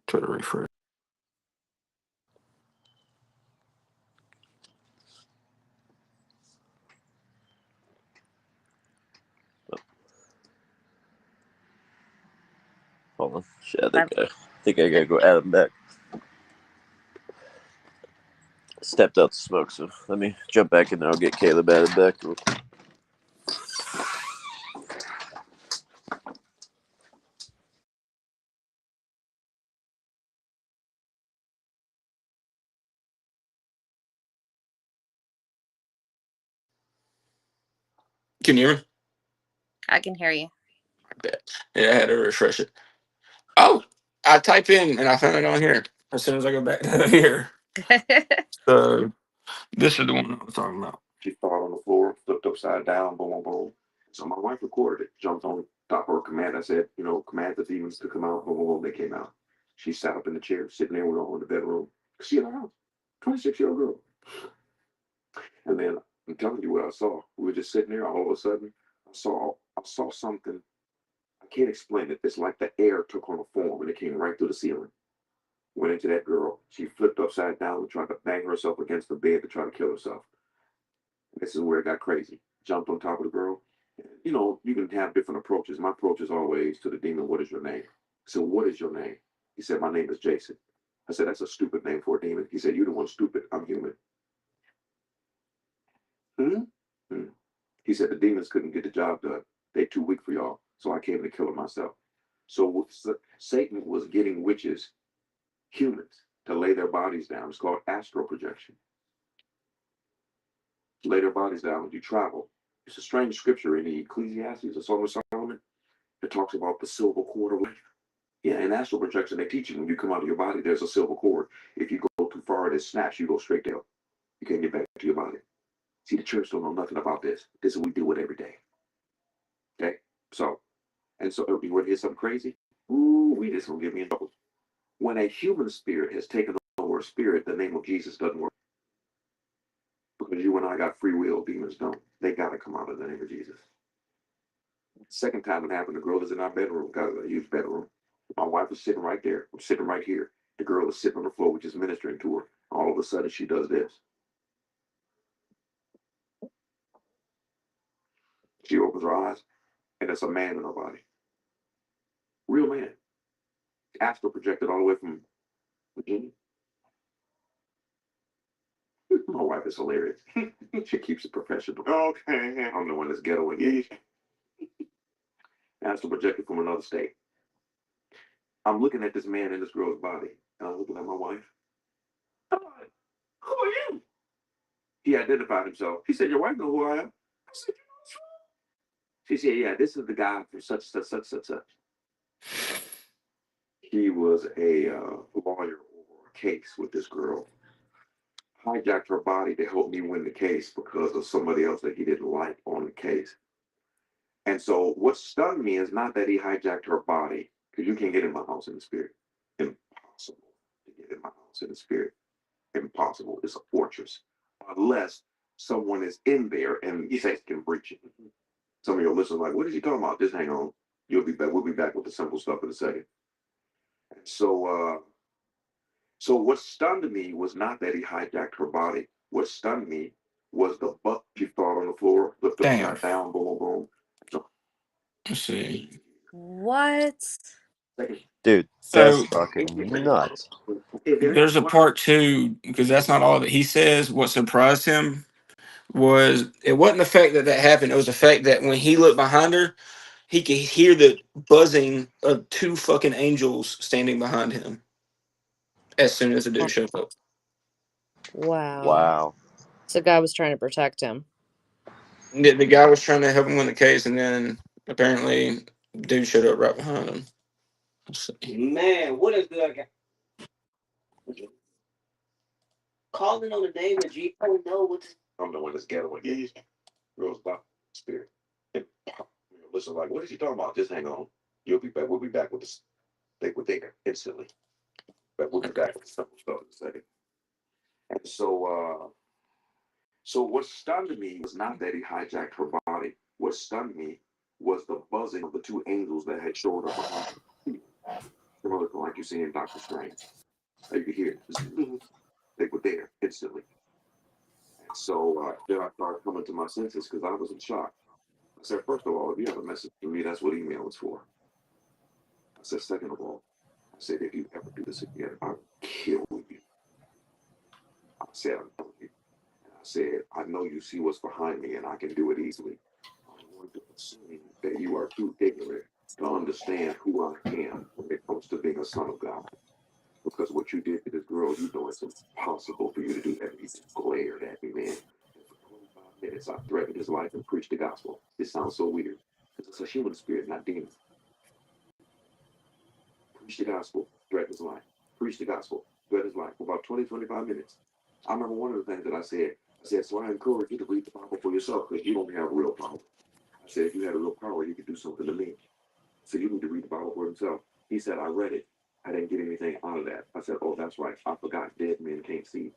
Try to refresh. Hold on. Shit, I think I gotta go add them back. Stepped out to smoke, so let me jump back in there. I'll get Caleb added back. Can you hear me? I can hear you. Yeah, I had to refresh it. Oh, I type in and I found it on here as soon as I go back to here. So this is the one I was talking about. She fell on the floor, flipped upside down, boom, boom, boom. So my wife recorded it, jumped on top of her command. I said, command the demons to come out, boom, boom, boom. They came out. She sat up in the chair, sitting there with her in the bedroom. She in her house, 26-year-old girl. And then I'm telling you what I saw. We were just sitting there, all of a sudden, I saw something. I can't explain it. It's like the air took on a form and it came right through the ceiling. Went into that girl. She flipped upside down and tried to bang herself against the bed to try to kill herself. This is where it got crazy. Jumped on top of the girl. You can have different approaches. My approach is always to the demon, what is your name? So, what is your name? He said, my name is Jason. I said, that's a stupid name for a demon. He said, you're the one stupid. I'm human. Hmm? Hmm. He said, the demons couldn't get the job done. They too weak for y'all. So I came to kill them myself. So Satan was getting witches, humans, to lay their bodies down. It's called astral projection. Lay their bodies down when you travel. It's a strange scripture in the Ecclesiastes, the Song of Solomon. It talks about the silver cord of life. Yeah, in astral projection, they teach you when you come out of your body, there's a silver cord. If you go too far, it snaps, you go straight down. You can't get back to your body. See, the church don't know nothing about this. This is what we deal with every day. Okay? So you want to hear something crazy? Ooh, this will get me in trouble. When a human spirit has taken over a spirit, the name of Jesus doesn't work. Because you and I got free will, demons don't. They got to come out of the name of Jesus. Second time it happened, the girl is in our bedroom, got a huge bedroom. My wife is sitting right there. I'm sitting right here. The girl is sitting on the floor, which is ministering to her. All of a sudden, she does this. She opens her eyes, and there's a man in her body. Real man. Astral projected all the way from Virginia. My wife is hilarious. She keeps it professional. Okay. I'm the one that's ghetto engaged. Astral projected from another state. I'm looking at this man in this girl's body, and I'm looking at my wife. I'm like, who are you? He identified himself. He said, your wife know who I am. I said, you know what's wrong? She said, yeah, this is the guy from such. He was a lawyer over a case with this girl. Hijacked her body to help me win the case because of somebody else that he didn't like on the case. And so what stunned me is not that he hijacked her body, because you can't get in my house in the spirit. Impossible to get in my house in the spirit. Impossible. It's a fortress. Unless someone is in there and sex can breach it. Some of your listeners are like, what is he talking about? Just hang on. You'll be back. We'll be back with the simple stuff in a second. And so what stunned me was not that he hijacked her body. What stunned me was the butt she thought on the floor, flipped upside down, boom, boom. So, Let's see. What? Dude, that's So fucking nuts. there's a part two, because that's not all that he says. What surprised him was it wasn't the fact that happened. It was the fact that when he looked behind her, he could hear the buzzing of two fucking angels standing behind him as soon as the dude showed up. Wow. Wow. So God was trying to protect him. The guy was trying to help him win the case, and then apparently dude showed up right behind him. Man, what is that guy? Calling on the name of Jesus. I don't know what's. I'm the one that's ghetto engaged. Girls about spirit. And listen, like, what is he talking about? Just hang on. You'll be back. We'll be back with this. They were there instantly. But we'll be back with the simple stuff in a second. And so what stunned me was not that he hijacked her body. What stunned me was the buzzing of the two angels that had showed up behind him. Similar to like you see in Doctor Strange. You could hear it. They were there instantly. And so then I started coming to my senses because I was in shock. I said, first of all, if you have a message for me, that's what email is for. I said, second of all, I said, if you ever do this again, I'll kill you. I said, I'm telling you. And I said, I know you see what's behind me and I can do it easily. I'm going to assume that you are too ignorant to understand who I am when it comes to being a son of God. Because what you did to this girl, you know it's impossible for you to do that. He just glared at me, man. And for 25 minutes, I threatened his life and preached the gospel. This sounds so weird. Because it's a human spirit, not demon. Preach the gospel, threaten his life. Preach the gospel, threaten his life for about 20, 25 minutes. I remember one of the things that I said, so I encourage you to read the Bible for yourself because you don't have real power. I said, if you had a real power, you could do something to me. So you need to read the Bible for himself. He said, I read it. I didn't get anything out of that. I said, oh, that's right. I forgot dead men can't see.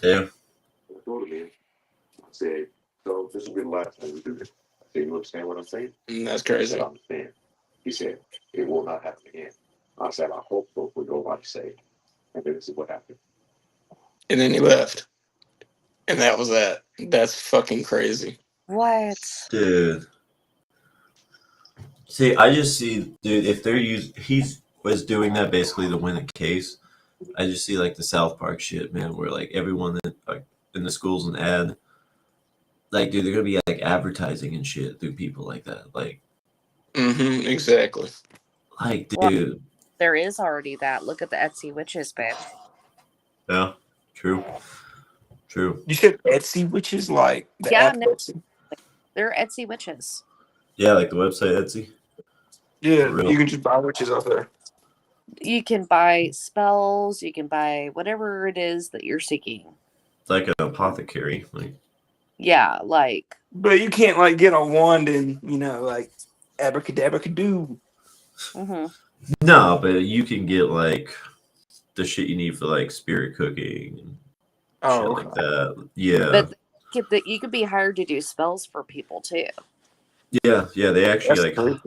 Yeah. I told him, man. I said, so this will be the last time we do this. I said, you understand what I'm saying? That's He crazy. said, I understand. He said, it will not happen again. I said, I hope both will go like saved. And then this is what happened. And then he left. And that was that. That's fucking crazy. What? Dude. See, I just see, dude, if they're he was doing that basically to win a case. I just see like the South Park shit, man, where like everyone that like in the schools and ad, like, dude, they're gonna be like advertising and shit through people like that. Like, Exactly. like, Well, dude. there is already that. Look at the Etsy witches, babe. Yeah, true. True. You said Etsy witches, like the Yeah, app no, Etsy? they're Etsy witches. Yeah, like the website Etsy. Yeah, For real. you can just buy witches off there. You can buy spells. You can buy whatever it is that you're seeking. like an apothecary. Like, Yeah, like But you can't like get a wand and like abracadabra do. mhm. no, but you can get like the shit you need for like spirit cooking and shit like that. Yeah. But you could be hired to do spells for people too. Yeah, they actually That's like crazy.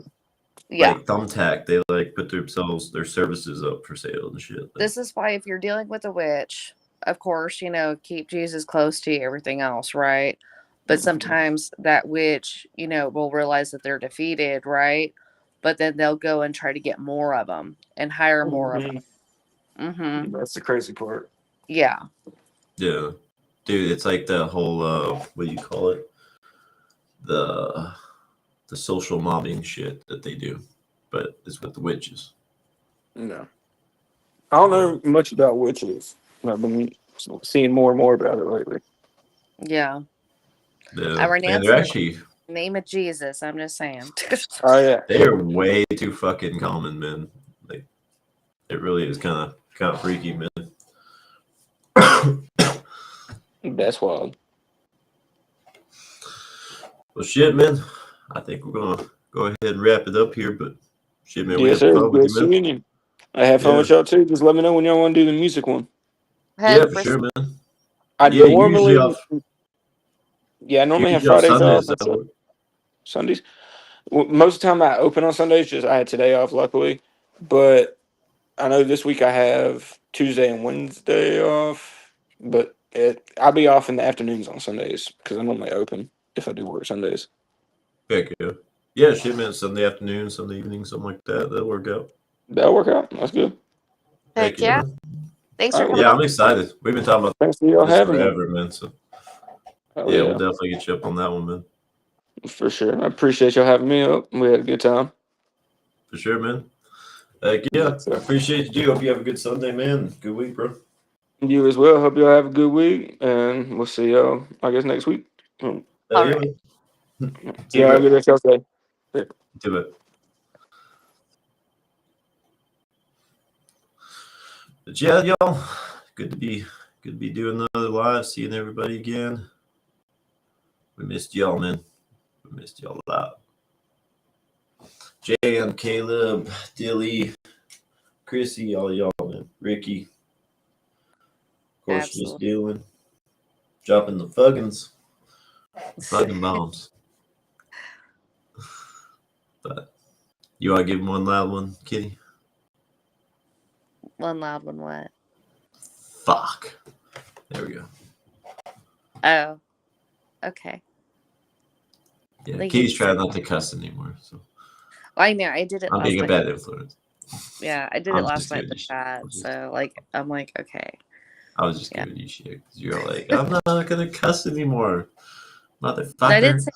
Yeah. Thumbtack. They like put their services up for sale and shit. Like, This is why if you're dealing with a witch, of course, keep Jesus close to you, everything else, right? But sometimes that witch, will realize that they're defeated, right? But then they'll go and try to get more of them and hire more of them. Mm-hmm. That's the crazy part. Yeah. yeah, dude, it's like the whole what do you call it? The social mobbing shit that they do, but it's with the witches. No, I don't know much about witches. I've been seeing more and more about it lately. Yeah. Yeah, I and renounce they're in actually the name of Jesus. I'm just saying. Oh yeah, they are way too fucking common, man. Like, it really is kind of freaky, man. that's wild. Well, shit, man. I think we're gonna go ahead and wrap it up here. But shit, man, we Yes, had sir. fun with Good you, man. seeing you. I have fun Yeah, with y'all too. Just let me know when y'all want to do the music one. yeah, for 100%. sure, man. I Yeah, you usually normally, off. yeah, I normally have Usually off Fridays off Sundays. and That work. Sundays. Well, most of the time I open on Sundays. Just I had today off, luckily, but I know this week I have Tuesday and Wednesday off. But I'll be off in the afternoons on Sundays because I normally open if I do work Sundays. Heck yeah. Yeah, shit, man. Sunday afternoon, Sunday evening, something like that. That'll work out. That'll work out. That's good. Heck Heck yeah, yeah. man. Thanks All for right, coming well, Yeah, on. I'm excited. We've been talking about thanks for y'all this having me. forever, man. So Oh yeah, we'll yeah, definitely get you up on that one, man. for sure. I appreciate y'all having me up. We had a good time. For sure, man. Heck yeah. Yes, sir. Appreciate you. Hope you have a good Sunday, man. Good week, bro. You as well. Hope y'all have a good week, and we'll see y'all, I guess, next week. Hell All yeah, right. man. See you, Y'all have a bro. good rest of y'all's day. Yeah. Do it. But yeah, y'all, good to be doing another live, seeing everybody again. We missed y'all, man. We missed y'all a lot. Jam, Caleb, Dilly, Chrissy, all y'all, man. Ricky, of course, Absolutely. just dealing, dropping the fuggins, fucking bombs. But you want to give him one loud one, Kitty? One loud one, what? Fuck. There we go. Oh, okay. Yeah, Thank Kitty's you. trying not to cuss anymore, so I know. I did it I'm last being a night. bad influence. Yeah, I did I'm it last just night giving in the you shit. chat. So, I'm like, okay. I was just Yeah. giving you shit because you're like, I'm not gonna cuss anymore, I motherfucker. didn't say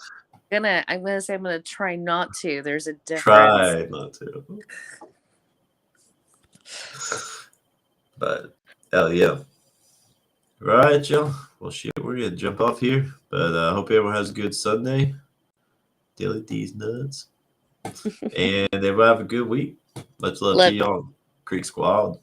I'm gonna say I'm gonna try not to. There's a difference. Try not to. But hell yeah. Right, y'all. Well, shit, we're gonna jump off here. But I hope everyone has a good Sunday. Dilly D's nuts. And everyone have a good week. Much love to y'all. Creek Squad.